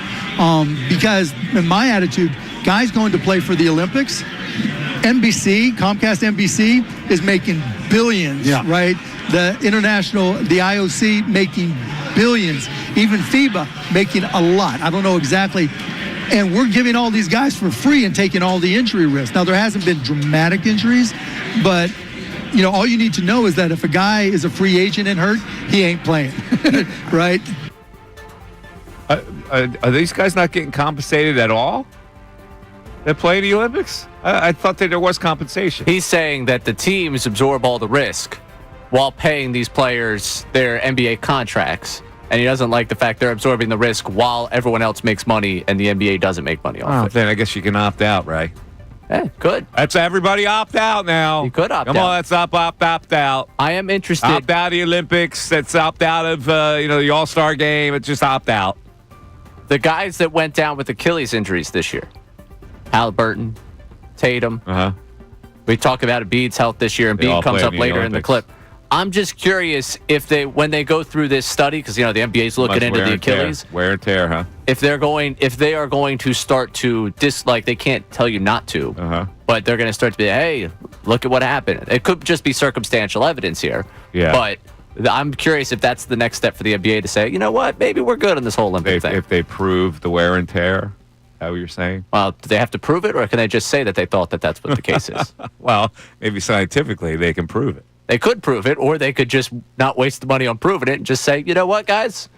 Speaker 16: because in my attitude, guys going to play for the Olympics, Comcast NBC is making billions, right? The IOC making billions, even FIBA making a lot. I don't know exactly. And we're giving all these guys for free and taking all the injury risks. Now, there hasn't been dramatic injuries, but all you need to know is that if a guy is a free agent and hurt, he ain't playing, right?
Speaker 1: Are these guys not getting compensated at all? That play in the Olympics? I thought that there was compensation.
Speaker 2: He's saying that the teams absorb all the risk while paying these players their NBA contracts. And he doesn't like the fact they're absorbing the risk while everyone else makes money and the NBA doesn't make money off it.
Speaker 1: Then I guess you can opt out, right?
Speaker 2: Yeah, good.
Speaker 1: That's everybody opt out now.
Speaker 2: You could opt out.
Speaker 1: Come on, let's opt out.
Speaker 2: I am interested.
Speaker 1: Opt out of the Olympics. Let's opt out of the All-Star game. It's just opt out.
Speaker 2: The guys that went down with Achilles injuries this year, Halliburton, Tatum. We talk about Embiid's health this year, and Embiid comes up later in the clip. I'm just curious if when they go through this study, because the NBA's looking into the Achilles.
Speaker 1: Wear and tear, huh?
Speaker 2: If they are going to start to dislike, they can't tell you not to, but they're going to start to be, hey, look at what happened. It could just be circumstantial evidence here.
Speaker 1: Yeah.
Speaker 2: But I'm curious if that's the next step for the NBA to say, you know what, maybe we're good on this whole Olympic thing.
Speaker 1: If they prove the wear and tear, is that what you're saying?
Speaker 2: Well, do they have to prove it, or can they just say that they thought that that's what the case is?
Speaker 1: Well, maybe scientifically they can prove it.
Speaker 2: They could prove it, or they could just not waste the money on proving it and just say, you know what, guys?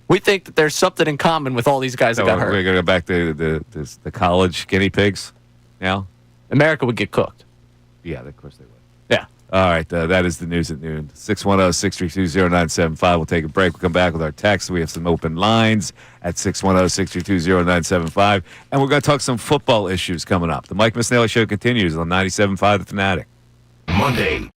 Speaker 2: We think that there's something in common with all these guys that got hurt.
Speaker 1: We're going to go back to the college guinea pigs now?
Speaker 2: America would get cooked.
Speaker 1: Yeah, of course they would.
Speaker 2: Yeah.
Speaker 1: All right, that is the news at noon. 610-632-0975. We'll take a break. We'll come back with our text. We have some open lines at 610-632-0975. And we're going to talk some football issues coming up. The Mike Missanelli Show continues on 97.5 The Fanatic.
Speaker 3: Monday.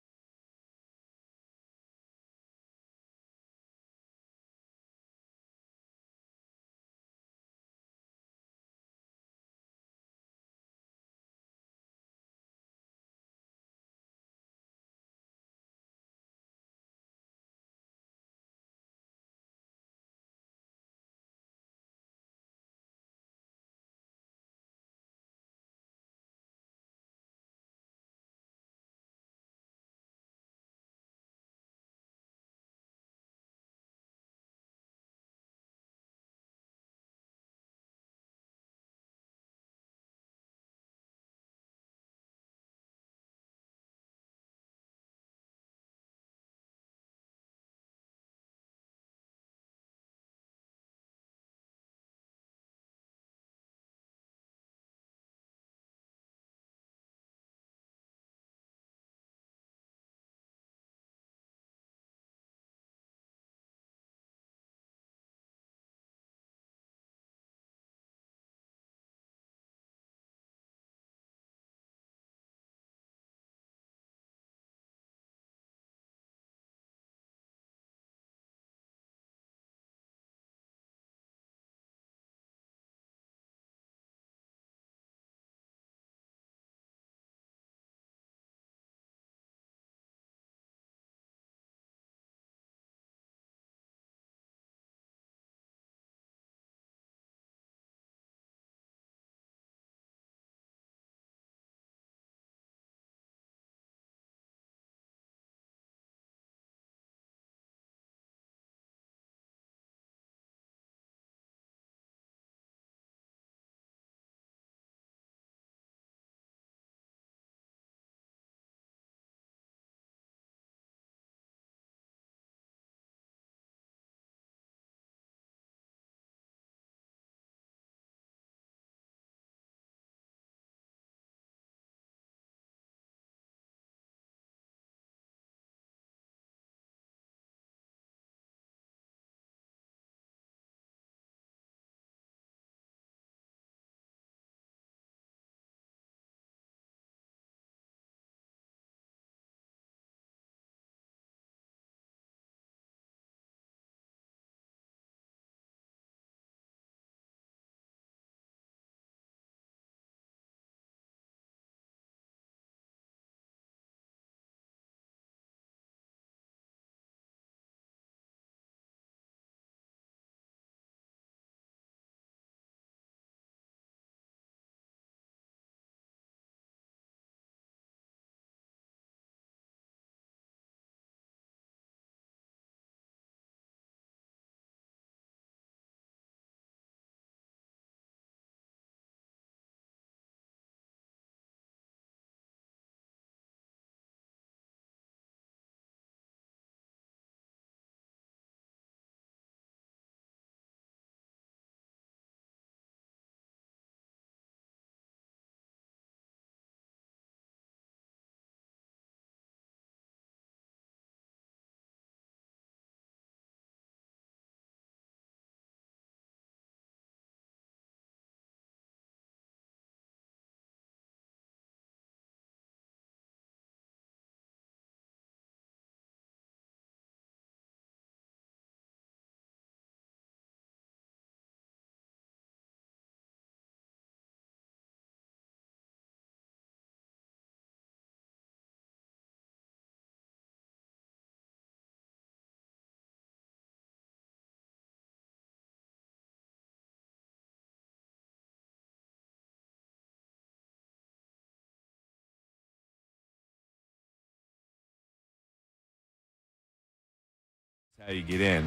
Speaker 1: How you get in.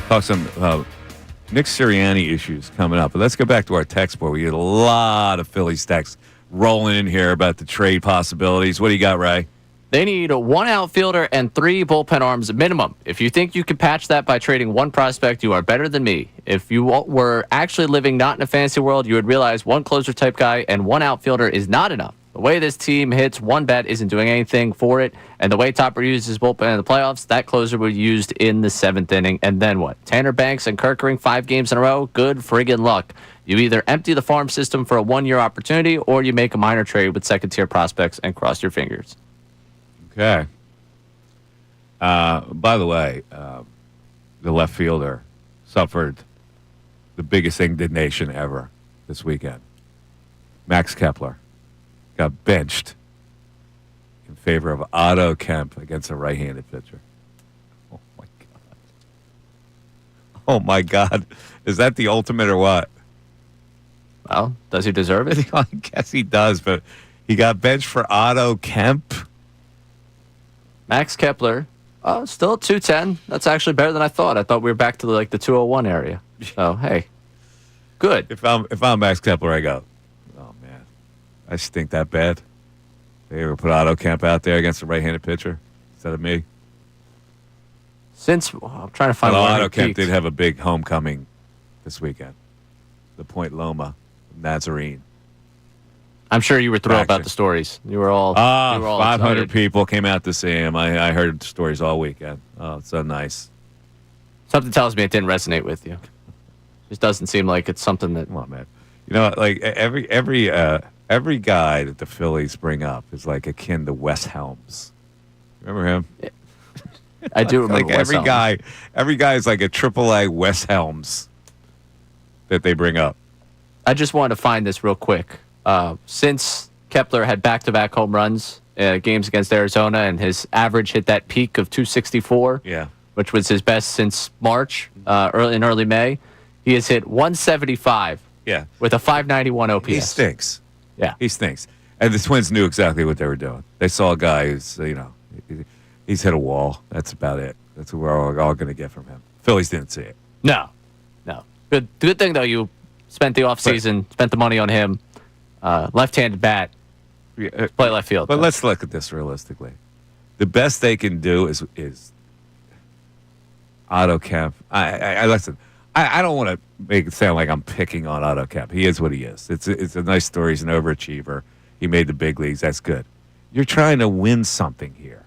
Speaker 1: Talk some Nick Sirianni issues coming up. But let's go back to our text board. We get a lot of Phillies texts rolling in here about the trade possibilities. What do you got, Ray?
Speaker 2: They need 1 outfielder and 3 bullpen arms minimum. If you think you can patch that by trading 1 prospect, you are better than me. If you were actually living not in a fantasy world, you would realize 1 closer type guy and 1 outfielder is not enough. The way this team hits 1 bet isn't doing anything for it, and the way Topper used his bullpen in the playoffs, that closer was used in the 7th inning. And then what? Tanner Banks and Kerkering 5 games in a row? Good friggin' luck. You either empty the farm system for a 1-year opportunity, or you make a minor trade with second-tier prospects and cross your fingers.
Speaker 1: Okay. By the way, the left fielder suffered the biggest indignation ever this weekend. Max Kepler got benched in favor of Otto Kemp against a right-handed pitcher. Oh, my God. Oh, my God. Is that the ultimate or what?
Speaker 2: Well, does he deserve it?
Speaker 1: I guess he does, but he got benched for Otto Kemp.
Speaker 2: Max Kepler, still at 210. That's actually better than I thought. I thought we were back to the 201 area. So, hey, good.
Speaker 1: If I'm Max Kepler, I go, oh, man, I stink that bad. They ever put Otto Kemp out there against a right-handed pitcher instead of me?
Speaker 2: I'm trying to find
Speaker 1: Otto Kemp did have a big homecoming this weekend. The Point Loma, Nazarene.
Speaker 2: I'm sure you were thrilled about the stories. You were all
Speaker 1: 500
Speaker 2: excited.
Speaker 1: people came out to see him. I heard stories all weekend. Oh, it's so nice.
Speaker 2: Something tells me it didn't resonate with you. Just doesn't seem like it's something that.
Speaker 1: Come on, man. You know, like every guy that the Phillies bring up is like akin to Wes Helms. Remember him?
Speaker 2: I do remember
Speaker 1: like
Speaker 2: Wes Helms.
Speaker 1: Every guy is like a AAA Wes Helms that they bring up.
Speaker 2: I just wanted to find this real quick. Since Kepler had back-to-back home runs, games against Arizona, and his average hit that peak of 264, which was his best since March, early May, he has hit 175 with a 591 OPS.
Speaker 1: He stinks.
Speaker 2: Yeah.
Speaker 1: He stinks. And the Twins knew exactly what they were doing. They saw a guy who's, he's hit a wall. That's about it. That's what we're all going to get from him. Phillies didn't see it.
Speaker 2: No. Good thing, though, you spent the offseason, spent the money on him. Left-handed bat, play left field.
Speaker 1: But let's look at this realistically. The best they can do is Otto Kemp. I listen. I don't want to make it sound like I'm picking on Otto Kemp. He is what he is. It's a nice story. He's an overachiever. He made the big leagues. That's good. You're trying to win something here.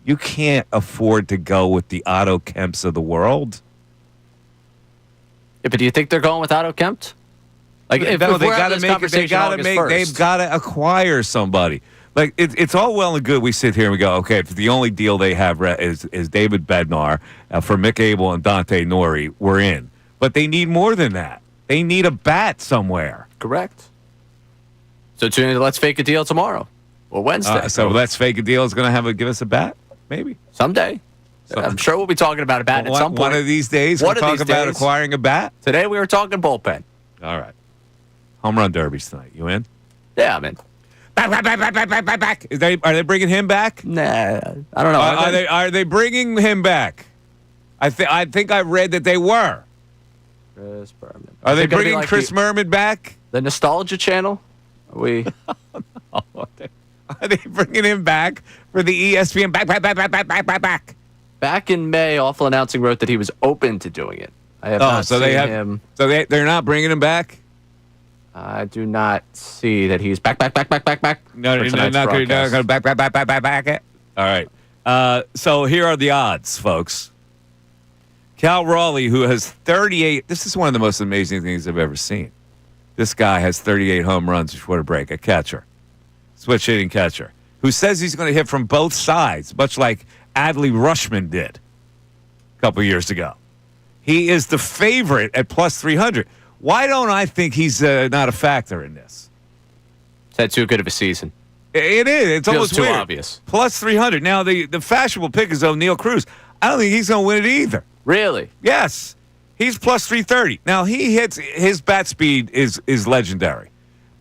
Speaker 1: You can't afford to go with the Otto Kemps of the world.
Speaker 2: Yeah, but do you think they're going with Otto Kemp? Like, if
Speaker 1: no,
Speaker 2: we're having this conversation
Speaker 1: they've got to acquire somebody. Like, it's all well and good. We sit here and we go, okay, if the only deal they have is David Bednar for Mick Abel and Dante Nori, we're in. But they need more than that. They need a bat somewhere.
Speaker 2: Correct. So let's fake a deal tomorrow or Wednesday.
Speaker 1: So let's fake a deal is going to give us a bat, maybe
Speaker 2: someday. I'm sure we'll be talking about a bat at some point.
Speaker 1: One of these days, we'll talk about acquiring a bat.
Speaker 2: Today we were talking bullpen.
Speaker 1: All right. Home run derbies tonight. You in?
Speaker 2: Yeah, I'm in.
Speaker 1: Back. Are they bringing him back?
Speaker 2: Nah, I don't know.
Speaker 1: Are they bringing him back? I think I read that they were.
Speaker 2: Chris Berman.
Speaker 1: Are they bringing Chris Merman back?
Speaker 2: The Nostalgia Channel? Are we?
Speaker 1: Are they bringing him back for the ESPN? Back.
Speaker 2: Back in May, Awful Announcing wrote that he was open to doing it. I have not seen him.
Speaker 1: So they're not bringing him back?
Speaker 2: I do not see that he's back.
Speaker 1: No, they're not going to back it. All right. So here are the odds, folks. Cal Raleigh, who has 38. This is one of the most amazing things I've ever seen. This guy has 38 home runs before the break. A catcher, switch hitting catcher, who says he's going to hit from both sides, much like Adley Rushman did a couple years ago. He is the favorite at plus 300. Why don't I think he's not a factor in this?
Speaker 2: He's had too good of a season.
Speaker 1: It is. It's
Speaker 2: Feels
Speaker 1: almost
Speaker 2: too
Speaker 1: weird.
Speaker 2: obvious.
Speaker 1: Plus 300. Now, the fashionable pick is O'Neal Cruz. I don't think he's going to win it either.
Speaker 2: Really?
Speaker 1: Yes. He's plus 330. Now, his bat speed is legendary.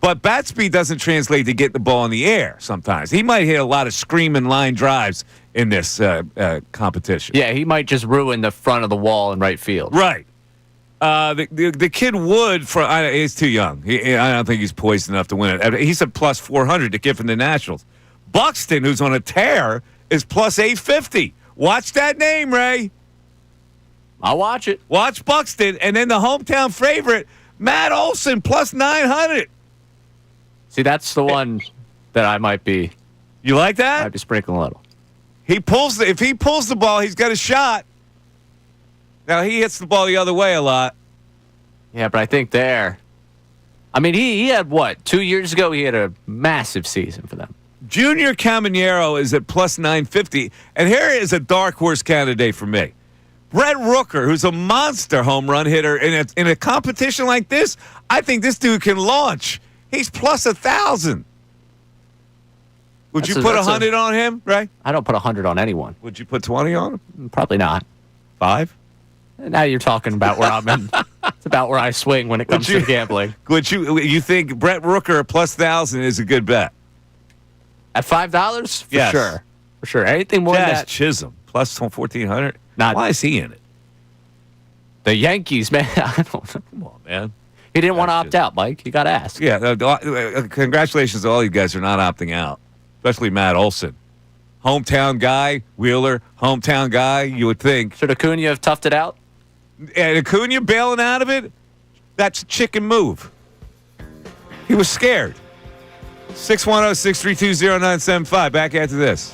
Speaker 1: But bat speed doesn't translate to get the ball in the air sometimes. He might hit a lot of screaming line drives in this competition.
Speaker 2: Yeah, he might just ruin the front of the wall in right field.
Speaker 1: Right. The kid Wood, he's too young. I don't think he's poised enough to win it. He's a plus 400 to get from the Nationals. Buxton, who's on a tear, is plus 850. Watch that name, Ray.
Speaker 2: I'll watch it.
Speaker 1: Watch Buxton. And then the hometown favorite, Matt Olson, plus 900.
Speaker 2: See, that's the one that I might be.
Speaker 1: You like that?
Speaker 2: Might be sprinkling a little.
Speaker 1: If he pulls the ball, he's got a shot. Now, he hits the ball the other way a lot.
Speaker 2: Yeah, but I think he had what? 2 years ago, he had a massive season for them.
Speaker 1: Junior Caminero is at plus 950. And here is a dark horse candidate for me. Brett Rooker, who's a monster home run hitter in a competition like this, I think this dude can launch. He's plus 1,000. Would you put 100 on him, Ray?
Speaker 2: I don't put 100 on anyone.
Speaker 1: Would you put 20 on him?
Speaker 2: Probably not.
Speaker 1: 5?
Speaker 2: Now you're talking about where I'm in. It's about where I swing when it comes to gambling.
Speaker 1: Would you think Brett Rooker plus 1,000 is a good bet?
Speaker 2: At $5?
Speaker 1: Yes.
Speaker 2: Sure. For sure. Anything more than
Speaker 1: Jazz
Speaker 2: that.
Speaker 1: Chisholm plus 1,400.
Speaker 2: Not,
Speaker 1: why is he in it?
Speaker 2: The Yankees, man. I don't know.
Speaker 1: Come on, man.
Speaker 2: He didn't want to opt out, Mike. You got to ask.
Speaker 1: Yeah. Congratulations to all you guys who are not opting out, especially Matt Olson. Hometown guy, Wheeler, hometown guy, you would think.
Speaker 2: Should Acuna have toughed it out?
Speaker 1: And Acuna bailing out of it, that's a chicken move. He was scared. 610-632-0975. Back after this.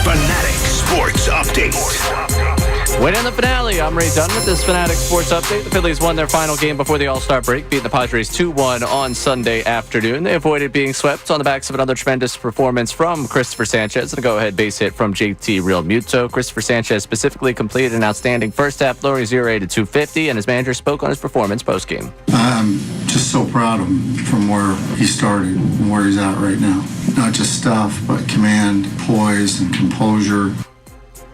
Speaker 3: Fanatic Sports Update.
Speaker 2: Waiting on the finale. I'm Ray Dunn with this Fanatic Sports Update. The Phillies won their final game before the All-Star break, beating the Padres 2-1 on Sunday afternoon. They avoided being swept on the backs of another tremendous performance from Christopher Sanchez and a go-ahead base hit from JT Realmuto. Christopher Sanchez specifically completed an outstanding first half, lowering his ERA to 2.50, and his manager spoke on his performance postgame.
Speaker 4: I'm just so proud of him from where he started and where he's at right now. Not just stuff, but command, poise, and composure.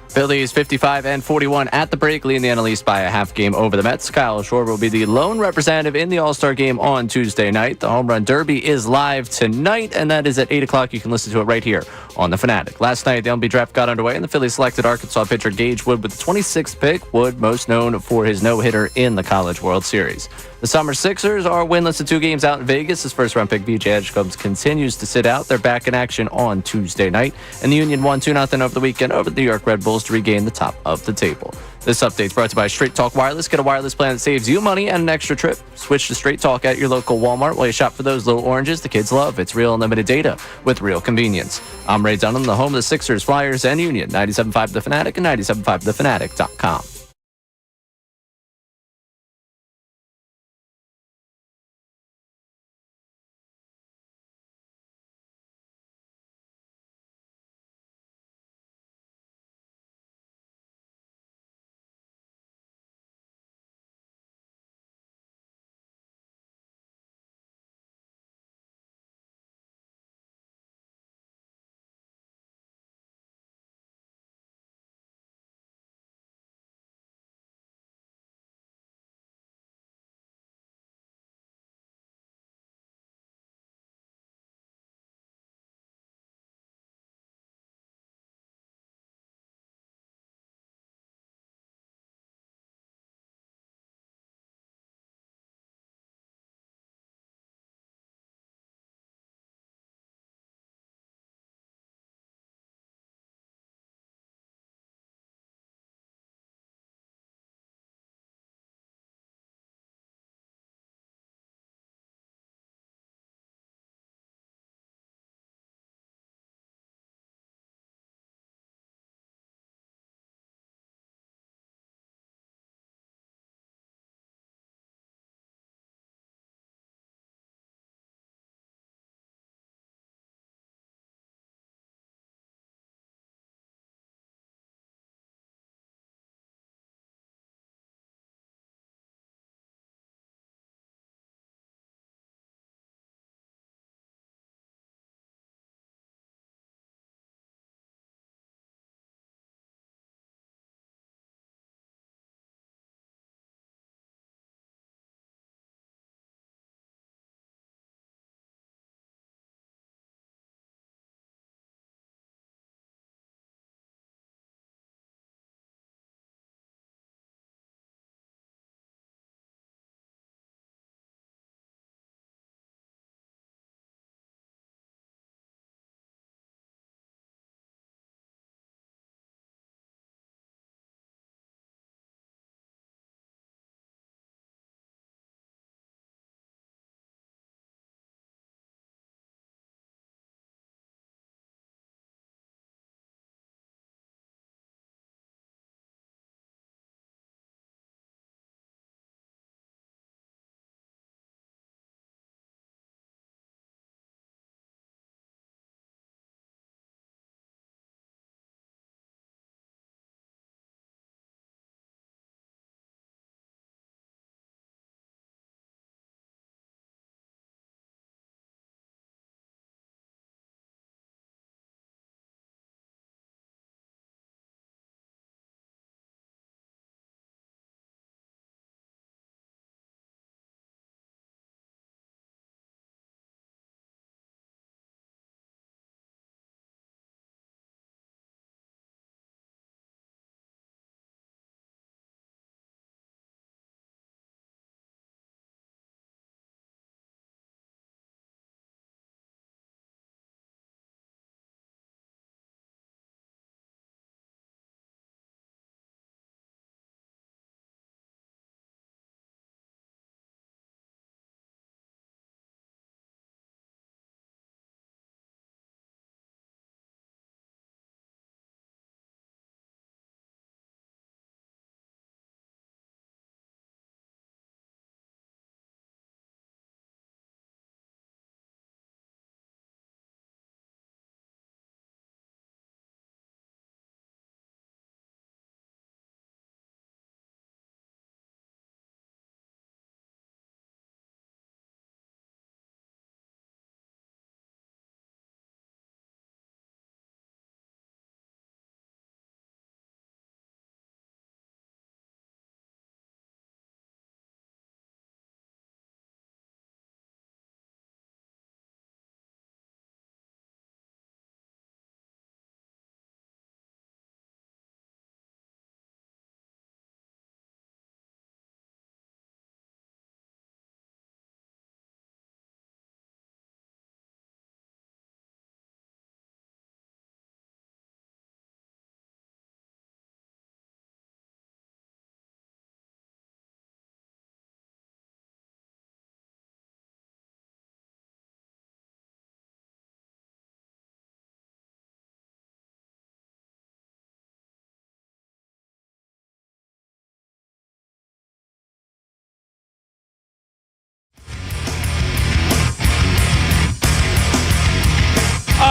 Speaker 2: Phillies 55-41 at the break, leading the NL East by a half game over the Mets. Kyle Schwarber will be the lone representative in the All-Star game on Tuesday night. The Home Run Derby is live tonight, and that is at 8 o'clock. You can listen to it right here on The Fanatic. Last night, the MLB draft got underway, and the Phillies selected Arkansas pitcher Gage Wood with the 26th pick. Wood, most known for his no-hitter in the College World Series. The Summer Sixers are winless in 2 games out in Vegas. His first-round pick, BJ Edgecombe, continues to sit out. They're back in action on Tuesday night. And the Union won 2-0 over the weekend over the New York Red Bulls to regain the top of the table. This update is brought to you by Straight Talk Wireless. Get a wireless plan that saves you money and an extra trip. Switch to Straight Talk at your local Walmart while you shop for those little oranges the kids love. It's real unlimited data with real convenience. I'm Ray Dunham, the home of the Sixers, Flyers, and Union. 97.5 The Fanatic and 97.5thefanatic.com.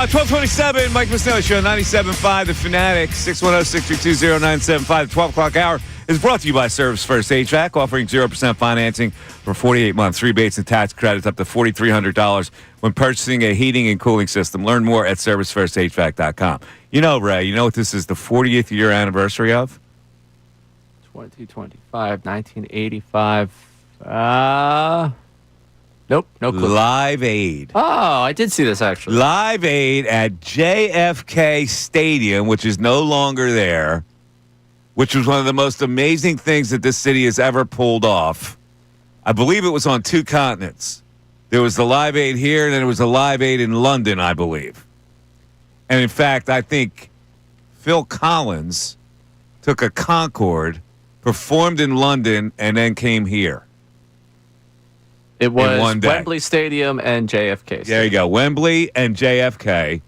Speaker 1: 1227, Mike Missanelli Show, 97.5, The Fanatic, 610-632-0975. The 12 o'clock hour is brought to you by Service First HVAC, offering 0% financing for 48 months, rebates and tax credits up to $4,300 when purchasing a heating and cooling system. Learn more at ServiceFirstHVAC.com. You know, Ray, you know what this is the 40th year anniversary of?
Speaker 2: 2025, 1985. Nope, no clue.
Speaker 1: Live Aid.
Speaker 2: Oh, I did see this actually.
Speaker 1: Live Aid at JFK Stadium, which is no longer there, which was one of the most amazing things that this city has ever pulled off. I believe it was on two continents. There was the Live Aid here, and then there was a Live Aid in London, I believe. And in fact, I think Phil Collins took a Concorde, performed in London, and then came here.
Speaker 2: It was Wembley Stadium and JFK Stadium.
Speaker 1: There you go. Wembley and JFK.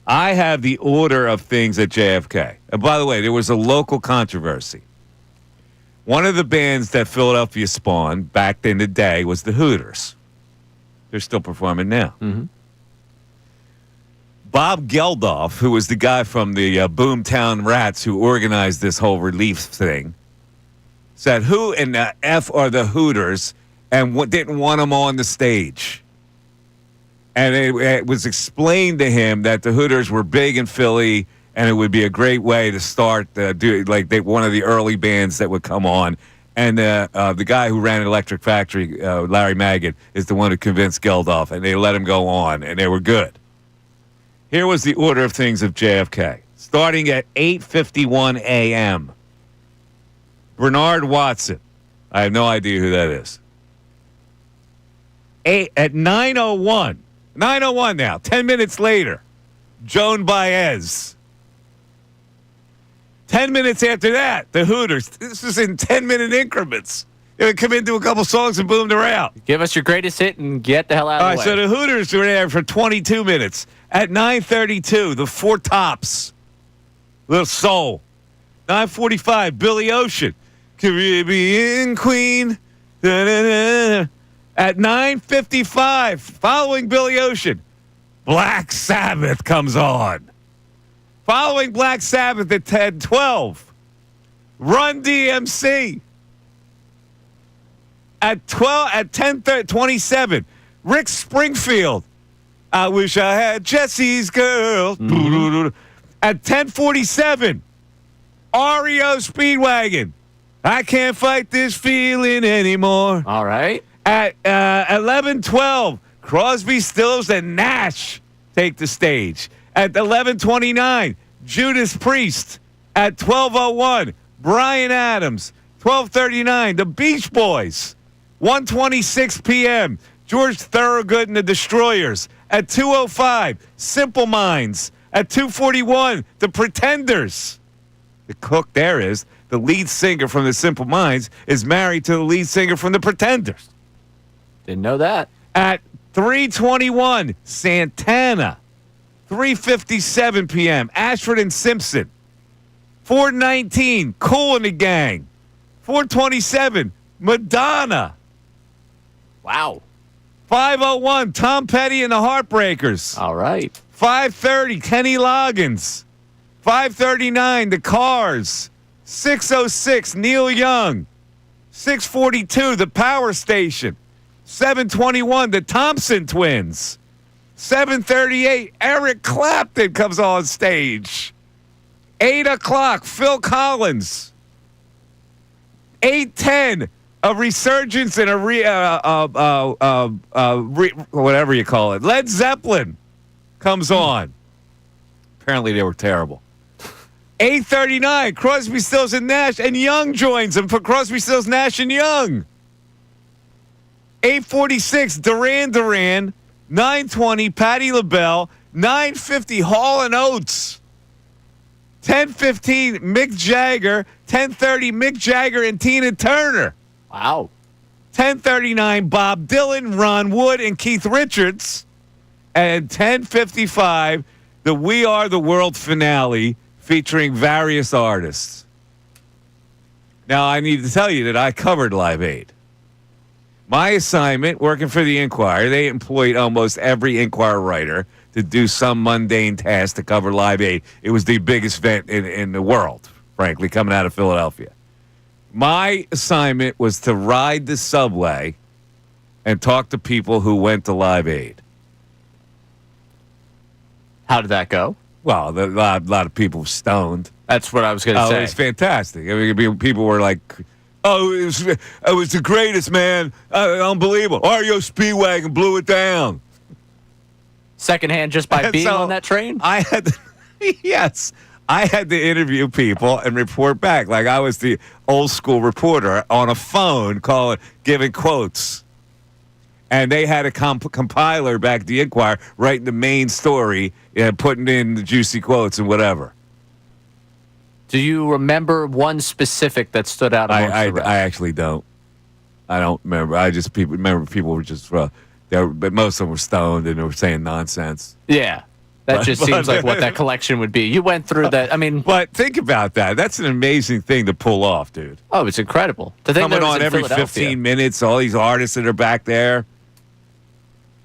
Speaker 1: I have the order of things at JFK. And by the way, there was a local controversy. One of the bands that Philadelphia spawned back in the day was the Hooters. They're still performing now.
Speaker 2: Mm-hmm.
Speaker 1: Bob Geldof, who was the guy from the Boomtown Rats who organized this whole relief thing, said, who in the F are the Hooters? And didn't want them on the stage. And it was explained to him that the Hooters were big in Philly, and it would be a great way to start one of the early bands that would come on. And the guy who ran Electric Factory, Larry Magid, is the one who convinced Geldof, and they let him go on, and they were good. Here was the order of things of JFK. Starting at 8:51 a.m., Bernard Watson. I have no idea who that is. At 9:01 now, 10 minutes later, Joan Baez. 10 minutes after that, the Hooters. This is in 10-minute increments. They would come into a couple songs and boom, they're out.
Speaker 2: Give us your greatest hit and get the hell out of the way.
Speaker 1: All right, so the Hooters were there for 22 minutes. At 9:32, the Four Tops. Little Soul. 9:45, Billy Ocean. Caribbean Queen. Da-da-da. At 9:55, following Billy Ocean, Black Sabbath comes on. Following Black Sabbath at 10:12, Run DMC. At 10:27, Rick Springfield. I wish I had Jesse's Girl. Mm-hmm. At 10:47, REO Speedwagon. I can't fight this feeling anymore.
Speaker 2: All right.
Speaker 1: At 11:12, Crosby, Stills, and Nash take the stage. At 11:29, Judas Priest. At 12:01, Bryan Adams. 12:39, the Beach Boys. 1:26 p.m., George Thorogood and the Destroyers. At 2:05, Simple Minds. At 2:41, the Pretenders. The cook there is the lead singer from the Simple Minds is married to the lead singer from the Pretenders.
Speaker 2: Didn't know that.
Speaker 1: At 3:21, Santana. 3:57 p.m., Ashford and Simpson. 4:19, Kool and the Gang. 4:27, Madonna.
Speaker 2: Wow.
Speaker 1: 5:01, Tom Petty and the Heartbreakers.
Speaker 2: All right.
Speaker 1: 5:30, Kenny Loggins. 5:39, The Cars. 6:06, Neil Young. 6:42, The Power Station. 7:21, the Thompson Twins. 7:38, Eric Clapton comes on stage. 8 o'clock, Phil Collins. 8:10, a resurgence and whatever you call it. Led Zeppelin comes on. Apparently they were terrible. 8:39, Crosby, Stills, and Nash, and Young joins them for Crosby, Stills, Nash, and Young. 8:46, Duran Duran. 9:20, Patti LaBelle. 9:50, Hall & Oates. 10:15, Mick Jagger. 10:30, Mick Jagger and Tina Turner.
Speaker 2: Wow.
Speaker 1: 10:39, Bob Dylan, Ron Wood, and Keith Richards. And 10:55, the We Are the World finale featuring various artists. Now, I need to tell you that I covered Live Aid. My assignment, working for the Inquirer, they employed almost every Inquirer writer to do some mundane task to cover Live Aid. It was the biggest event in the world, frankly, coming out of Philadelphia. My assignment was to ride the subway and talk to people who went to Live Aid.
Speaker 2: How did that go?
Speaker 1: Well, a lot of people were stoned.
Speaker 2: That's what I was going to say.
Speaker 1: It was fantastic. I mean, people were like, "Oh, it was the greatest, man! Unbelievable! REO Speedwagon blew it down."
Speaker 2: Secondhand, just by being on that train.
Speaker 1: I had, yes, I had to interview people and report back like I was the old school reporter on a phone, giving quotes. And they had a compiler back at the Inquirer writing the main story and putting in the juicy quotes and whatever.
Speaker 2: Do you remember one specific that stood out amongst the rest?
Speaker 1: I actually don't. I don't remember. I just remember people were just, but most of them were stoned and they were saying nonsense.
Speaker 2: Yeah. That just seems like what that collection would be. You went through that. I mean,
Speaker 1: but think about that. That's an amazing thing to pull off, dude.
Speaker 2: Oh, it's incredible. To think
Speaker 1: coming on every 15 minutes, all these artists that are back there.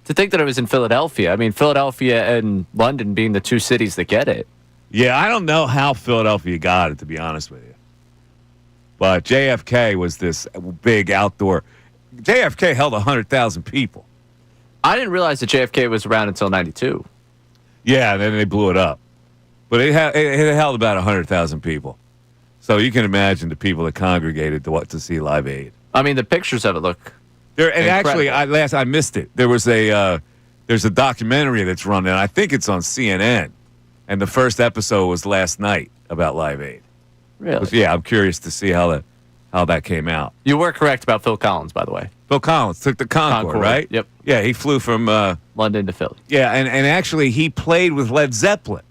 Speaker 2: To think that it was in Philadelphia. I mean, Philadelphia and London being the two cities that get it.
Speaker 1: Yeah, I don't know how Philadelphia got it, to be honest with you. But JFK was this big outdoor. JFK held 100,000 people.
Speaker 2: I didn't realize that JFK was around until 92.
Speaker 1: Yeah, and then they blew it up. But it held about 100,000 people. So you can imagine the people that congregated to see Live Aid.
Speaker 2: I mean, the pictures of it look
Speaker 1: and actually, I missed it. There's a documentary that's running. I think it's on CNN, and the first episode was last night about Live Aid.
Speaker 2: Really?
Speaker 1: Yeah, I'm curious to see how that came out.
Speaker 2: You were correct about Phil Collins, by the way.
Speaker 1: Phil Collins took the Concorde, right?
Speaker 2: Yep.
Speaker 1: Yeah, he flew from
Speaker 2: London to Philly.
Speaker 1: Yeah, and actually he played with Led Zeppelin.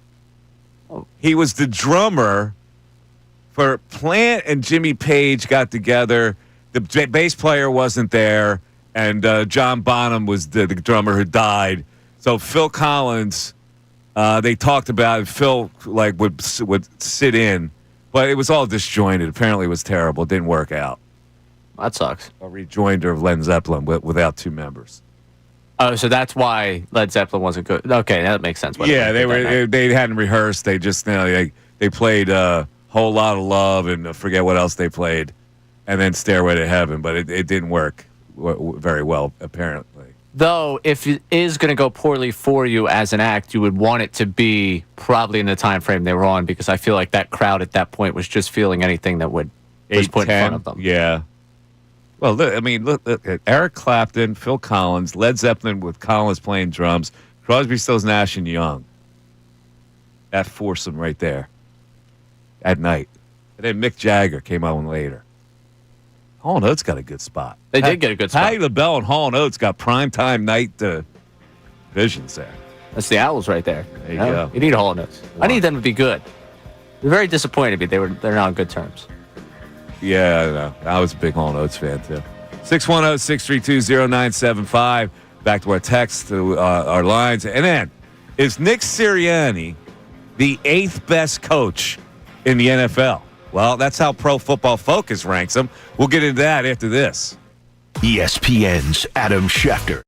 Speaker 1: Oh. He was the drummer for Plant, and Jimmy Page got together. The bass player wasn't there, and John Bonham was the drummer who died. So Phil Collins, they talked about it. Phil would sit in, but it was all disjointed. Apparently, it was terrible. It didn't work out.
Speaker 2: That sucks.
Speaker 1: A rejoinder of Led Zeppelin without two members.
Speaker 2: Oh, so that's why Led Zeppelin wasn't good. Okay, that makes sense.
Speaker 1: Yeah, they hadn't rehearsed. They just they played a whole lot of love and I forget what else they played, and then Stairway to Heaven. But it didn't work very well, apparently.
Speaker 2: Though, if it is going to go poorly for you as an act, you would want it to be probably in the time frame they were on, because I feel like that crowd at that point was just feeling anything that was put in front of them.
Speaker 1: Yeah. Well, look at Eric Clapton, Phil Collins, Led Zeppelin with Collins playing drums, Crosby, Stills, Nash, and Young. That foursome right there at night. And then Mick Jagger came on later. Hall & Oates got a good spot.
Speaker 2: They did get a good spot.
Speaker 1: Patti LaBelle and Hall & Oates got primetime night visions there.
Speaker 2: That's the Owls right there.
Speaker 1: There you go.
Speaker 2: You need Hall & Oates. Wow. I need them to be good. They're very disappointed they're not on good terms.
Speaker 1: Yeah, I know. I was a big Hall & Oates fan, too. 610-632-0975. Back to our text, to our lines. And then, is Nick Sirianni the 8th best coach in the NFL? Well, that's how Pro Football Focus ranks him. We'll get into that after this.
Speaker 3: ESPN's Adam Schefter.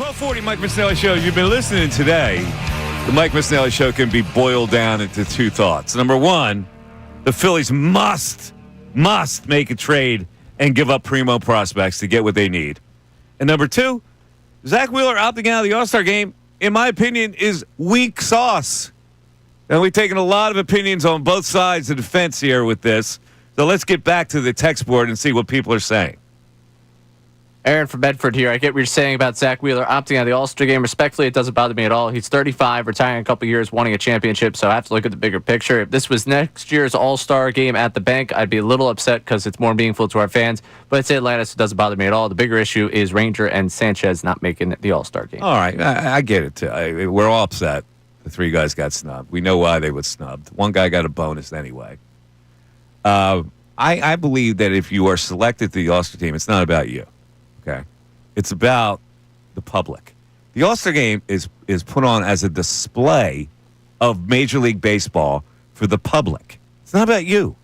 Speaker 1: 1240 Mike Missanelli Show. You've been listening today. The Mike Missanelli Show can be boiled down into two thoughts. Number one, the Phillies must make a trade and give up primo prospects to get what they need. And number two, Zack Wheeler opting out of the All-Star game, in my opinion, is weak sauce. And we've taken a lot of opinions on both sides of the fence here with this. So let's get back to the text board and see what people are saying.
Speaker 2: Aaron from Bedford here. I get what you're saying about Zack Wheeler opting out of the All-Star game. Respectfully, it doesn't bother me at all. He's 35, retiring a couple years, wanting a championship, so I have to look at the bigger picture. If this was next year's All-Star game at the bank, I'd be a little upset because it's more meaningful to our fans. But it's Atlantis, it doesn't bother me at all. The bigger issue is Ranger and Sanchez not making the All-Star game.
Speaker 1: All right, I get it, too. We're all upset. The three guys got snubbed. We know why they were snubbed. One guy got a bonus anyway. I believe that if you are selected to the All-Star team, it's not about you, okay? It's about the public. The All-Star game is put on as a display of Major League Baseball for the public. It's not about you.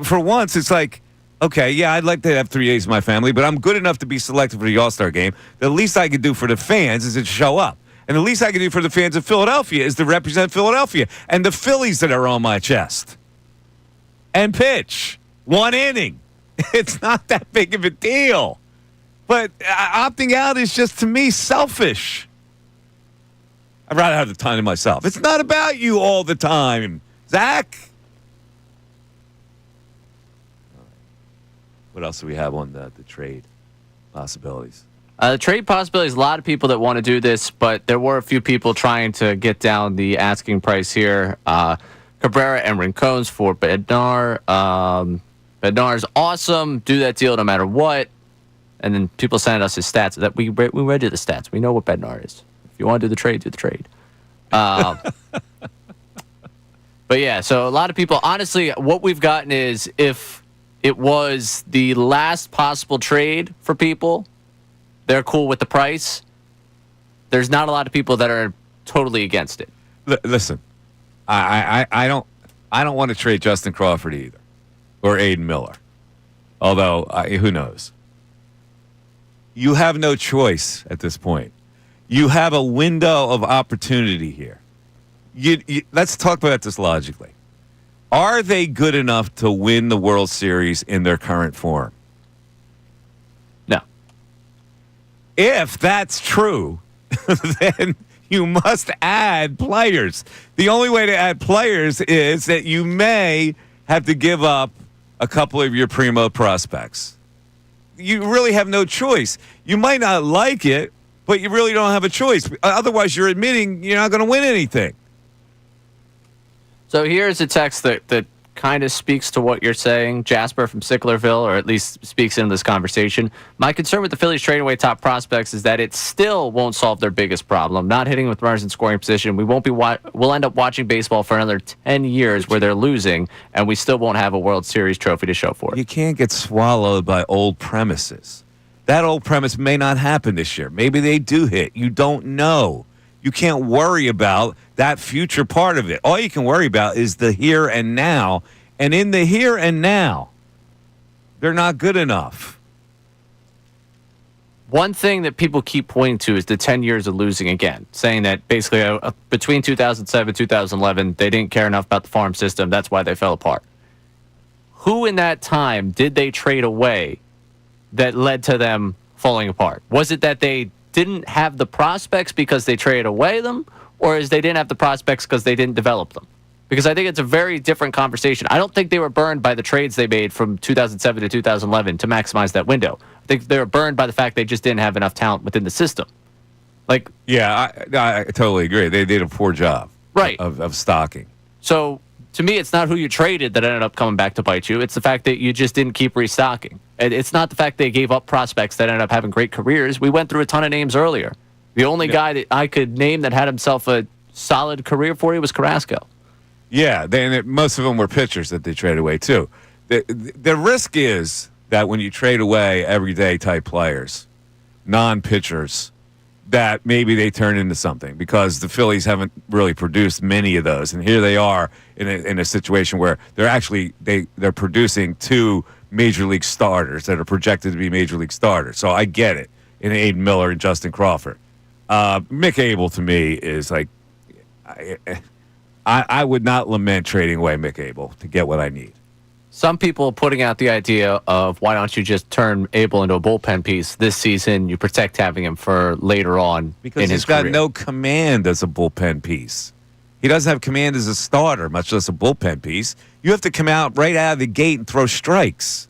Speaker 1: For once, it's like, okay, yeah, I'd like to have 3 days of my family, but I'm good enough to be selected for the All-Star game. The least I could do for the fans is to show up. And the least I can do for the fans of Philadelphia is to represent Philadelphia and the Phillies that are on my chest. And pitch 1 inning. It's not that big of a deal. But opting out is just, to me, selfish. I'd rather have the time to myself. It's not about you all the time, Zach. What else do we have on the trade possibilities?
Speaker 2: The trade possibilities, a lot of people that want to do this, but there were a few people trying to get down the asking price here. Cabrera and Rincones for Bednar. Bednar's awesome. Do that deal no matter what. And then people send us his stats. That we read you the stats. We know what Bednar is. If you want to do the trade, do the trade. But yeah, so a lot of people, honestly, what we've gotten is if it was the last possible trade for people, they're cool with the price. There's not a lot of people that are totally against it.
Speaker 1: Listen, I don't want to trade Justin Crawford either, or Aiden Miller. Although, who knows? You have no choice at this point. You have a window of opportunity here. Let's talk about this logically. Are they good enough to win the World Series in their current form?
Speaker 2: No.
Speaker 1: If that's true, then you must add players. The only way to add players is that you may have to give up a couple of your primo prospects. You really have no choice. You might not like it, but you really don't have a choice. Otherwise, you're admitting you're not going to win anything.
Speaker 2: So here's a text that kind of speaks to what you're saying, Jasper from Sicklerville, or at least speaks into this conversation. My concern with the Phillies trading away top prospects is that it still won't solve their biggest problem, not hitting with runners in scoring position. We'll end up watching baseball for another 10 years where they're losing, and we still won't have a World Series trophy to show for it.
Speaker 1: You can't get swallowed by old premises. That old premise may not happen this year. Maybe they do hit. You don't know. You can't worry about that future part of it. All you can worry about is the here and now. And in the here and now, they're not good enough.
Speaker 2: One thing that people keep pointing to is the 10 years of losing again, saying that basically between 2007 and 2011, they didn't care enough about the farm system. That's why they fell apart. Who in that time did they trade away that led to them falling apart? Was it that they didn't have the prospects because they traded away them, or is they didn't have the prospects because they didn't develop them? Because I think it's a very different conversation. I don't think they were burned by the trades they made from 2007 to 2011 to maximize that window. I think they were burned by the fact they just didn't have enough talent within the system.
Speaker 1: Yeah, I totally agree. They did a poor job,
Speaker 2: right,
Speaker 1: of stocking.
Speaker 2: So to me, it's not who you traded that ended up coming back to bite you. It's the fact that you just didn't keep restocking. And it's not the fact they gave up prospects that ended up having great careers. We went through a ton of names earlier. The only guy that I could name that had himself a solid career for you was Carrasco.
Speaker 1: Yeah, most of them were pitchers that they traded away, too. The risk is that when you trade away everyday type players, non-pitchers, that maybe they turn into something, because the Phillies haven't really produced many of those. And here they are in a situation where they're producing two Major League starters that are projected to be Major League starters. So I get it in Aiden Miller and Justin Crawford. Mick Abel to me is like, I would not lament trading away Mick Abel to get what I need.
Speaker 2: Some people putting out the idea of why don't you just turn Abel into a bullpen piece this season? You protect having him for later on
Speaker 1: because
Speaker 2: in his
Speaker 1: he's got
Speaker 2: career.
Speaker 1: no command as a bullpen piece. He doesn't have command as a starter, much less a bullpen piece. You have to come out right out of the gate and throw strikes.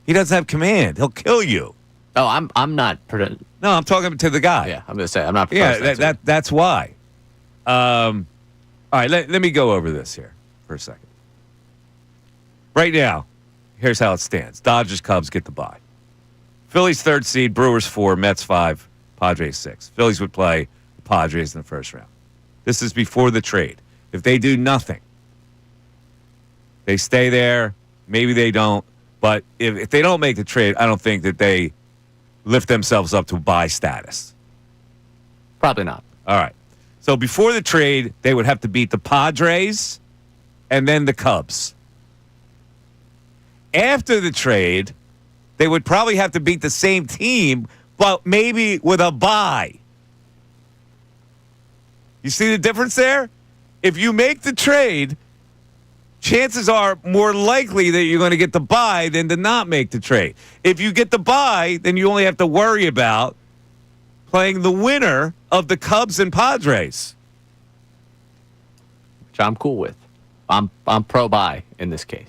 Speaker 1: He doesn't have command. He'll kill you.
Speaker 2: Oh, I'm not.
Speaker 1: No, I'm talking to the guy.
Speaker 2: Yeah, I'm going to say I'm not.
Speaker 1: Yeah, that's why. All right, let me go over this here for a second. Right now, here's how it stands. Dodgers, Cubs get the bye. Phillies 3rd seed, Brewers 4, Mets 5, Padres 6. Phillies would play the Padres in the first round. This is before the trade. If they do nothing, they stay there. Maybe they don't. But if they don't make the trade, I don't think that they lift themselves up to bye status.
Speaker 2: Probably not.
Speaker 1: All right. So before the trade, they would have to beat the Padres and then the Cubs. After the trade, they would probably have to beat the same team, but maybe with a bye. You see the difference there? If you make the trade, chances are more likely that you're going to get the bye than to not make the trade. If you get the bye, then you only have to worry about playing the winner of the Cubs and Padres.
Speaker 2: Which I'm cool with. I'm pro bye in this case.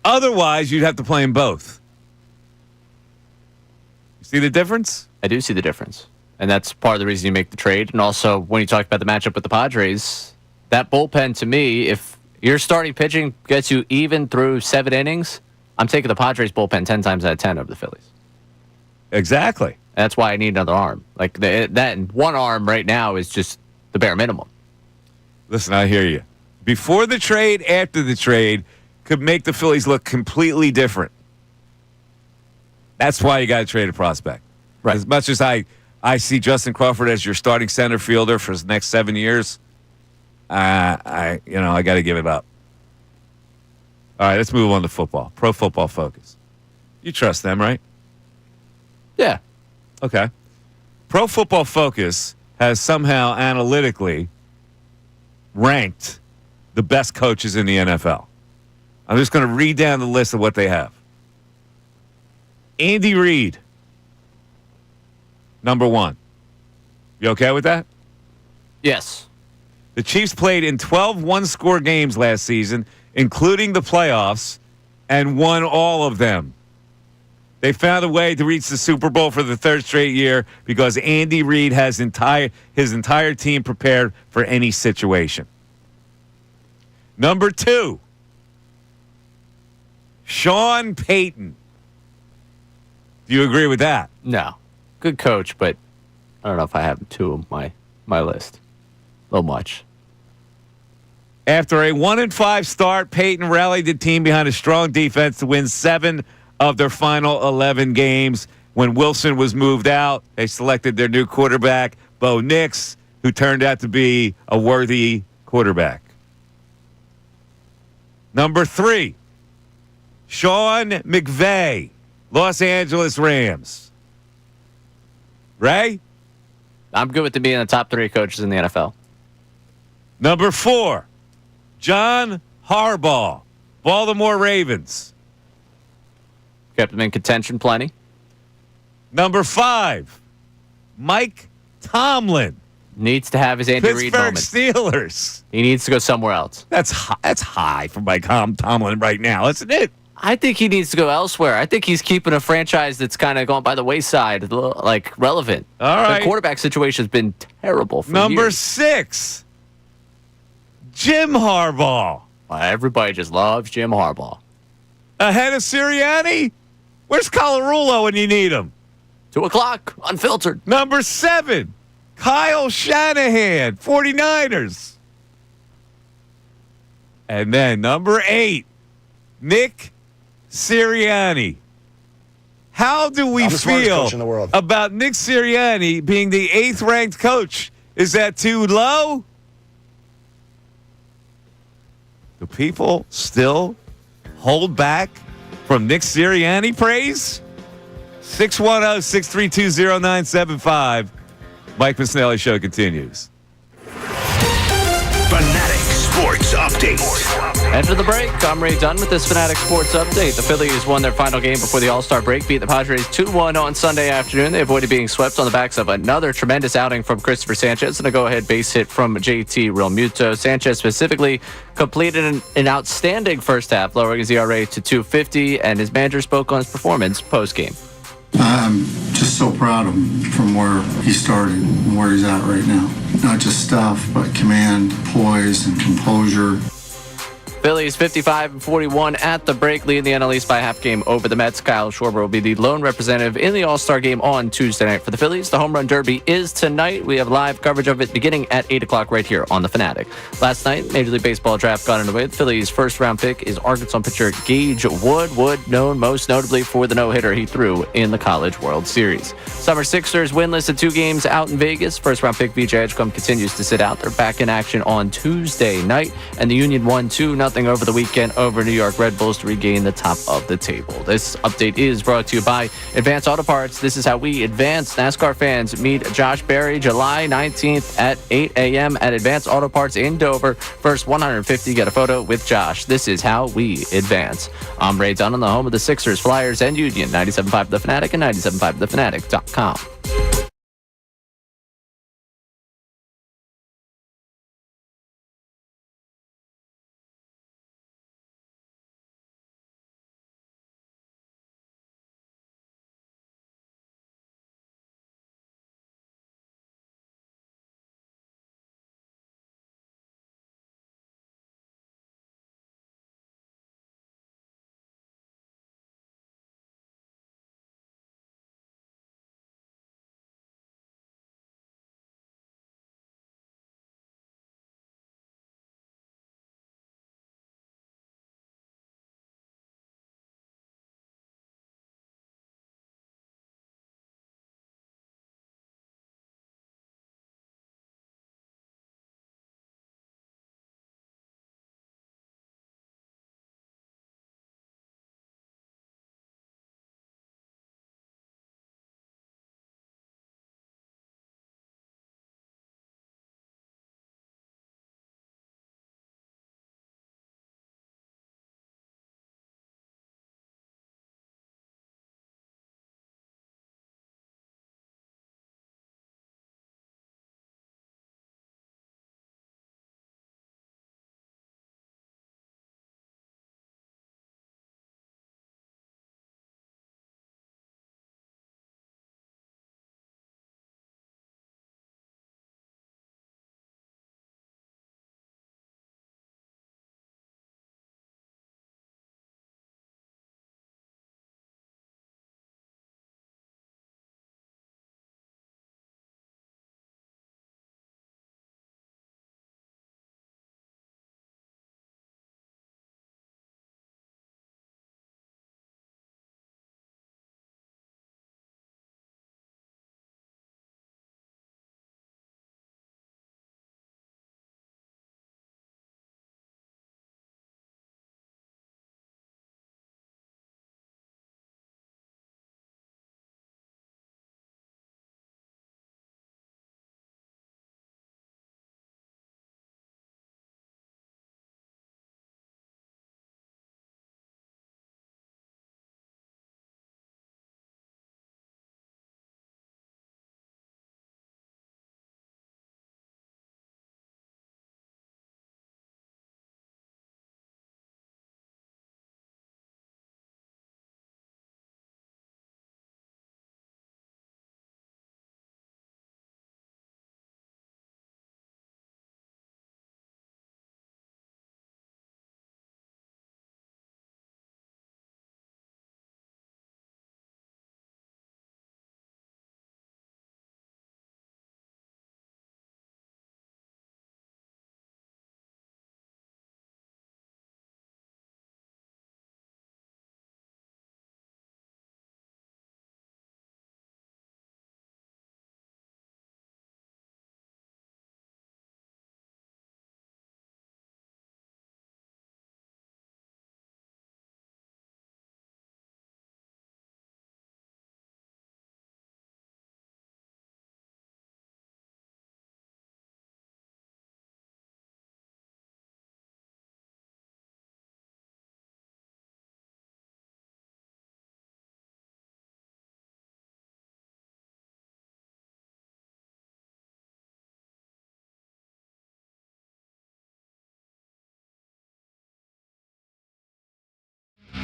Speaker 1: Otherwise, you'd have to play them both. You see the difference?
Speaker 2: I do see the difference. And that's part of the reason you make the trade. And also, when you talk about the matchup with the Padres, that bullpen to me, if your starting pitching gets you even through 7 innings, I'm taking the Padres bullpen 10 times out of 10 over the Phillies.
Speaker 1: Exactly.
Speaker 2: And that's why I need another arm. Like that one arm right now is just the bare minimum.
Speaker 1: Listen, I hear you. Before the trade, after the trade, could make the Phillies look completely different. That's why you got to trade a prospect.
Speaker 2: Right.
Speaker 1: As much as I see Justin Crawford as your starting center fielder for the next 7 years, I got to give it up. All right, let's move on to football. Pro Football Focus. You trust them, right?
Speaker 2: Yeah.
Speaker 1: Okay. Pro Football Focus has somehow analytically ranked the best coaches in the NFL. I'm just going to read down the list of what they have. Andy Reid, number 1. You okay with that?
Speaker 2: Yes.
Speaker 1: The Chiefs played in 12 one-score games last season, including the playoffs, and won all of them. They found a way to reach the Super Bowl for the 3rd straight year because Andy Reid has his entire team prepared for any situation. Number 2, Sean Payton. Do you agree with that?
Speaker 2: No. Good coach, but I don't know if I have 2 on my list. A little much.
Speaker 1: After a 1-5 start, Payton rallied the team behind a strong defense to win 7 of their final 11 games. When Wilson was moved out, they selected their new quarterback, Bo Nix, who turned out to be a worthy quarterback. Number 3, Sean McVay, Los Angeles Rams. Ray?
Speaker 2: I'm good with them being the top 3 coaches in the NFL.
Speaker 1: Number 4, John Harbaugh, Baltimore Ravens.
Speaker 2: Kept them in contention plenty.
Speaker 1: Number 5, Mike Tomlin.
Speaker 2: Needs to have his Andy Reid
Speaker 1: Pittsburgh
Speaker 2: moment.
Speaker 1: Steelers.
Speaker 2: He needs to go somewhere else.
Speaker 1: That's high for Mike Tomlin right now, isn't it?
Speaker 2: I think he needs to go elsewhere. I think he's keeping a franchise that's kind of going by the wayside, like relevant.
Speaker 1: All right.
Speaker 2: The quarterback situation has been terrible for
Speaker 1: Number
Speaker 2: years.
Speaker 1: 6, Jim Harbaugh.
Speaker 2: Everybody just loves Jim Harbaugh.
Speaker 1: Ahead of Sirianni? Where's Colarulo when you need him?
Speaker 2: 2:00, Unfiltered.
Speaker 1: Number 7, Kyle Shanahan, 49ers. And then number 8, Nick Sirianni. How do we feel about Nick Sirianni being the 8th ranked coach? Is that too low? Do people still hold back from Nick Sirianni praise? 610-632-0975. Mike Missanelli Show continues.
Speaker 3: Fanatic Sports Update.
Speaker 2: After the break, I'm Ray Dunn with this Fanatic Sports Update. The Phillies won their final game before the All-Star break, beat the Padres 2-1 on Sunday afternoon. They avoided being swept on the backs of another tremendous outing from Christopher Sanchez and a go-ahead base hit from JT Realmuto. Sanchez specifically completed an outstanding first half, lowering his ERA to 2.50, and his manager spoke on his performance post-game.
Speaker 4: I'm just so proud of him from where he started and where he's at right now. Not just stuff, but command, poise, and composure.
Speaker 2: Phillies 55-41 at the break, leading the NL East by a half game over the Mets. Kyle Schwarber will be the lone representative in the All-Star game on Tuesday night for the Phillies. The Home Run Derby is tonight. We have live coverage of it beginning at 8 o'clock right here on The Fanatic. Last night, Major League Baseball draft got underway. The Phillies' first-round pick is Arkansas pitcher Gage Wood. Wood, known most notably for the no-hitter he threw in the College World Series. Summer Sixers winless in 2 games out in Vegas. First-round pick VJ Edgecombe continues to sit out. They're back in action on Tuesday night, and the Union won 2-0 over the weekend over New York Red Bulls to regain the top of the table. This update is brought to you by Advance Auto Parts. This is how we advance. NASCAR fans, meet Josh Berry July 19th at 8 a.m. at Advance Auto Parts in Dover. First 150 get a photo with Josh. This is how we advance. I'm Ray Dunn on the home of the Sixers, Flyers, and Union. 97.5 The Fanatic and 97.5thefanatic.com.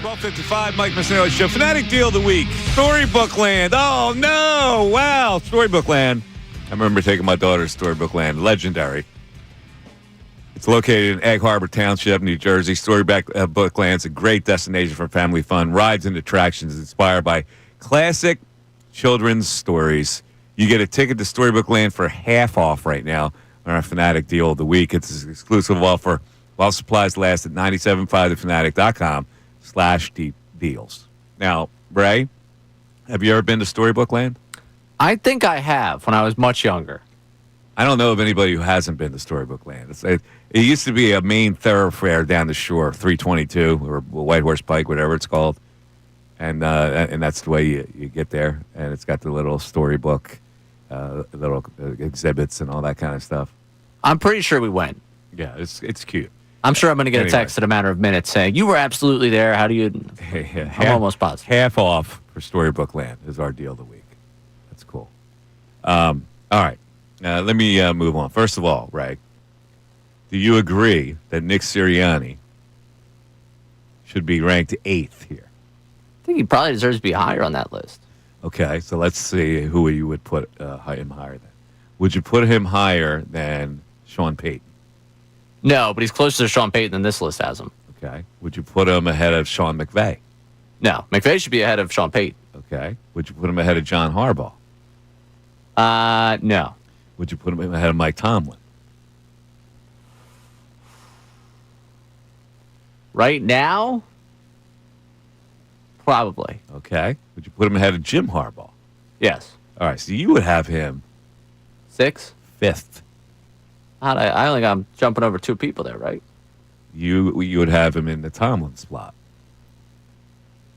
Speaker 1: 12:55, Mike Missanelli Show. Fanatic Deal of the Week. Storybook Land. Oh, no. Wow. Storybook Land. I remember taking my daughter to Storybook Land. Legendary. It's located in Egg Harbor Township, New Jersey. Storybook Land's a great destination for family fun. Rides and attractions inspired by classic children's stories. You get a ticket to Storybook Land for half off right now on our Fanatic Deal of the Week. It's an exclusive offer while supplies last at 975thefanatic.com/deals. Now, Ray, have you ever been to Storybook Land?
Speaker 2: I think I have when I was much younger.
Speaker 1: I don't know of anybody who hasn't been to Storybook Land. It used to be a main thoroughfare down the shore, 322 or White Horse Pike, whatever it's called. And that's the way you get there. And it's got the little storybook, little exhibits and all that kind of stuff.
Speaker 2: I'm pretty sure we went.
Speaker 1: Yeah, it's cute.
Speaker 2: I'm sure I'm going to get a text in a matter of minutes saying, you were absolutely there. How do you... I'm almost positive.
Speaker 1: Half off for Storybook Land is our deal of the week. That's cool. All right. Let me move on. First of all, Ray, do you agree that Nick Sirianni should be ranked 8th here?
Speaker 2: I think he probably deserves to be higher on that list.
Speaker 1: Okay, so let's see who you would put him higher than. Would you put him higher than Sean Payton?
Speaker 2: No, but he's closer to Sean Payton than this list has him.
Speaker 1: Okay. Would you put him ahead of Sean McVay?
Speaker 2: No, McVay should be ahead of Sean Payton.
Speaker 1: Okay. Would you put him ahead of John Harbaugh?
Speaker 2: No.
Speaker 1: Would you put him ahead of Mike Tomlin?
Speaker 2: Right now? Probably.
Speaker 1: Okay. Would you put him ahead of Jim Harbaugh?
Speaker 2: Yes.
Speaker 1: All right, so you would have him
Speaker 2: 6th?
Speaker 1: 5th.
Speaker 2: I only got him jumping over 2 people there, right?
Speaker 1: You would have him in the Tomlin spot.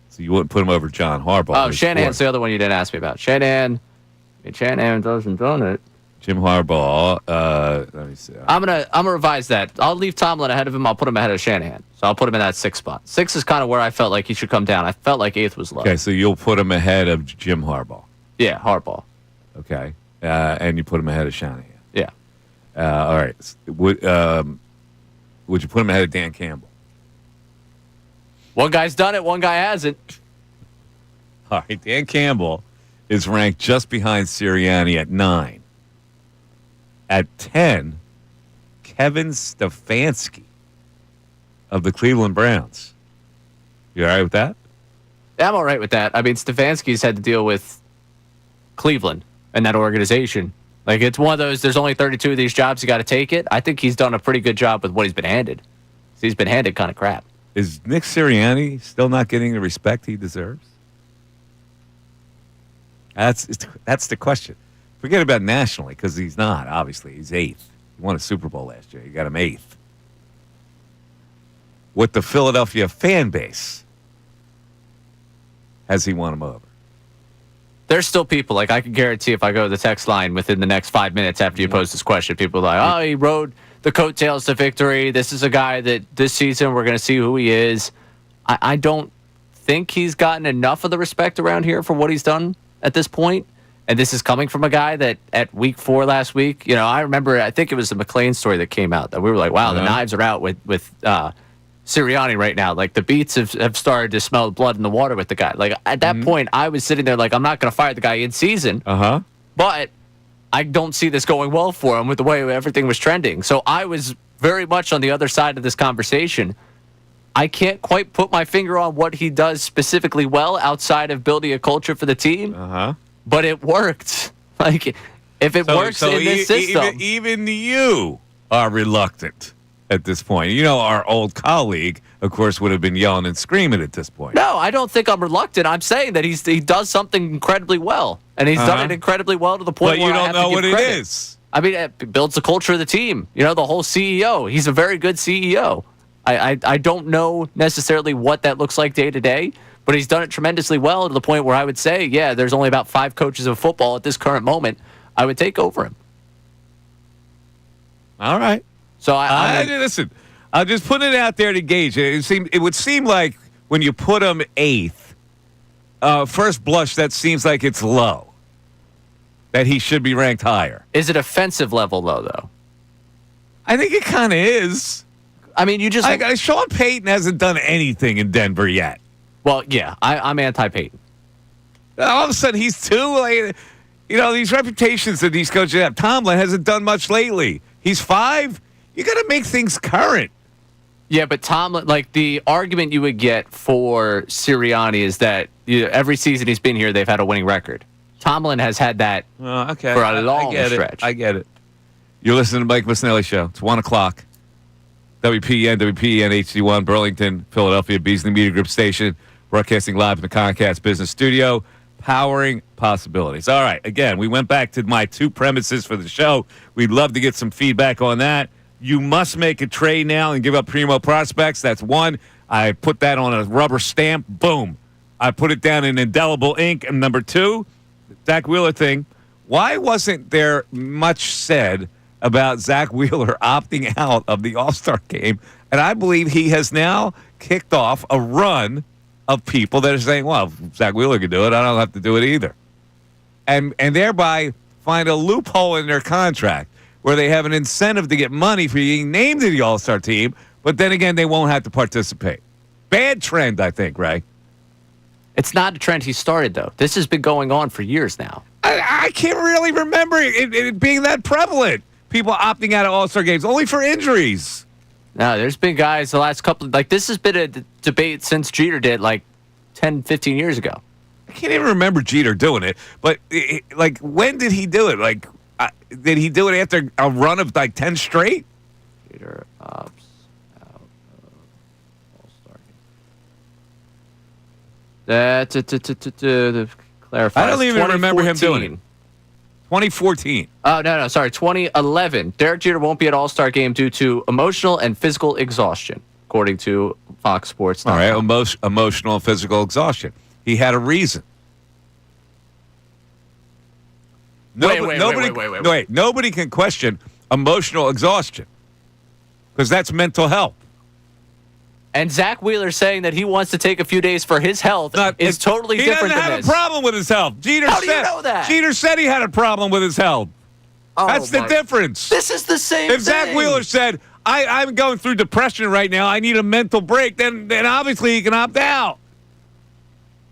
Speaker 1: So you wouldn't put him over John Harbaugh.
Speaker 2: Oh, Shanahan's the other one you didn't ask me about. Shanahan doesn't done it.
Speaker 1: Jim Harbaugh. Let me see.
Speaker 2: I'm gonna revise that. I'll leave Tomlin ahead of him. I'll put him ahead of Shanahan. So I'll put him in that 6th spot. 6 is kind of where I felt like he should come down. I felt like 8th was low.
Speaker 1: Okay, so you'll put him ahead of Jim Harbaugh.
Speaker 2: Yeah, Harbaugh.
Speaker 1: Okay, and you put him ahead of Shanahan.
Speaker 2: Yeah.
Speaker 1: All right. Would you put him ahead of Dan Campbell?
Speaker 2: One guy's done it. One guy hasn't.
Speaker 1: All right. Dan Campbell is ranked just behind Sirianni at 9. At 10, Kevin Stefanski of the Cleveland Browns. You all right with that?
Speaker 2: Yeah, I'm all right with that. I mean, Stefanski's had to deal with Cleveland and that organization. Like, it's one of those, there's only 32 of these jobs, you got to take it. I think he's done a pretty good job with what he's been handed. He's been handed kind of crap.
Speaker 1: Is Nick Sirianni still not getting the respect he deserves? That's the question. Forget about nationally, because he's not, obviously. He's 8th. He won a Super Bowl last year. You got him 8th. With the Philadelphia fan base, has he won him over?
Speaker 2: There's still people, like I can guarantee if I go to the text line within the next 5 minutes after you pose this question, people are like, oh, he rode the coattails to victory. This is a guy that this season we're going to see who he is. I don't think he's gotten enough of the respect around here for what he's done at this point. And this is coming from a guy that at week 4 last week, you know, I remember, I think it was the McLean story that came out that we were like, wow, the knives are out with Sirianni right now. Like, the beats have started to smell blood in the water with the guy. Like, at that point, I was sitting there like, I'm not going to fire the guy in season. But I don't see this going well for him with the way everything was trending. So I was very much on the other side of this conversation. I can't quite put my finger on what he does specifically well outside of building a culture for the team. But it worked. Like, if it works in this system.
Speaker 1: Even you are reluctant at this point. You know, our old colleague, of course, would have been yelling and screaming at this point.
Speaker 2: No, I don't think I'm reluctant. I'm saying that he does something incredibly well. And he's done it incredibly well to the point where I have to give credit. But you don't know what it is. I mean, it builds the culture of the team. You know, the whole CEO. He's a very good CEO. I don't know necessarily what that looks like day to day, but he's done it tremendously well to the point where I would say, yeah, there's only about 5 coaches of football at this current moment I would take over him.
Speaker 1: All right.
Speaker 2: So
Speaker 1: listen, I'll just put it out there to gauge it. It would seem like when you put him 8th, first blush, that seems like it's low. That he should be ranked higher.
Speaker 2: Is it offensive level low, though?
Speaker 1: I think it kind of is.
Speaker 2: I mean, you just...
Speaker 1: Sean Payton hasn't done anything in Denver yet.
Speaker 2: Well, yeah, I'm anti-Peyton.
Speaker 1: All of a sudden, he's too like, these reputations that these coaches have. Tomlin hasn't done much lately. He's 5. You got to make things current.
Speaker 2: Yeah, but Tomlin, like the argument you would get for Sirianni is that every season he's been here, they've had a winning record. Tomlin has had that for a long stretch.
Speaker 1: I get it. You're listening to Mike Missanelli Show. It's 1 o'clock. WPEN HD1, Burlington, Philadelphia, Beasley Media Group station, broadcasting live in the Comcast Business Studio, powering possibilities. All right, again, we went back to my 2 premises for the show. We'd love to get some feedback on that. You must make a trade now and give up primo prospects. That's 1. I put that on a rubber stamp. Boom. I put it down in indelible ink. And number 2, the Zack Wheeler thing. Why wasn't there much said about Zack Wheeler opting out of the All-Star game? And I believe he has now kicked off a run of people that are saying, well, if Zack Wheeler can do it, I don't have to do it either. And thereby find a loophole in their contract where they have an incentive to get money for being named to the All-Star team, but then again, they won't have to participate. Bad trend, I think, Ray.
Speaker 2: It's not a trend he started, though. This has been going on for years now.
Speaker 1: I can't really remember it being that prevalent. People opting out of All-Star games, only for injuries.
Speaker 2: No, there's been guys the last couple, this has been a debate since Jeter did, 10, 15 years ago.
Speaker 1: I can't even remember Jeter doing it, but, when did he do it? Did he do it after a run of, 10 straight?
Speaker 2: Jeter opts out of All-Star game. Clarify.
Speaker 1: I don't even remember him doing it. 2014.
Speaker 2: Oh, no, sorry. 2011. Derek Jeter won't be at All-Star game due to emotional and physical exhaustion, according to Fox Sports.
Speaker 1: All right, emotional and physical exhaustion. He had a reason. Wait. Nobody can question emotional exhaustion because that's mental health.
Speaker 2: And Zack Wheeler saying that he wants to take a few days for his health is totally different than this.
Speaker 1: He doesn't have a problem with his health.
Speaker 2: How do you know that?
Speaker 1: Jeter said he had a problem with his health. That's the difference.
Speaker 2: This is the same thing.
Speaker 1: If Zack Wheeler said, I'm going through depression right now, I need a mental break, then obviously he can opt out.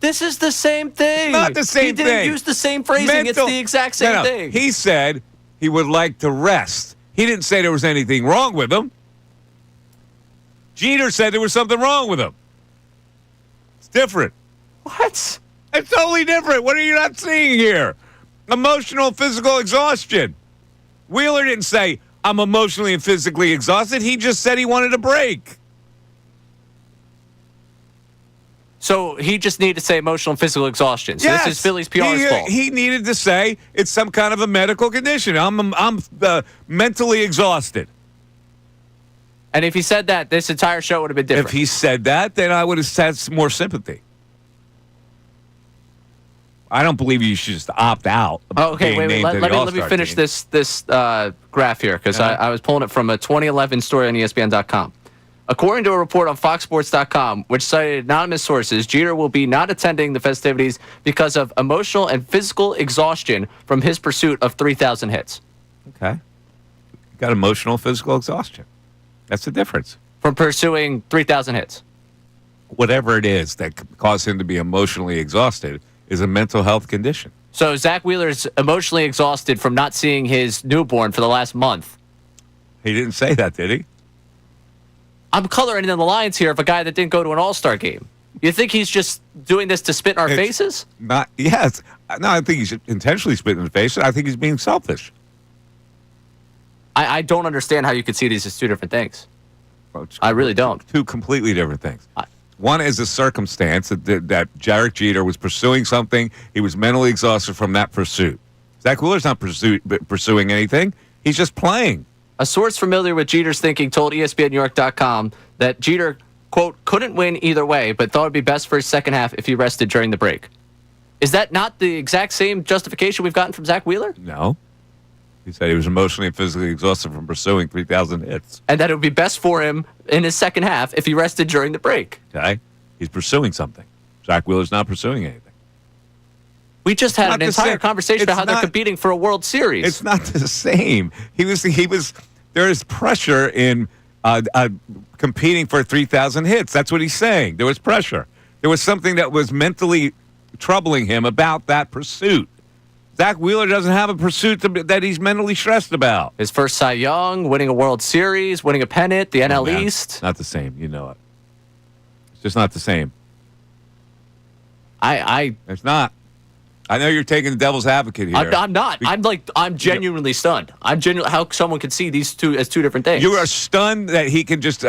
Speaker 2: This is the same thing.
Speaker 1: Not the same thing.
Speaker 2: He didn't use the same phrasing. It's the exact same thing.
Speaker 1: He said he would like to rest. He didn't say there was anything wrong with him. Jeter said there was something wrong with him. It's different.
Speaker 2: What?
Speaker 1: It's totally different. What are you not seeing here? Emotional, physical exhaustion. Wheeler didn't say, I'm emotionally and physically exhausted. He just said he wanted a break.
Speaker 2: So he just needed to say emotional and physical exhaustion. So this is Phillies PR's fault.
Speaker 1: He needed to say it's some kind of a medical condition. I'm mentally exhausted.
Speaker 2: And if he said that, this entire show would have been different.
Speaker 1: If he said that, then I would have had some more sympathy. I don't believe you should just opt out.
Speaker 2: Okay, wait. Let me finish this graph here because I was pulling it from a 2011 story on ESPN.com. According to a report on FoxSports.com, which cited anonymous sources, Jeter will be not attending the festivities because of emotional and physical exhaustion from his pursuit of 3,000 hits.
Speaker 1: Okay. You got emotional, physical exhaustion. That's the difference.
Speaker 2: From pursuing 3,000 hits.
Speaker 1: Whatever it is that caused him to be emotionally exhausted is a mental health condition.
Speaker 2: So Zack Wheeler's emotionally exhausted from not seeing his newborn for the last month.
Speaker 1: He didn't say that, did he?
Speaker 2: I'm coloring in the lines here of a guy that didn't go to an All-Star game. You think he's just doing this to spit in our faces?
Speaker 1: Yes. No, I think he's intentionally spitting in the face. I think he's being selfish.
Speaker 2: I don't understand how you could see these as two different things. I really don't.
Speaker 1: Two completely different things. One is a circumstance that Derek Jeter was pursuing something. He was mentally exhausted from that pursuit. Zack Wheeler's not pursuing anything. He's just playing.
Speaker 2: A source familiar with Jeter's thinking told ESPNNewYork.com that Jeter, quote, couldn't win either way, but thought it would be best for his second half if he rested during the break. Is that not the exact same justification we've gotten from Zack Wheeler?
Speaker 1: No. He said he was emotionally and physically exhausted from pursuing 3,000 hits.
Speaker 2: And that it would be best for him in his second half if he rested during the break.
Speaker 1: Okay. He's pursuing something. Zack Wheeler's not pursuing anything.
Speaker 2: We just had an entire conversation about how they're competing for a World Series.
Speaker 1: It's not the same. There is pressure in competing for 3,000 hits. That's what he's saying. There was pressure. There was something that was mentally troubling him about that pursuit. Zack Wheeler doesn't have a pursuit that he's mentally stressed about.
Speaker 2: His first Cy Young, winning a World Series, winning a pennant, the NL East.
Speaker 1: Not the same. You know it. It's just not the same. It's not. I know you're taking the devil's advocate here.
Speaker 2: I'm not. I'm genuinely stunned. I'm genuinely how someone could see these two as two different things.
Speaker 1: You are stunned that he can just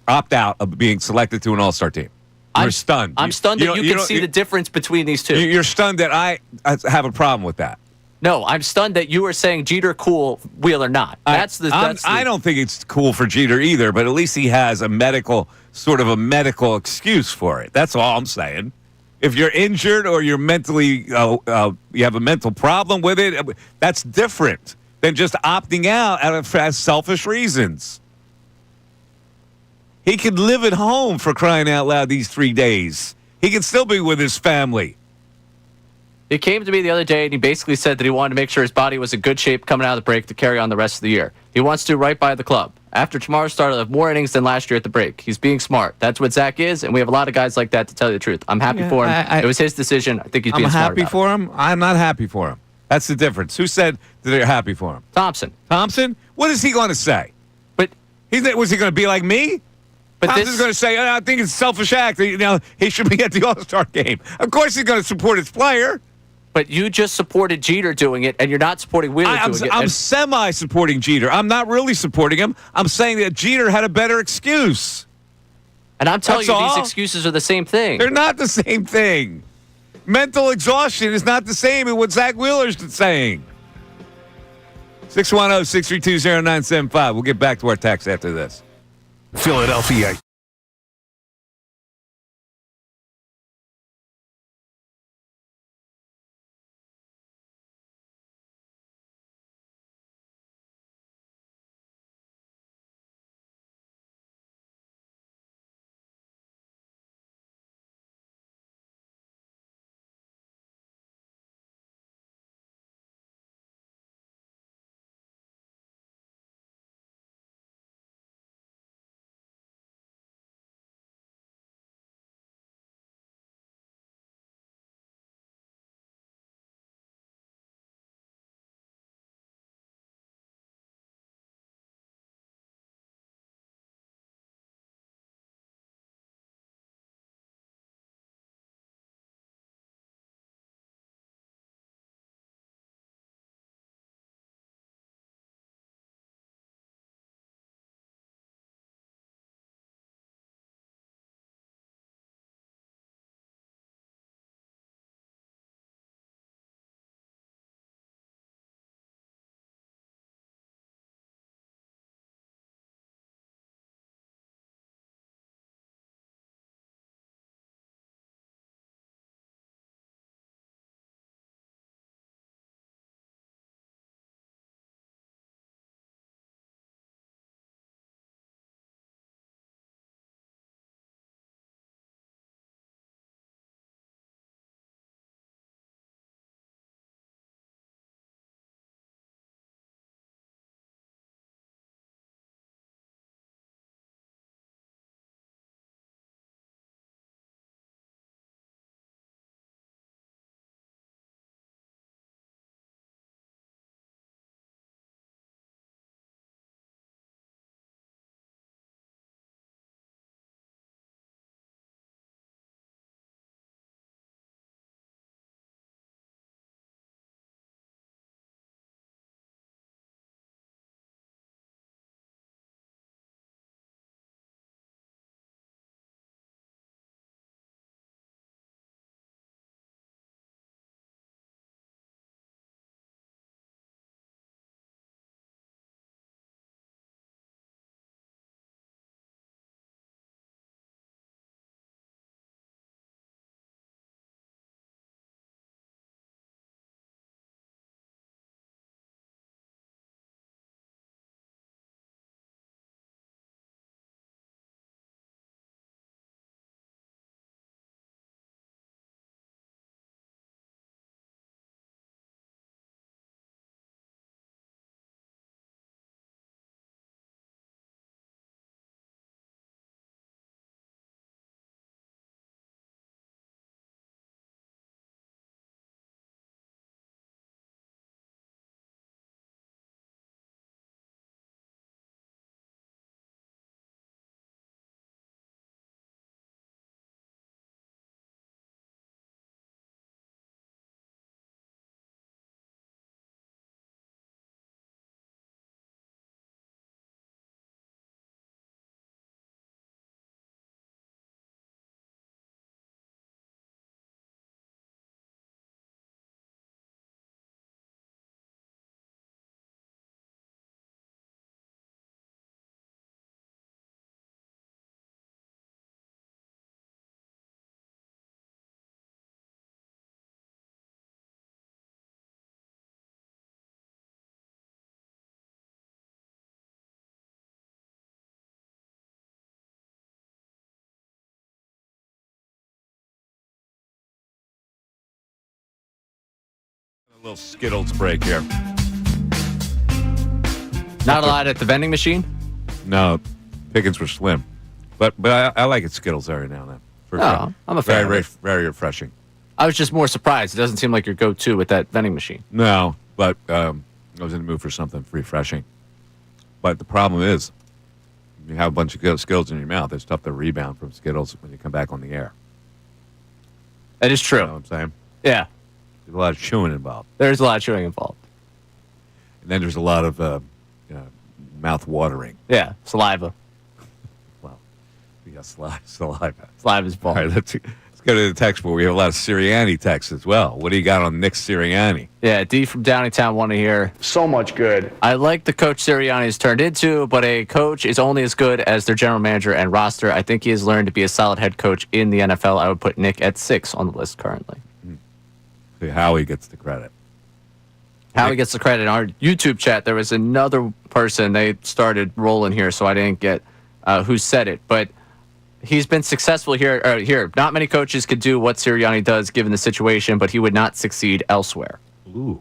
Speaker 1: opt out of being selected to an All-Star team. You're stunned.
Speaker 2: I'm stunned that you can see the difference between these two.
Speaker 1: You're stunned that I have a problem with that.
Speaker 2: No, I'm stunned that you are saying Jeter cool, Wheeler not.
Speaker 1: I don't think it's cool for Jeter either, but at least he has a medical excuse for it. That's all I'm saying. If you're injured or you're mentally, you have a mental problem with it, that's different than just opting out of selfish reasons. He could live at home, for crying out loud, these 3 days. He could still be with his family.
Speaker 2: He came to me the other day and he basically said that he wanted to make sure his body was in good shape coming out of the break to carry on the rest of the year. He wants to do right by the club. After tomorrow's start, he'll have more innings than last year at the break. He's being smart. That's what Zack is, and we have a lot of guys like that, to tell you the truth. I'm happy for him. It was his decision. I think he's being smart.
Speaker 1: I'm happy for him. I'm not happy for him. That's the difference. Who said that they're happy for him?
Speaker 2: Thompson.
Speaker 1: What is he going to say?
Speaker 2: But
Speaker 1: was he going to be like me?
Speaker 2: But
Speaker 1: Thompson's going to say, I think it's a selfish act. He should be at the All-Star game. Of course he's going to support his player.
Speaker 2: But you just supported Jeter doing it, and you're not supporting Wheeler doing it.
Speaker 1: I'm semi-supporting Jeter. I'm not really supporting him. I'm saying that Jeter had a better excuse.
Speaker 2: And I'm telling you, these excuses are the same thing.
Speaker 1: They're not the same thing. Mental exhaustion is not the same as what Zack Wheeler's saying. 610-632-0975. We'll get back to our text after this.
Speaker 3: Philadelphia.
Speaker 1: Little Skittles break here.
Speaker 2: Not a lot at the vending machine?
Speaker 1: No, pickings were slim. But I like it Skittles every now and then. For
Speaker 2: I'm a fan.
Speaker 1: Very refreshing.
Speaker 2: I was just more surprised. It doesn't seem like your go-to with that vending machine.
Speaker 1: No, but I was in the mood for something refreshing. But the problem is, you have a bunch of Skittles in your mouth. It's tough to rebound from Skittles when you come back on the air.
Speaker 2: That is true.
Speaker 1: You know what I'm saying?
Speaker 2: Yeah.
Speaker 1: There's a lot of chewing involved.
Speaker 2: There's a lot of chewing involved.
Speaker 1: And then there's a lot of mouth watering.
Speaker 2: Yeah, saliva.
Speaker 1: Well, yeah, saliva.
Speaker 2: Saliva's involved.
Speaker 1: All right, let's go to the text board. We have a lot of Sirianni texts as well. What do you got on Nick Sirianni?
Speaker 2: Yeah, D from Downingtown want to hear.
Speaker 17: So much good.
Speaker 2: I like the coach Sirianni has turned into, but a coach is only as good as their general manager and roster. I think he has learned to be a solid head coach in the NFL. I would put Nick at 6 on the list currently.
Speaker 1: See, Howie gets the credit.
Speaker 2: Howie gets the credit. In our YouTube chat, there was another person. They started rolling here, so I didn't get who said it. But he's been successful here. Not many coaches could do what Sirianni does given the situation, but he would not succeed elsewhere.
Speaker 1: Ooh.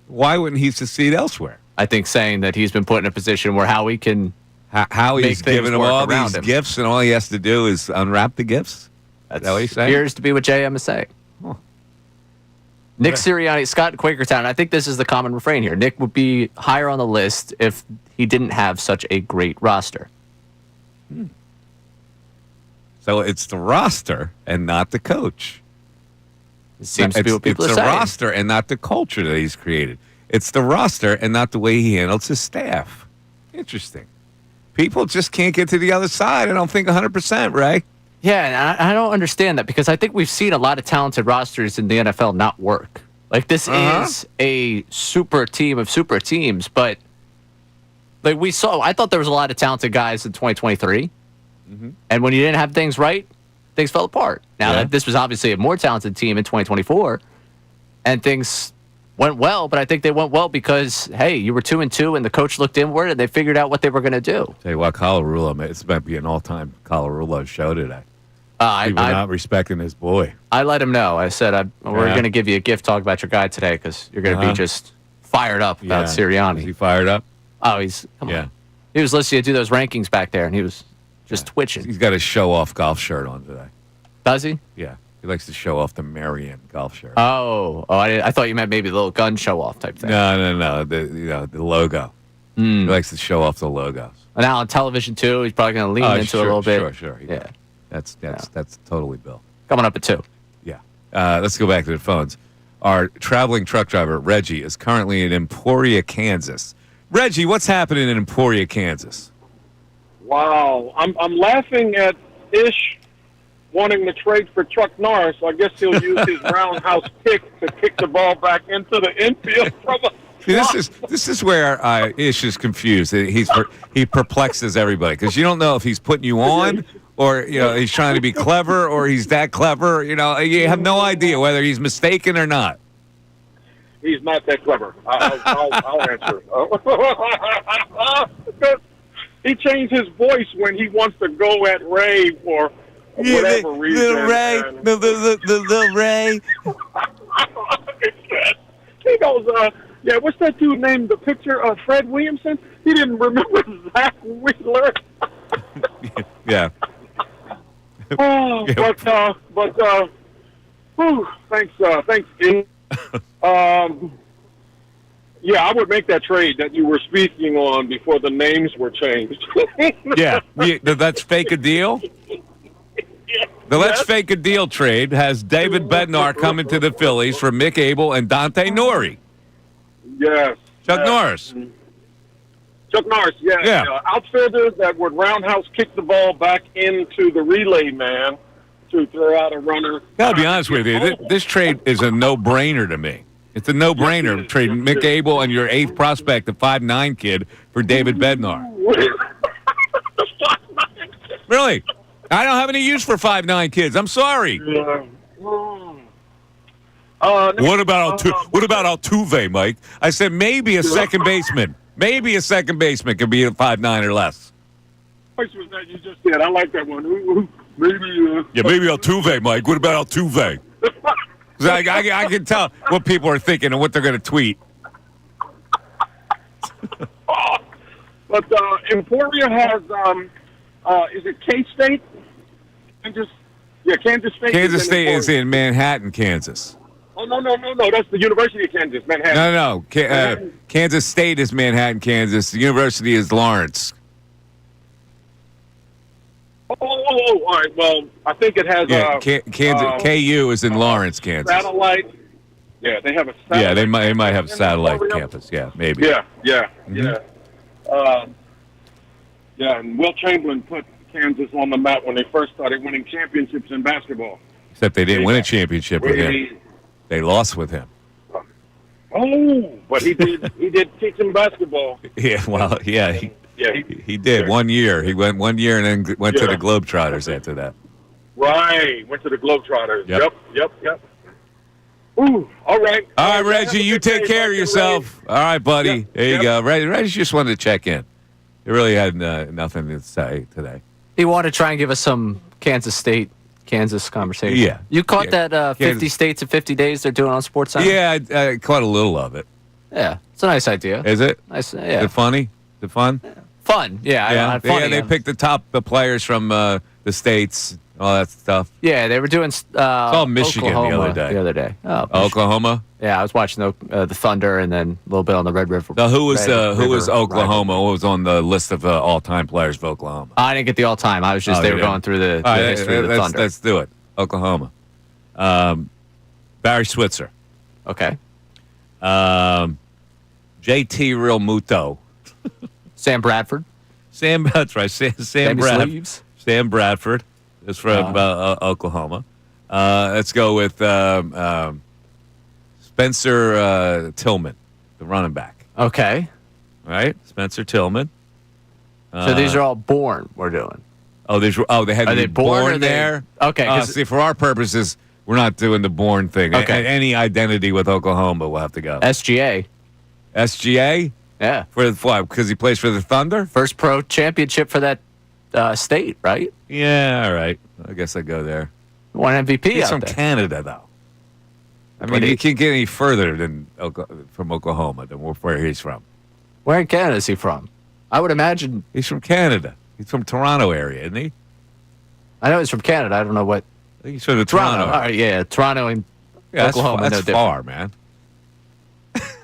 Speaker 1: Why wouldn't he succeed elsewhere?
Speaker 2: I think saying that he's been put in a position where Howie can
Speaker 1: Howie's giving him all these gifts, and all he has to do is unwrap the gifts? Is that what he's saying?
Speaker 2: Appears to be what JM is saying. Nick Sirianni, Scott in Quakertown. I think this is the common refrain here. Nick would be higher on the list if he didn't have such a great roster.
Speaker 1: So it's the roster and not the coach.
Speaker 2: It seems to be what people are saying.
Speaker 1: It's the roster and not the culture that he's created. It's the roster and not the way he handles his staff. Interesting. People just can't get to the other side. I don't think 100%, Ray.
Speaker 2: Yeah, and I don't understand that because I think we've seen a lot of talented rosters in the NFL not work. Like, this is a super team of super teams, but like I thought there was a lot of talented guys in 2023, and when you didn't have things right, things fell apart. Now, this was obviously a more talented team in 2024, and things went well, but I think they went well because, hey, you were 2-2, and the coach looked inward, and they figured out what they were going to do.
Speaker 1: Tell you what, Colarulo, it's might be an all-time Colarulo show today. People not respecting his boy.
Speaker 2: I let him know. I said, we're going to give you a gift talk about your guy today because you're going to be just fired up about Sirianni.
Speaker 1: Is he fired up?
Speaker 2: Oh, come on. He was listening to do those rankings back there, and he was just twitching.
Speaker 1: He's got a show-off golf shirt on today.
Speaker 2: Does he?
Speaker 1: Yeah. He likes to show off the Marion golf shirt.
Speaker 2: I thought you meant maybe the little gun show-off type thing.
Speaker 1: No. The logo. He likes to show off the logos.
Speaker 2: And now on television, too, he's probably going to lean into it a little bit.
Speaker 1: Sure.
Speaker 2: Yeah.
Speaker 1: That's totally Bill.
Speaker 2: Coming up at 2.
Speaker 1: Yeah. Let's go back to the phones. Our traveling truck driver, Reggie, is currently in Emporia, Kansas. Reggie, what's happening in Emporia, Kansas?
Speaker 18: Wow. I'm laughing at Ish wanting to trade for Chuck Norris. I guess he'll use his roundhouse kick to kick the ball back into the infield from a...
Speaker 1: This is where Ish is confused. He perplexes everybody because you don't know if he's putting you on or he's trying to be clever or he's that clever. You have no idea whether he's mistaken or not.
Speaker 18: He's not that clever. I'll answer. He changed his voice when he wants to go at Ray for whatever reason.
Speaker 1: Little Ray, the little Ray.
Speaker 18: He goes, what's that dude named the pitcher? Fred Williamson? He didn't remember Zack Wheeler.
Speaker 1: Yeah.
Speaker 18: Thanks, Ian. I would make that trade that you were speaking on before the names were changed.
Speaker 1: Let's fake a deal. The Let's Fake a Deal trade has David Bednar coming to the Phillies for Mick Abel and Dante Nori.
Speaker 18: Yes.
Speaker 1: Chuck Norris.
Speaker 18: Chuck Norris, outfielder that would roundhouse kick the ball back into the relay man to throw out a runner.
Speaker 1: Gotta be honest with you, this trade is a no-brainer to me. It's a no-brainer trading Mick Abel and your 8th prospect, the 5'9" kid, for David Bednar. Really? I don't have any use for 5'9" kids. I'm sorry. What about Altuve, Mike? I said maybe a second baseman. Maybe a second baseman could be a 5'9" or less.
Speaker 18: What was that you just said? I like that one. Maybe.
Speaker 1: Maybe Altuve, Mike. What about Altuve? 'Cause I can tell what people are thinking and what they're going to tweet.
Speaker 18: But Emporia has, is it K-State? Kansas State.
Speaker 1: Kansas State is
Speaker 18: Emporia.
Speaker 1: in Manhattan, Kansas.
Speaker 18: Oh, no. That's the University of Kansas, Manhattan.
Speaker 1: No. Kansas State is Manhattan, Kansas. The university is Lawrence.
Speaker 18: Oh, all right. Well, I think it has.
Speaker 1: Yeah, Kansas. KU is in Lawrence, Kansas.
Speaker 18: Satellite. Yeah, they have a satellite.
Speaker 1: Yeah, they might have a satellite campus. Yeah, maybe.
Speaker 18: Yeah.
Speaker 1: Mhm.
Speaker 18: Yeah, and Will Chamberlain put Kansas on the map when they first started winning championships in basketball.
Speaker 1: Except they didn't win a championship with him. They lost with him.
Speaker 18: Oh, but he did. He did teach them basketball.
Speaker 1: Yeah, well, yeah, he did 1 year. He went 1 year and then went to the Globetrotters after that.
Speaker 18: Right, went to the Globetrotters.
Speaker 1: Yep.
Speaker 18: Yep. Ooh, all right.
Speaker 1: All right, Reggie, you take care of yourself. All right, buddy.
Speaker 18: Yep.
Speaker 1: There you go. Reggie just wanted to check in. He really had nothing to say today.
Speaker 2: He wanted to try and give us some Kansas conversation.
Speaker 1: Yeah.
Speaker 2: You caught that 50
Speaker 1: Kansas.
Speaker 2: states in 50 days they're doing on SportsCenter?
Speaker 1: Yeah, I caught a little of it.
Speaker 2: Yeah, it's a nice idea.
Speaker 1: Is it?
Speaker 2: Nice.
Speaker 1: Is
Speaker 2: Yeah.
Speaker 1: it funny? Is it fun?
Speaker 2: Fun. Yeah. Funny.
Speaker 1: They picked the players from the states, all that stuff.
Speaker 2: Yeah, they were doing.
Speaker 1: Saw Michigan
Speaker 2: Oklahoma
Speaker 1: the other day.
Speaker 2: Oh, Michigan.
Speaker 1: Oklahoma.
Speaker 2: Yeah, I was watching the Thunder and then a little bit on the Red River.
Speaker 1: Now, who was
Speaker 2: River
Speaker 1: Oklahoma? Who was on the list of all-time players of Oklahoma?
Speaker 2: I didn't get the all-time. I was just they were going through the history of the Thunder.
Speaker 1: Let's do it. Oklahoma. Barry Switzer.
Speaker 2: Okay.
Speaker 1: JT Real Muto.
Speaker 2: Sam Bradford.
Speaker 1: That's right. Sam Bradford. Sam Bradford is from Oklahoma. Let's go with Spencer Tillman, the running back.
Speaker 2: Okay.
Speaker 1: Right? Spencer Tillman.
Speaker 2: So these are all born we're doing.
Speaker 1: They had to be born there?
Speaker 2: Okay.
Speaker 1: See, for our purposes, we're not doing the born thing.
Speaker 2: Okay.
Speaker 1: Any identity with Oklahoma will have to go.
Speaker 2: SGA.
Speaker 1: SGA?
Speaker 2: Yeah.
Speaker 1: For what? Because he plays for the Thunder?
Speaker 2: First pro championship for that state, right?
Speaker 1: Yeah, all right. I guess I go there.
Speaker 2: Won MVP
Speaker 1: He's
Speaker 2: out
Speaker 1: from
Speaker 2: there.
Speaker 1: Canada, though. I mean, you can't get any further from Oklahoma than where he's from.
Speaker 2: Where in Canada is he from? I would imagine
Speaker 1: he's from Canada. He's from Toronto area, isn't he?
Speaker 2: I know he's from Canada. I don't know what.
Speaker 1: I think he's from the Toronto.
Speaker 2: All right, yeah, Toronto and Oklahoma.
Speaker 1: That's far, man.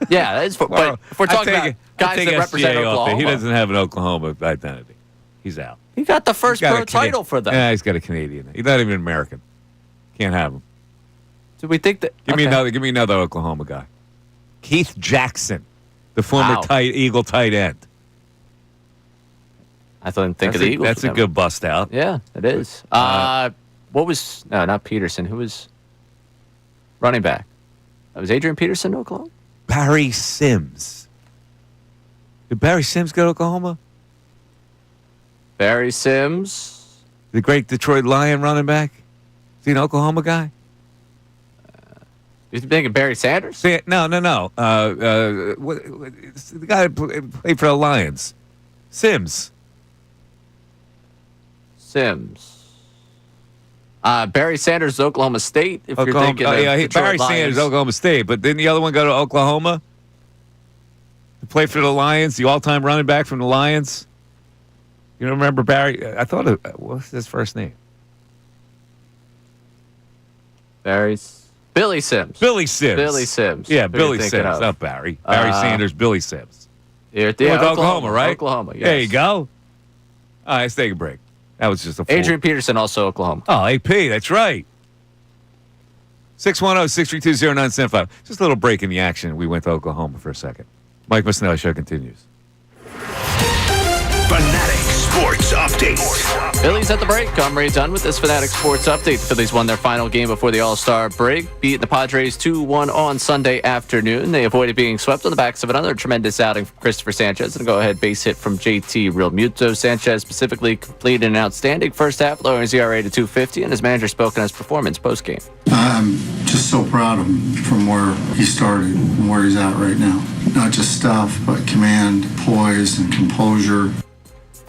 Speaker 2: Yeah, that's far. But if we're talking about guys that represent Oklahoma,
Speaker 1: he doesn't have an Oklahoma identity. He's out.
Speaker 2: He got the first pro title for them.
Speaker 1: Yeah, he's got a Canadian. He's not even American. Can't have him.
Speaker 2: Do we think that?
Speaker 1: Give me another Oklahoma guy. Keith Jackson, the former Eagle tight end.
Speaker 2: I didn't think of the Eagles.
Speaker 1: That's a good bust out.
Speaker 2: Yeah, it is. What was not Peterson? Who was running back? That was Adrian Peterson, Oklahoma.
Speaker 1: Barry Sims. Did Barry Sims go to Oklahoma?
Speaker 2: Barry Sims,
Speaker 1: the great Detroit Lion running back. Is he an Oklahoma guy?
Speaker 2: You thinking Barry Sanders?
Speaker 1: No. The guy that played for the Lions. Sims.
Speaker 2: Barry Sanders, Oklahoma State. If you're thinking
Speaker 1: Barry Sanders, Oklahoma State. But didn't the other one go to Oklahoma? To play for the Lions, the all-time running back from the Lions. You don't remember Barry? I thought what's his first name?
Speaker 2: Billy Sims.
Speaker 1: Billy Sims. Yeah, Billy Sims. Not Barry. Barry Sanders, Billy Sims.
Speaker 2: You're at
Speaker 1: Oklahoma, right?
Speaker 2: Oklahoma, yes.
Speaker 1: There you go. All right, let's take a break. That was just a fool.
Speaker 2: Adrian Peterson, also Oklahoma.
Speaker 1: Oh, AP, that's right. 610-632-0975. Just a little break in the action. We went to Oklahoma for a second. Mike Missanelli Show continues.
Speaker 3: Fanatic Sports Update.
Speaker 2: Phillies at the break. I'm Ray done with this Fanatic Sports Update. The Phillies won their final game before the All-Star break, beating the Padres 2-1 on Sunday afternoon. They avoided being swept on the backs of another tremendous outing from Christopher Sanchez and a go-ahead base hit from JT Realmuto. Sanchez specifically completed an outstanding first half, lowering his ERA to 2.50, and his manager spoke on his performance post-game.
Speaker 4: I'm just so proud of him from where he started and where he's at right now. Not just stuff, but command, poise, and composure.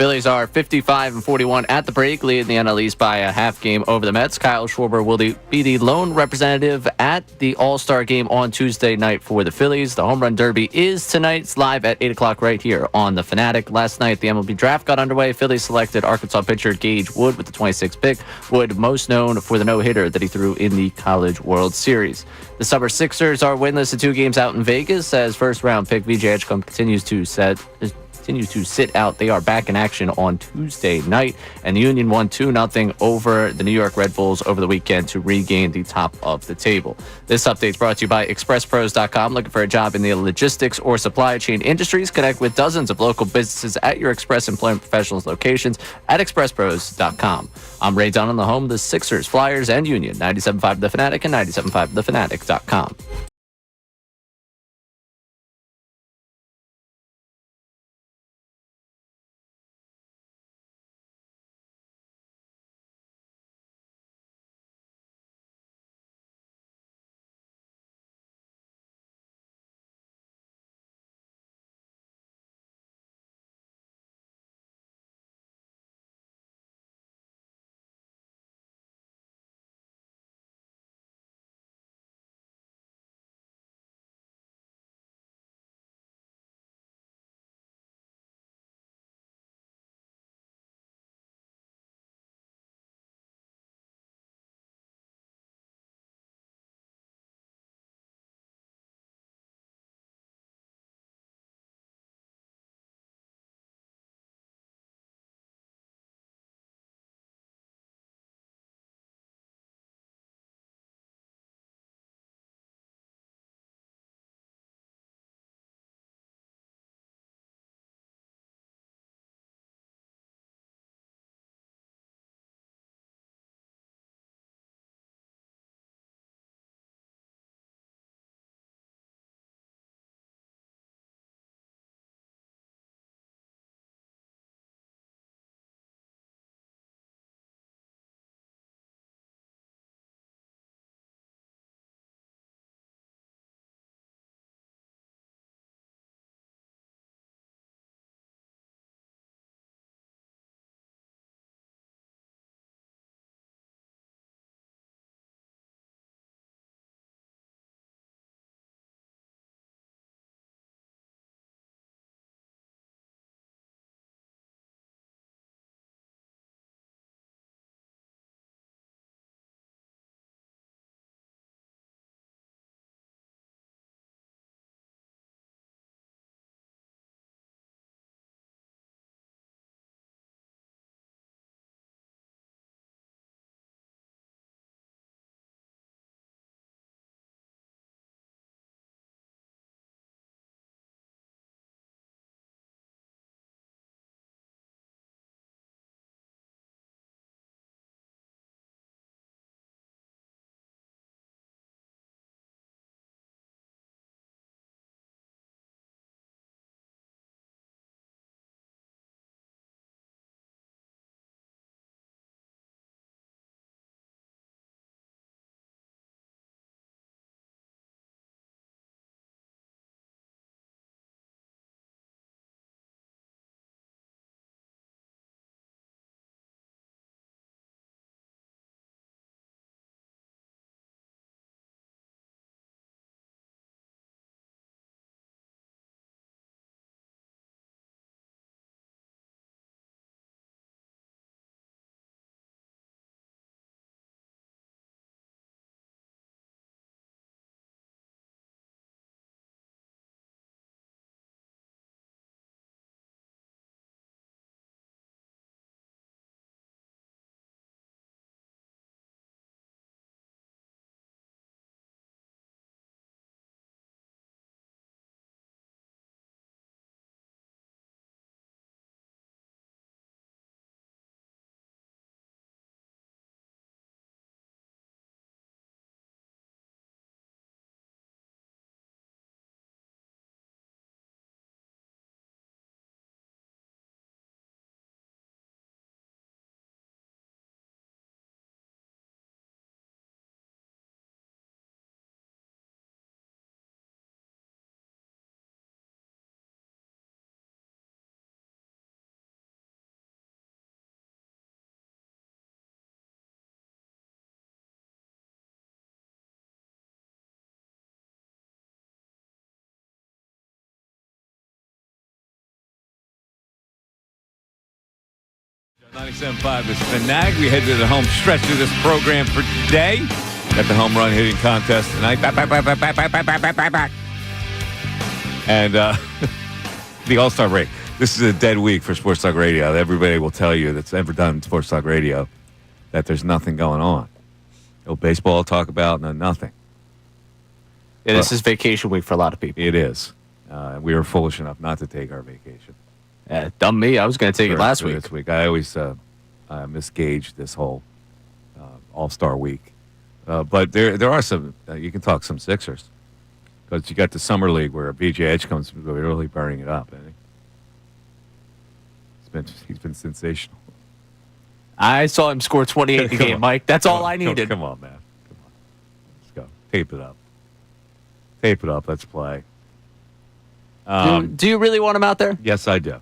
Speaker 2: Phillies are 55-41 at the break, leading the NL East by a half game over the Mets. Kyle Schwarber will be the lone representative at the All-Star game on Tuesday night for the Phillies. The Home Run Derby is tonight. It's live at 8 o'clock right here on the Fanatic. Last night, the MLB draft got underway. Phillies selected Arkansas pitcher Gage Wood with the 26th pick. Wood, most known for the no-hitter that he threw in the College World Series. The Summer Sixers are winless in 2 games out in Vegas as first-round pick VJ Edgecombe continues to sit out. They are back in action on Tuesday night, and the Union won 2-0 over the New York Red Bulls over the weekend to regain the top of the table. This update is brought to you by ExpressPros.com. Looking for a job in the logistics or supply chain industries? Connect with dozens of local businesses at your Express Employment Professionals locations at ExpressPros.com. I'm Ray Dunn on the home of the Sixers, Flyers, and Union. 97.5 The Fanatic and 97.5thefanatic.com.
Speaker 1: 97.5 is Fanatic. We head to the home stretch of this program for today. Got the home run hitting contest tonight. Back. And the All-Star break. This is a dead week for Sports Talk Radio. Everybody will tell you that's ever done Sports Talk Radio that there's nothing going on. No baseball to talk about, no nothing.
Speaker 2: Yeah, this is vacation week for a lot of people.
Speaker 1: It is. We were foolish enough not to take our vacation.
Speaker 2: Dumb me. I was going to take it last week.
Speaker 1: This week. I always misgauged this whole All-Star week. But there are some, you can talk some Sixers. Because you got the Summer League where BJ Edgecombe's really burning it up, isn't he? He's been sensational.
Speaker 2: I saw him score 28 a game, Mike. That's all I needed.
Speaker 1: Come on, man. Come on. Let's go. Tape it up. Tape it up. Let's play.
Speaker 2: Do you really want him out there?
Speaker 1: Yes, I do.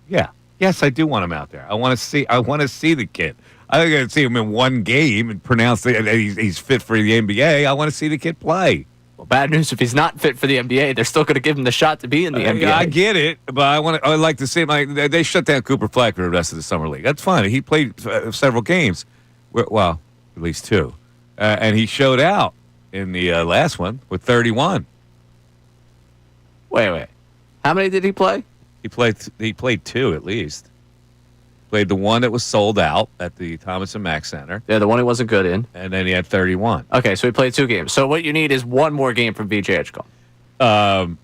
Speaker 1: Yeah. Yes, I do want him out there. I want to see the kid. I don't going to see him in one game and pronounce that he's fit for the NBA. I want to see the kid play.
Speaker 2: Well, bad news if he's not fit for the NBA. They're still going to give him the shot to be in the NBA.
Speaker 1: I get it, but I'd like to see him. They shut down Cooper Flag for the rest of the summer league. That's fine. He played several games. Well, at least two, and he showed out in the last one with 31.
Speaker 2: Wait. How many did he play?
Speaker 1: He played two at least. Played the one that was sold out at the Thomas and Mack Center.
Speaker 2: Yeah, the one he wasn't good in.
Speaker 1: And then he had 31.
Speaker 2: Okay, so he played 2 games. So what you need is one more game from VJ Edgecombe.
Speaker 1: No,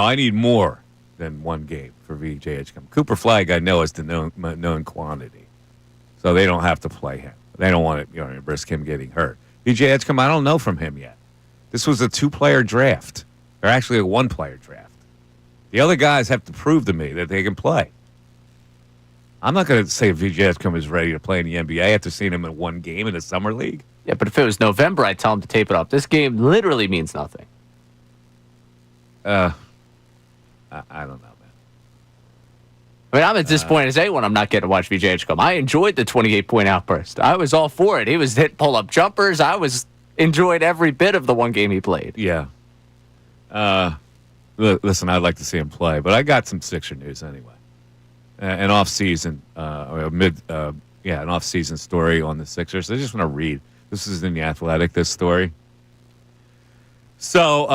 Speaker 1: I need more than one game for VJ Edgecombe. Cooper Flag, I know, is the known quantity. So they don't have to play him. They don't want to risk him getting hurt. VJ Edgecombe, I don't know from him yet. This was a 2-player draft. Or actually a 1-player draft. The other guys have to prove to me that they can play. I'm not going to say VJ Edgecombe is ready to play in the NBA after seeing him in one game in the summer league.
Speaker 2: Yeah, but if it was November, I'd tell him to tape it up. This game literally means nothing.
Speaker 1: I don't know, man.
Speaker 2: I mean, I'm as disappointed as anyone I'm not getting to watch VJ Edgecombe. I enjoyed the 28-point outburst. I was all for it. He was hitting pull-up jumpers. I enjoyed every bit of the one game he played.
Speaker 1: Yeah. Listen, I'd like to see him play, but I got some Sixer news anyway. An off-season, an off-season story on the Sixers. I just want to read. This is in The Athletic, this story. So,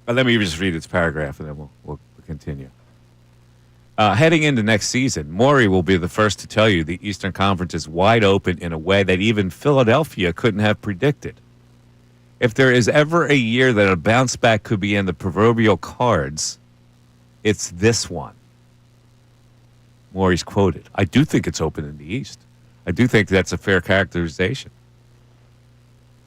Speaker 1: let me just read this paragraph, and then we'll continue. Heading into next season, Morey will be the first to tell you the Eastern Conference is wide open in a way that even Philadelphia couldn't have predicted. If there is ever a year that a bounce back could be in the proverbial cards, it's this one. Morey's quoted. I do think it's open in the East. I do think that's a fair characterization.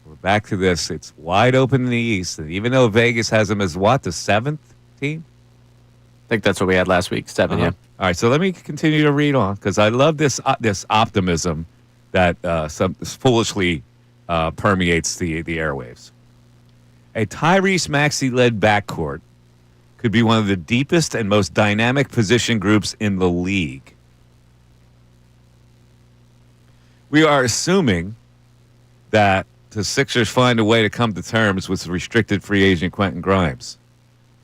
Speaker 1: We're back to this. It's wide open in the East. And even though Vegas has them as what, the 7th team?
Speaker 2: I think that's what we had last week, 7, yeah.
Speaker 1: All right, so let me continue to read on because I love this optimism that foolishly permeates the airwaves. A Tyrese Maxey-led backcourt could be one of the deepest and most dynamic position groups in the league. We are assuming that the Sixers find a way to come to terms with restricted free agent Quentin Grimes.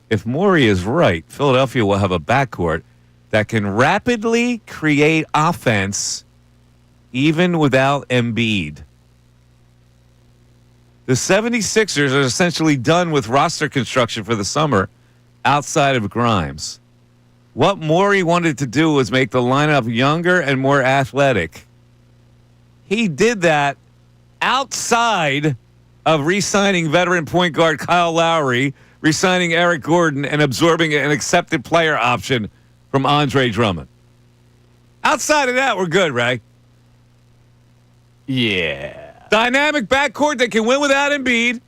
Speaker 1: If Morey is right, Philadelphia will have a backcourt that can rapidly create offense even without Embiid. The 76ers are essentially done with roster construction for the summer outside of Grimes. What Morey wanted to do was make the lineup younger and more athletic. He did that outside of re-signing veteran point guard Kyle Lowry, re-signing Eric Gordon, and absorbing an accepted player option from Andre Drummond. Outside of that, we're good, Ray.
Speaker 2: Yeah.
Speaker 1: Dynamic backcourt that can win without Embiid.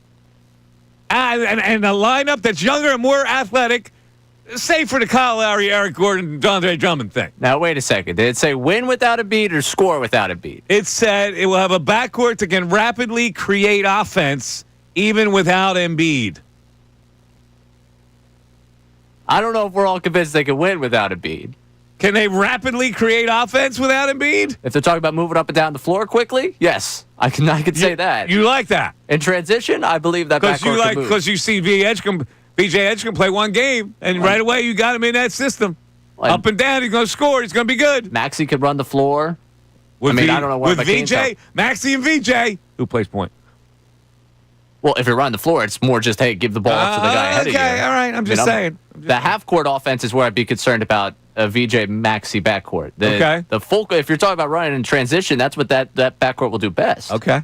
Speaker 1: And a lineup that's younger and more athletic, save for the Kyle Lowry, Eric Gordon, and Andre Drummond thing.
Speaker 2: Now, wait a second. Did it say win without Embiid or score without Embiid?
Speaker 1: It said it will have a backcourt that can rapidly create offense even without Embiid.
Speaker 2: I don't know if we're all convinced they can win without Embiid.
Speaker 1: Can they rapidly create offense without Embiid?
Speaker 2: If they're talking about moving up and down the floor quickly, yes. I can say that.
Speaker 1: You like that?
Speaker 2: In transition, I believe that backcourt can move.
Speaker 1: Because you see VJ Edgecombe play one game, and right away you got him in that system. Up and down, he's going to score. He's going to be good.
Speaker 2: Maxey could run the floor.
Speaker 1: With
Speaker 2: I don't know what
Speaker 1: with VJ, Maxey and VJ. Who plays point?
Speaker 2: Well, if you're running the floor, it's more just, hey, give the ball to the guy ahead of you.
Speaker 1: Okay, all right. I'm just saying.
Speaker 2: The half-court offense is where I'd be concerned about a VJ Maxey backcourt. The full, if you're talking about running in transition, that's what that backcourt will do best.
Speaker 1: Okay.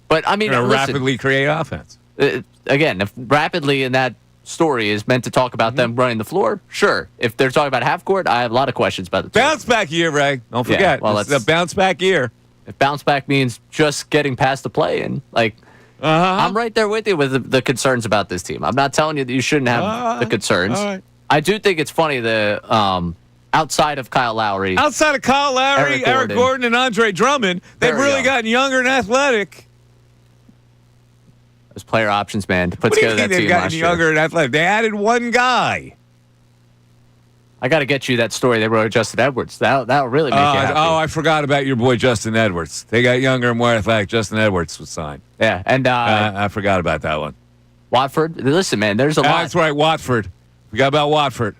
Speaker 2: But, I mean,
Speaker 1: listen, rapidly create offense.
Speaker 2: Again, if rapidly in that story is meant to talk about them running the floor, sure. If they're talking about half-court, I have a lot of questions about the
Speaker 1: bounce back year, Ray. Don't forget. This is a bounce back year.
Speaker 2: If bounce back means just getting past the play-in, I'm right there with you with the concerns about this team. I'm not telling you that you shouldn't have the concerns.
Speaker 1: All right.
Speaker 2: I do think it's funny outside of Kyle Lowry.
Speaker 1: Outside of Kyle Lowry, Eric Gordon, and Andre Drummond, they've really gotten younger and athletic.
Speaker 2: Those player options, man, to put
Speaker 1: What do you
Speaker 2: together
Speaker 1: think
Speaker 2: that
Speaker 1: they've
Speaker 2: team
Speaker 1: gotten
Speaker 2: last
Speaker 1: younger
Speaker 2: year.
Speaker 1: and athletic? They added one guy.
Speaker 2: I got to get you that story they wrote Justin Edwards. That'll really make you happy.
Speaker 1: Oh, I forgot about your boy Justin Edwards. They got younger and more athletic. Justin Edwards was signed.
Speaker 2: Yeah, and
Speaker 1: I forgot about that one.
Speaker 2: Watford. Listen, man, there's a lot.
Speaker 1: That's right, Watford. Forgot about Watford.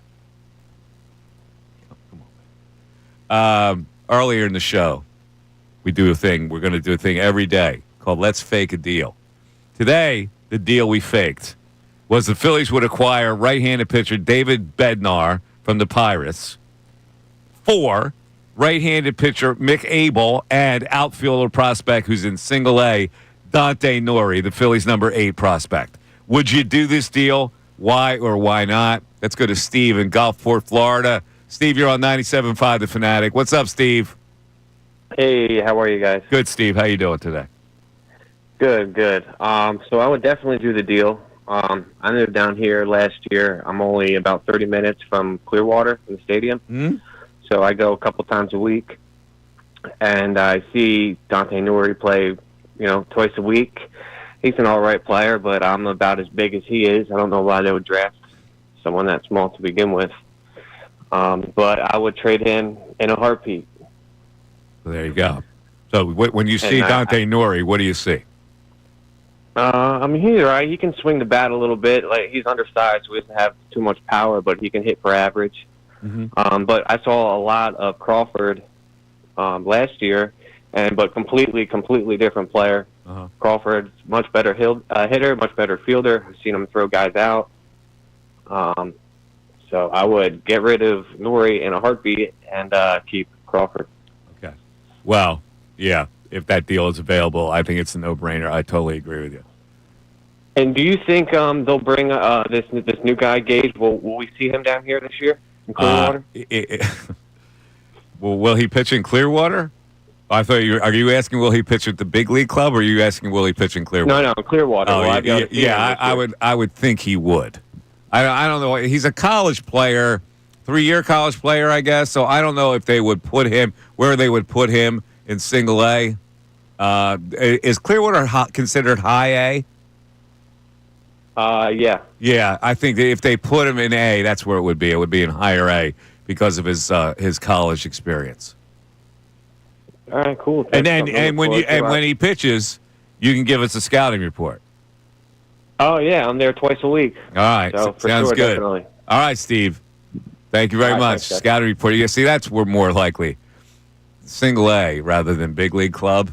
Speaker 1: Earlier in the show, we do a thing. We're going to do a thing every day called Let's Fake a Deal. Today, the deal we faked was the Phillies would acquire right-handed pitcher David Bednar from the Pirates for right-handed pitcher Mick Abel and outfielder prospect who's in single A, Dante Nori, the Phillies' number 8 prospect. Would you do this deal? Why or why not? Let's go to Steve in Gulfport, Florida. Steve, you're on 97.5 The Fanatic. What's up, Steve?
Speaker 17: Hey, how are you guys?
Speaker 1: Good, Steve. How you doing today?
Speaker 17: Good. So I would definitely do the deal. I moved down here last year. I'm only about 30 minutes from Clearwater, from the stadium.
Speaker 1: Mm-hmm.
Speaker 17: So I go a couple times a week, and I see Dante Nori play, twice a week. He's an all right player, but I'm about as big as he is. I don't know why they would draft someone that small to begin with. But I would trade him in a heartbeat.
Speaker 1: Well, there you go. So when you see Dante Nori, what do you see?
Speaker 17: He's all right. He can swing the bat a little bit. He's undersized, so he doesn't have too much power, but he can hit for average.
Speaker 1: Mm-hmm.
Speaker 17: But I saw a lot of Crawford last year, but completely different player.
Speaker 1: Uh-huh.
Speaker 17: Crawford's much better hitter, much better fielder. I've seen him throw guys out. So I would get rid of Nori in a heartbeat and keep Crawford.
Speaker 1: Okay. Well, yeah. If that deal is available, I think it's a no-brainer. I totally agree with you.
Speaker 17: And do you think they'll bring this new guy, Gage? Will we see him down here this year in Clearwater?
Speaker 1: Well, will he pitch in Clearwater? I thought are you asking will he pitch at the big league club, or are you asking will he pitch in Clearwater?
Speaker 17: No, Clearwater.
Speaker 1: Oh, I would think he would. I don't know. He's a college player, 3-year college player, I guess. So I don't know if they would put him where they would put him in single A. Is Clearwater considered high
Speaker 17: A? Yeah.
Speaker 1: Yeah, I think that if they put him in A, that's where it would be. It would be in higher A because of his college experience.
Speaker 17: All right, cool.
Speaker 1: And when he pitches, you can give us a scouting report.
Speaker 17: Oh yeah, I'm there twice a week.
Speaker 1: All right,
Speaker 17: so
Speaker 1: sounds
Speaker 17: sure,
Speaker 1: good.
Speaker 17: Definitely.
Speaker 1: All right, Steve. Thank you very much.
Speaker 17: Thanks,
Speaker 1: Scouting report. You see, that's we're more likely single A rather than big league club.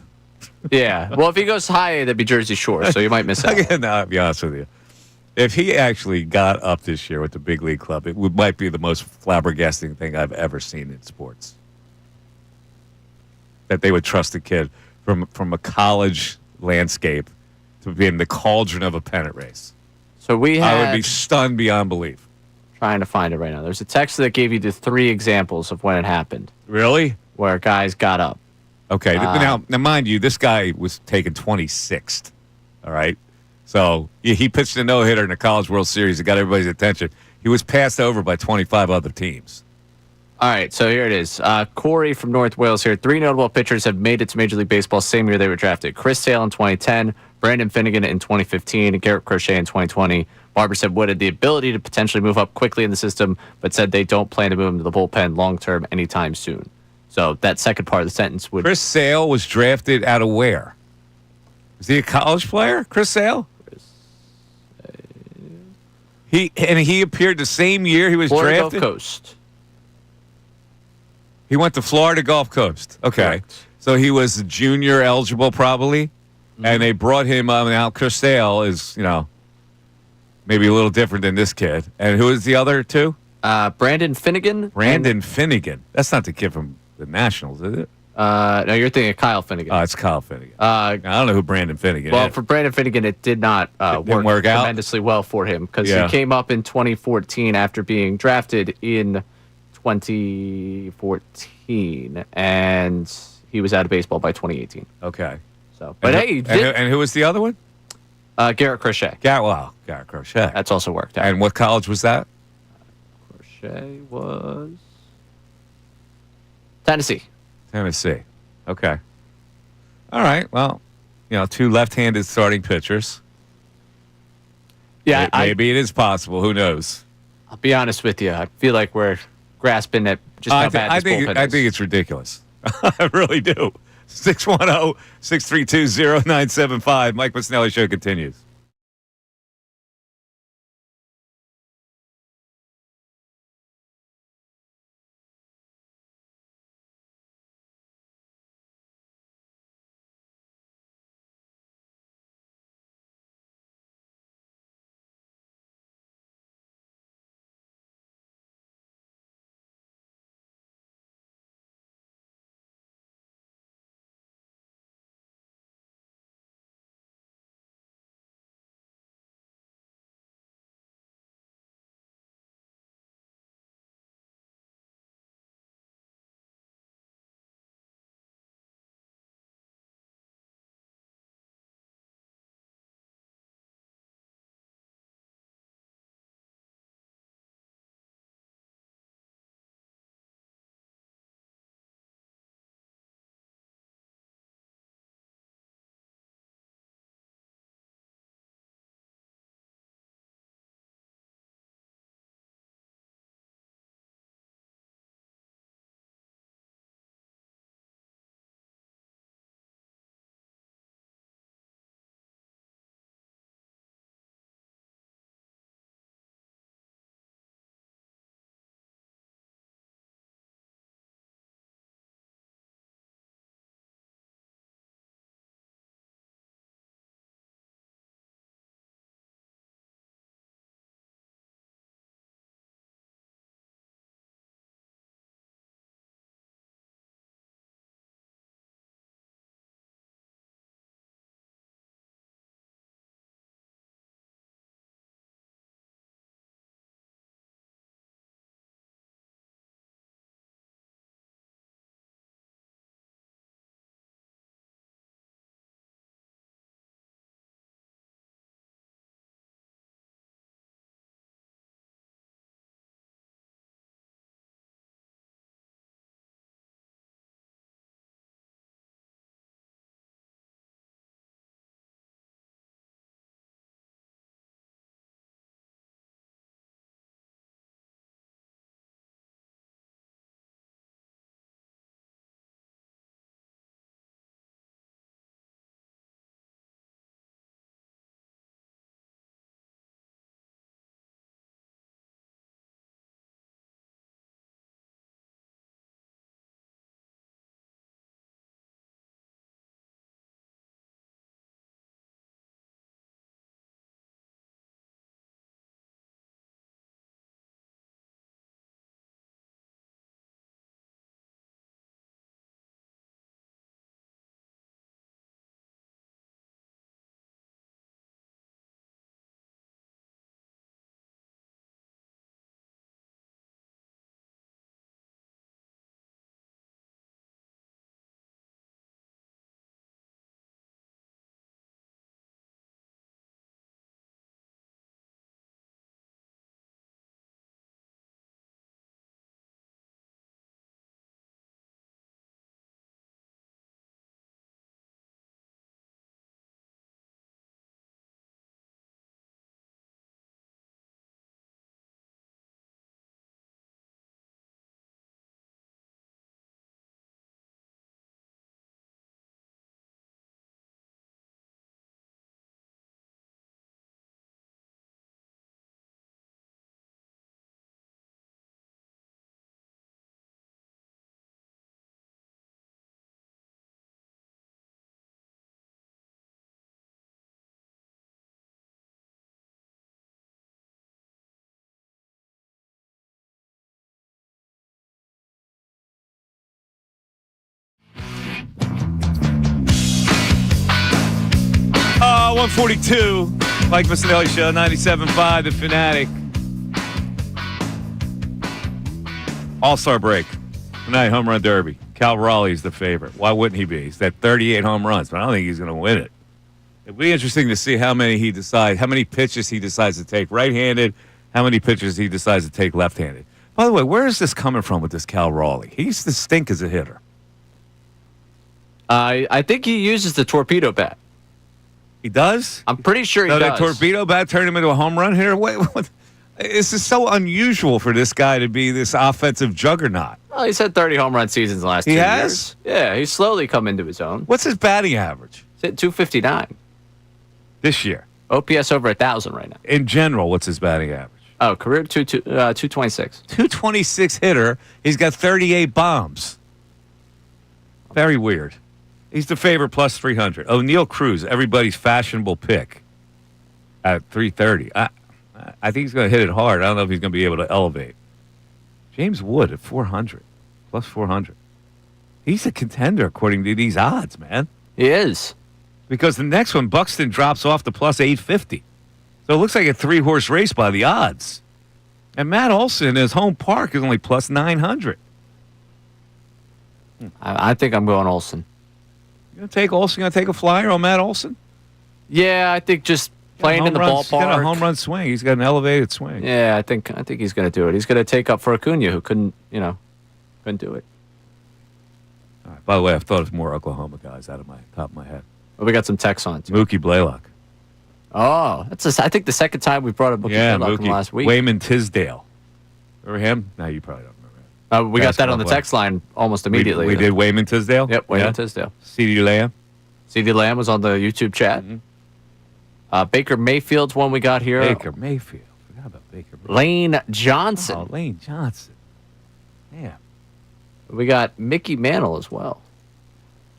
Speaker 2: Yeah. Well, if he goes high A, that'd be Jersey Shore, so you might miss out.
Speaker 1: Again, I'll be honest with you. If he actually got up this year with the big league club, might be the most flabbergasting thing I've ever seen in sports. That they would trust a kid from a college landscape to be in the cauldron of a pennant race.
Speaker 2: So
Speaker 1: I would be stunned beyond belief.
Speaker 2: Trying to find it right now. There's a text that gave you the 3 examples of when it happened.
Speaker 1: Really?
Speaker 2: Where guys got up.
Speaker 1: Okay. Now, mind you, this guy was taken 26th. All right? So he pitched a no-hitter in the College World Series. It got everybody's attention. He was passed over by 25 other teams.
Speaker 2: All right, so here it is. Corey from North Wales here. 3 notable pitchers have made it to Major League Baseball same year they were drafted. Chris Sale in 2010, Brandon Finnegan in 2015, and Garrett Crochet in 2020. Barber said Wood had the ability to potentially move up quickly in the system, but said they don't plan to move him to the bullpen long-term anytime soon. So that second part of the sentence would...
Speaker 1: Chris Sale was drafted out of where? Is he a college player, Chris Sale? He appeared the same year he was
Speaker 2: Florida
Speaker 1: drafted?
Speaker 2: Gulf Coast.
Speaker 1: He went to Florida Gulf Coast. Okay.
Speaker 2: Correct.
Speaker 1: So he was junior eligible probably,
Speaker 2: Mm-hmm.
Speaker 1: and they brought him now Crisale is, maybe a little different than this kid. And who is the other two?
Speaker 2: Brandon Finnegan.
Speaker 1: Brandon Finnegan. That's not the kid from the Nationals, is it?
Speaker 2: No, you're thinking of Kyle Finnegan.
Speaker 1: Oh, it's Kyle Finnegan. I don't know who Brandon Finnegan
Speaker 2: Well,
Speaker 1: is.
Speaker 2: for Brandon Finnegan, it did not
Speaker 1: didn't work out?
Speaker 2: tremendously well for him because
Speaker 1: Yeah.
Speaker 2: he came up in 2014 after being drafted in 2014, and he was out of baseball by 2018.
Speaker 1: Okay.
Speaker 2: So, but
Speaker 1: and,
Speaker 2: hey,
Speaker 1: and who was the other one?
Speaker 2: Garrett Crochet.
Speaker 1: Garrett Crochet.
Speaker 2: That's also worked out.
Speaker 1: And what college was that?
Speaker 2: Crochet was Tennessee.
Speaker 1: Tennessee. Okay. All right. Well, two left-handed starting pitchers.
Speaker 2: Yeah,
Speaker 1: maybe it is possible. Who knows?
Speaker 2: I'll be honest with you. I feel like we're grasping at just how bad this bullpen is.
Speaker 1: I think it's ridiculous. I really do. 610-632-0975. Mike Missanelli Show continues. 142, Mike Missanelli Show, 97.5, The Fanatic. All-Star break. Tonight, home run derby. Cal Raleigh's the favorite. Why wouldn't he be? He's got 38 home runs, but I don't think he's going to win it. It'll be interesting to see how many pitches he decides to take right-handed, how many pitches he decides to take left-handed. By the way, where is this coming from with this Cal Raleigh? He used to stink as a hitter.
Speaker 2: I think he uses the torpedo bat.
Speaker 1: He does?
Speaker 2: I'm pretty sure he does.
Speaker 1: The torpedo bat turned him into a home run hitter? What? This is so unusual for this guy to be this offensive juggernaut.
Speaker 2: Well, he's had 30 home run seasons the last 2 years. Yeah, he's slowly come into his own.
Speaker 1: What's his batting average?
Speaker 2: He's at 259.
Speaker 1: This year?
Speaker 2: OPS over 1,000 right now.
Speaker 1: In general, what's his batting average?
Speaker 2: Oh, career 226.
Speaker 1: 226 hitter. He's got 38 bombs. Very weird. He's the favorite plus 300. O'Neal Cruz, everybody's fashionable pick at 330. I think he's going to hit it hard. I don't know if he's going to be able to elevate. James Wood at 400, plus 400. He's a contender according to these odds, man.
Speaker 2: He is.
Speaker 1: Because the next one, Buxton drops off to plus 850. So it looks like a 3-horse race by the odds. And Matt Olson, his home park, is only plus 900.
Speaker 2: I think I'm going Olson.
Speaker 1: You going to take Olson? You going to take a flyer on Matt Olson?
Speaker 2: Yeah, I think just playing in the ballpark. He's
Speaker 1: got a home run swing. He's got an elevated swing.
Speaker 2: Yeah, I think he's going to do it. He's going to take up for Acuna, who couldn't do it.
Speaker 1: All right, by the way, I've thought of more Oklahoma guys out of my top of my head.
Speaker 2: Well, we got some texts on, too.
Speaker 1: Mookie Blaylock.
Speaker 2: Oh, I think the second time we brought up Mookie Blaylock in the last week.
Speaker 1: Wayman Tisdale. Remember him? No, you probably don't remember him.
Speaker 2: We got that on the text line almost immediately.
Speaker 1: We did Wayman Tisdale?
Speaker 2: Yep, Wayman Tisdale.
Speaker 1: CeeDee Lamb?
Speaker 2: CeeDee Lamb was on the YouTube chat.
Speaker 1: Mm-hmm.
Speaker 2: Baker Mayfield's one we got here.
Speaker 1: Baker Mayfield. Forgot about Baker Mayfield.
Speaker 2: Lane Johnson.
Speaker 1: Oh, Lane Johnson. Yeah.
Speaker 2: We got Mickey Mantle as well.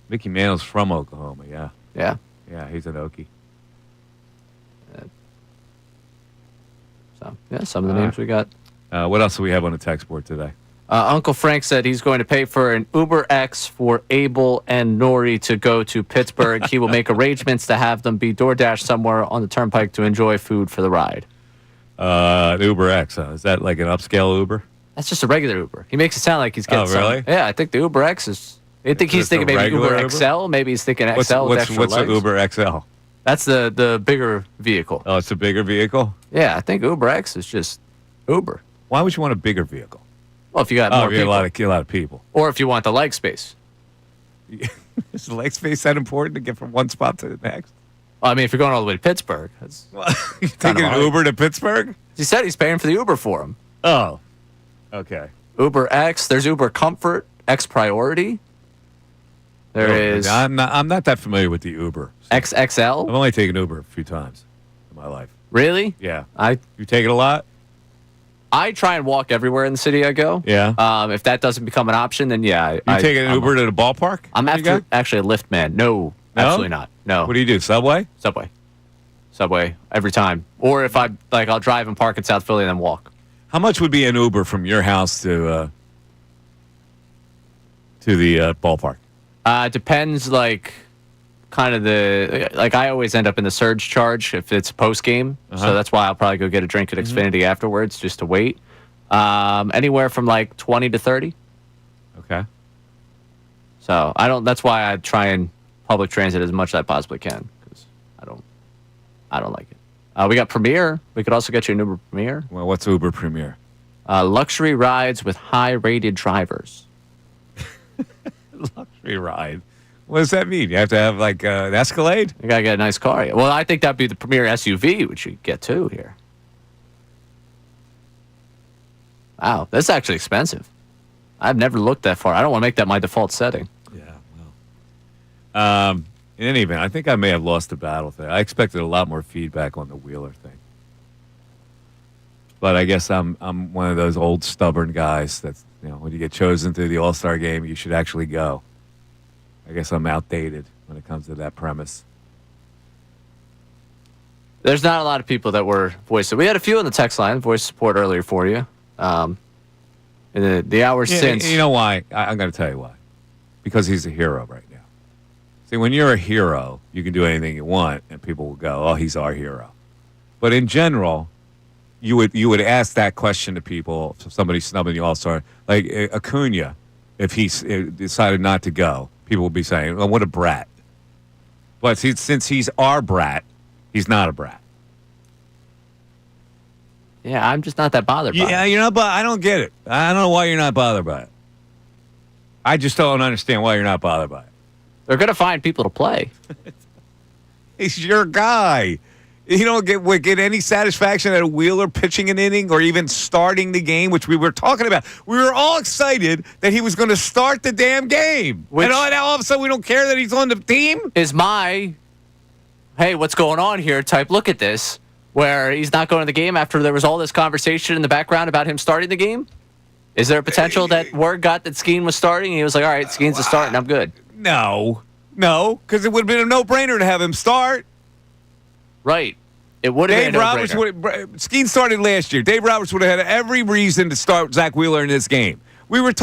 Speaker 1: Mickey Mantle's from Oklahoma, yeah.
Speaker 2: Yeah.
Speaker 1: Yeah, he's an Okie.
Speaker 2: So, yeah, some of the names we got.
Speaker 1: What else do we have on the text board today?
Speaker 2: Uncle Frank said he's going to pay for an Uber X for Abel and Nori to go to Pittsburgh. He will make arrangements to have them be DoorDash somewhere on the turnpike to enjoy food for the ride.
Speaker 1: The Uber X, is that like an upscale Uber?
Speaker 2: That's just a regular Uber. He makes it sound like he's getting
Speaker 1: really?
Speaker 2: Yeah, I think the Uber X is... I think he's thinking maybe Uber XL. Maybe he's thinking XL with extra
Speaker 1: What's
Speaker 2: legs.
Speaker 1: the Uber XL?
Speaker 2: That's the bigger vehicle.
Speaker 1: Oh, it's a bigger vehicle?
Speaker 2: Yeah, I think Uber X is just Uber.
Speaker 1: Why would you want a bigger vehicle?
Speaker 2: Well, if you got more people.
Speaker 1: A lot of people.
Speaker 2: Or if you want the leg space.
Speaker 1: Is the leg space that important to get from one spot to the next?
Speaker 2: Well, I mean, if you're going all the way to Pittsburgh. That's
Speaker 1: you taking an Uber to Pittsburgh?
Speaker 2: He said he's paying for the Uber for him.
Speaker 1: Oh, okay.
Speaker 2: Uber X. There's Uber Comfort, X Priority. There is.
Speaker 1: I'm not that familiar with the Uber.
Speaker 2: XXL?
Speaker 1: I've only taken Uber a few times in my life.
Speaker 2: Really?
Speaker 1: Yeah.
Speaker 2: You
Speaker 1: take it a lot?
Speaker 2: I try and walk everywhere in the city I go.
Speaker 1: Yeah.
Speaker 2: If that doesn't become an option, then yeah.
Speaker 1: You taking an Uber to the ballpark?
Speaker 2: I'm actually a Lyft man. No, absolutely not. No.
Speaker 1: What do you do? Subway?
Speaker 2: Subway every time. Or if I'll drive and park in South Philly and then walk.
Speaker 1: How much would be an Uber from your house to the ballpark?
Speaker 2: Depends, kind of I always end up in the surge charge if it's post game. So that's why I'll probably go get a drink at Xfinity afterwards just to wait. Anywhere from 20 to 30.
Speaker 1: Okay.
Speaker 2: So that's why I try and public transit as much as I possibly can because I don't like it. We got Premier. We could also get you an Uber Premier.
Speaker 1: Well, what's Uber Premier?
Speaker 2: Luxury rides with high rated drivers.
Speaker 1: Luxury ride. What does that mean? You have to have an Escalade?
Speaker 2: You gotta get a nice car. Well, I think that'd be the Premier SUV, which you get too here. Wow, that's actually expensive. I've never looked that far. I don't want to make that my default setting.
Speaker 1: Yeah, well. In any event, I think I may have lost the battle there. I expected a lot more feedback on the Wheeler thing. But I guess I'm one of those old stubborn guys that's, when you get chosen to the All-Star game, you should actually go. I guess I'm outdated when it comes to that premise.
Speaker 2: There's not a lot of people that were voiced. We had a few on the text line, voice support earlier for you. In the hours since.
Speaker 1: You know why? I'm going to tell you why. Because he's a hero right now. See, when you're a hero, you can do anything you want, and people will go, "Oh, he's our hero." But in general, you would ask that question to people. If somebody snubbing the All-Star, like Acuna, if he decided not to go, people would be saying, "Well, what a brat." But since he's our brat, he's not a brat.
Speaker 2: Yeah, I'm just not that bothered by it.
Speaker 1: Yeah, you're not. I don't get it. I don't know why you're not bothered by it. I just don't understand why you're not bothered by it.
Speaker 2: They're going to find people to play.
Speaker 1: He's your guy. You don't get any satisfaction out of Wheeler pitching an inning or even starting the game, which we were talking about. We were all excited that he was going to start the damn game. And now all of a sudden we don't care that he's on the team?
Speaker 2: Is my, hey, what's going on here type look at this, where he's not going to the game after there was all this conversation in the background about him starting the game? Is there a potential that word got that Skeen was starting and he was like, all right, Skeen's a start and I'm good?
Speaker 1: No, because it would have been a no-brainer to have him start.
Speaker 2: Right. It would have been a
Speaker 1: Roberts
Speaker 2: no-brainer.
Speaker 1: Skeen started last year. Dave Roberts would have had every reason to start Zack Wheeler in this game. I'm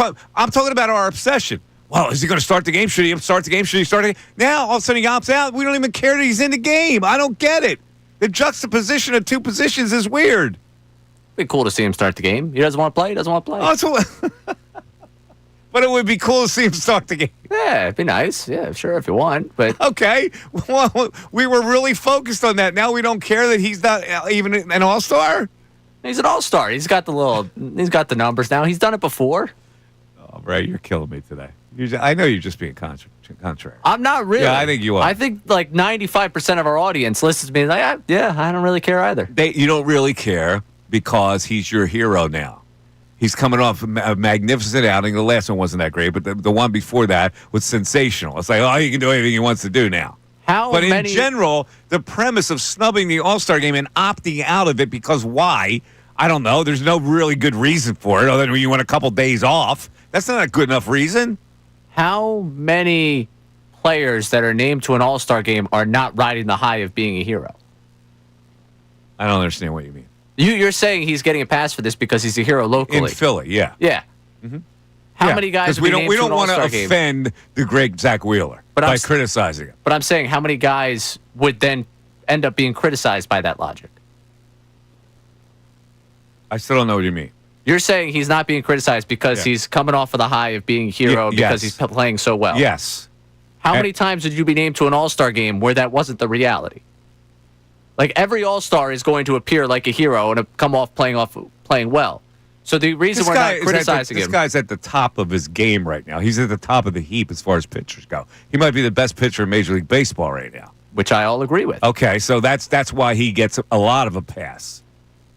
Speaker 1: talking about our obsession. Well, is he going to start the game? Should he start the game? Should he start the game? Now, all of a sudden, he opts out. We don't even care that he's in the game. I don't get it. The juxtaposition of two positions is weird.
Speaker 2: It'd be cool to see him start the game. He doesn't want to play. He doesn't want to play.
Speaker 1: Oh, but it would be cool to see him start the game.
Speaker 2: Yeah, it'd be nice. Yeah, sure, if you want. But
Speaker 1: okay. Well, we were really focused on that. Now we don't care that he's not even an all-star?
Speaker 2: He's an all-star. He's got the numbers now. He's done it before.
Speaker 1: Oh, Ray, you're killing me today. I know you're just being contrary.
Speaker 2: I'm not really.
Speaker 1: Yeah, I think you are.
Speaker 2: I think like 95% of our audience listens to me like, I don't really care either.
Speaker 1: You don't really care because he's your hero now. He's coming off a magnificent outing. The last one wasn't that great, but the one before that was sensational. It's like, oh, he can do anything he wants to do now. In general, the premise of snubbing the All-Star game and opting out of it because why? I don't know. There's no really good reason for it other than you want a couple days off. That's not a good enough reason.
Speaker 2: How many players that are named to an All-Star game are not riding the high of being a hero?
Speaker 1: I don't understand what you mean.
Speaker 2: You're saying he's getting a pass for this because he's a hero locally.
Speaker 1: In Philly, yeah.
Speaker 2: Yeah. Mm-hmm. How many guys
Speaker 1: we don't want to offend the great Zack Wheeler by criticizing him.
Speaker 2: But I'm saying how many guys would then end up being criticized by that logic?
Speaker 1: I still don't know what you mean.
Speaker 2: You're saying he's not being criticized because he's coming off of the high of being a hero because he's playing so well.
Speaker 1: Yes.
Speaker 2: How many times did you be named to an All-Star game where that wasn't the reality? Like every All-Star is going to appear like a hero and come off playing well. So the reason we're not criticizing him.
Speaker 1: This guy's at the top of his game right now. He's at the top of the heap as far as pitchers go. He might be the best pitcher in Major League Baseball right now.
Speaker 2: Which I all agree with.
Speaker 1: Okay, so that's why he gets a lot of a pass.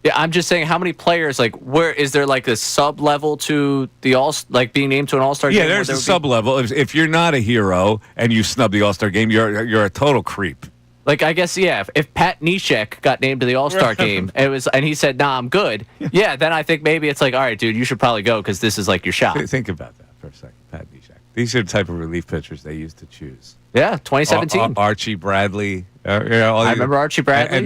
Speaker 2: Yeah, I'm just saying how many players, like, where is there like a sub-level to the being named to an All-Star game?
Speaker 1: Yeah, there's a sub-level. If you're not a hero and you snub the All-Star game, you're a total creep.
Speaker 2: Like, I guess, yeah, if Pat Neshek got named to the All-Star game and he said, nah, I'm good, then I think maybe it's like, all right, dude, you should probably go because this is like your shot.
Speaker 1: Think about that for a second, Pat Neshek. These are the type of relief pitchers they used to choose.
Speaker 2: Yeah, 2017.
Speaker 1: Archie Bradley.
Speaker 2: I remember Archie Bradley.
Speaker 1: And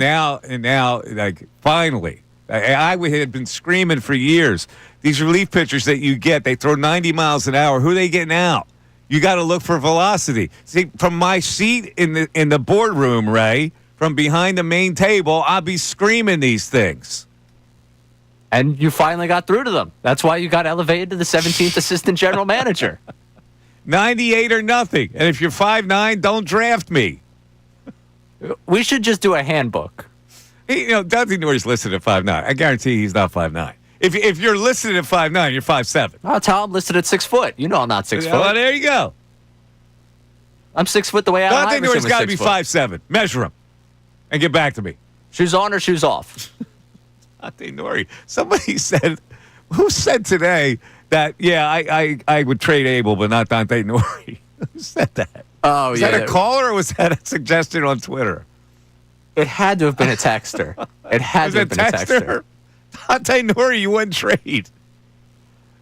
Speaker 1: now, like, finally, I had been screaming for years, these relief pitchers that you get, they throw 90 miles an hour. Who are they getting out? You got to look for velocity. See, from my seat in the boardroom, Ray, from behind the main table, I'll be screaming these things.
Speaker 2: And you finally got through to them. That's why you got elevated to the 17th assistant general manager.
Speaker 1: 98 or nothing. And if you're 5'9", don't draft me.
Speaker 2: We should just do a handbook.
Speaker 1: Dante Norrie's listed at 5'9". I guarantee he's not 5'9". If you're listed at 5'9", you're 5'7".
Speaker 2: Oh, Tom listed at 6 foot. You know I'm not 6 foot.
Speaker 1: Well, there you go.
Speaker 2: I'm 6 foot the way Allen
Speaker 1: Dante
Speaker 2: Iverson was
Speaker 1: Norrie's got to be
Speaker 2: 6
Speaker 1: 5'7". Measure him and get back to me.
Speaker 2: Shoes on or shoes off?
Speaker 1: Dante Norrie. Somebody said, who said today that, I would trade Abel, but not Dante Norrie? Who said that?
Speaker 2: Oh,
Speaker 1: was that a caller or was that a suggestion on Twitter?
Speaker 2: It had to have been a texter. It had to have been a texter.
Speaker 1: Dante Norrie, you wouldn't trade.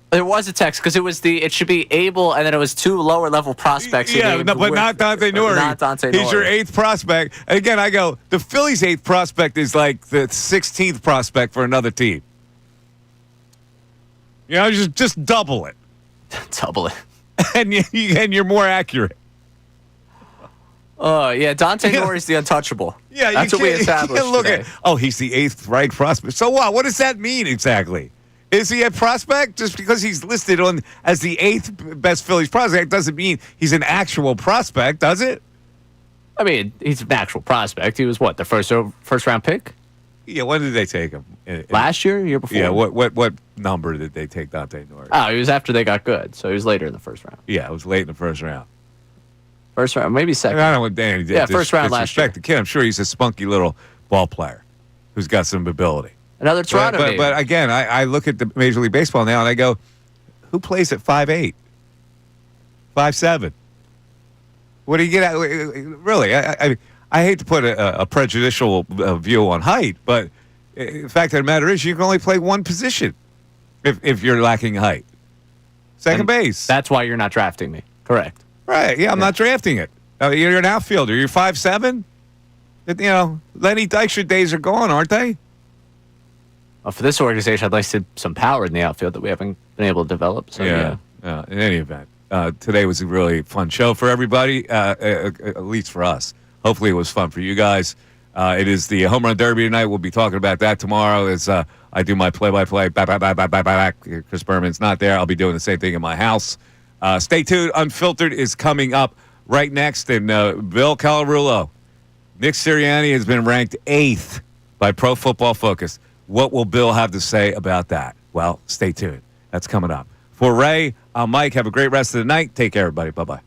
Speaker 2: There was a text because it should be Abel, and then it was 2 lower level prospects.
Speaker 1: But not Dante Norrie.
Speaker 2: Not Dante Norrie.
Speaker 1: He's your 8th prospect. And again, I go, the Phillies' 8th prospect is like the 16th prospect for another team. Just double it.
Speaker 2: Double it.
Speaker 1: And you're more accurate.
Speaker 2: Yeah, Dante Norrie's the untouchable.
Speaker 1: Yeah,
Speaker 2: That's what we established
Speaker 1: look
Speaker 2: today.
Speaker 1: at. Oh, he's the 8th. Yeah,
Speaker 2: That's what we established
Speaker 1: Look
Speaker 2: today.
Speaker 1: at. Oh, he's the 8th ranked prospect. So what? What does that mean exactly? Is he a prospect? Just because he's listed on as the 8th best Phillies prospect doesn't mean he's an actual prospect, does it?
Speaker 2: I mean, he's an actual prospect. He was what, the first round pick?
Speaker 1: Yeah. When did they take him?
Speaker 2: Last year before?
Speaker 1: Yeah. What number did they take Dante Norrie?
Speaker 2: Oh, he was after they got good, so he was later in the first round.
Speaker 1: Yeah, it was late in the first round.
Speaker 2: First round, maybe second.
Speaker 1: I don't want Danny.
Speaker 2: Yeah, first round last year.
Speaker 1: The kid, I'm sure he's a spunky little ball player who's got some ability.
Speaker 2: Another Toronto name.
Speaker 1: But again, I look at the Major League Baseball now and I go, who plays at 5'8", 5'7"? What do you get at? Really, I hate to put a prejudicial view on height, but the fact of the matter is you can only play one position if you're lacking height. Second base.
Speaker 2: That's why you're not drafting me. Correct.
Speaker 1: Right. Yeah, I'm not drafting it. You're an outfielder. You're 5'7". Lenny Dykstra days are gone, aren't they?
Speaker 2: Well, for this organization, I'd like to see some power in the outfield that we haven't been able to develop. So, yeah.
Speaker 1: In any event, today was a really fun show for everybody, at least for us. Hopefully it was fun for you guys. It is the Home Run Derby tonight. We'll be talking about that tomorrow as I do my play-by-play. Back. Chris Berman's not there. I'll be doing the same thing in my house. Stay tuned. Unfiltered is coming up right next. And Bill Calarulo, Nick Sirianni has been ranked 8th by Pro Football Focus. What will Bill have to say about that? Well, stay tuned. That's coming up. For Ray, I'm Mike. Have a great rest of the night. Take care, everybody. Bye-bye.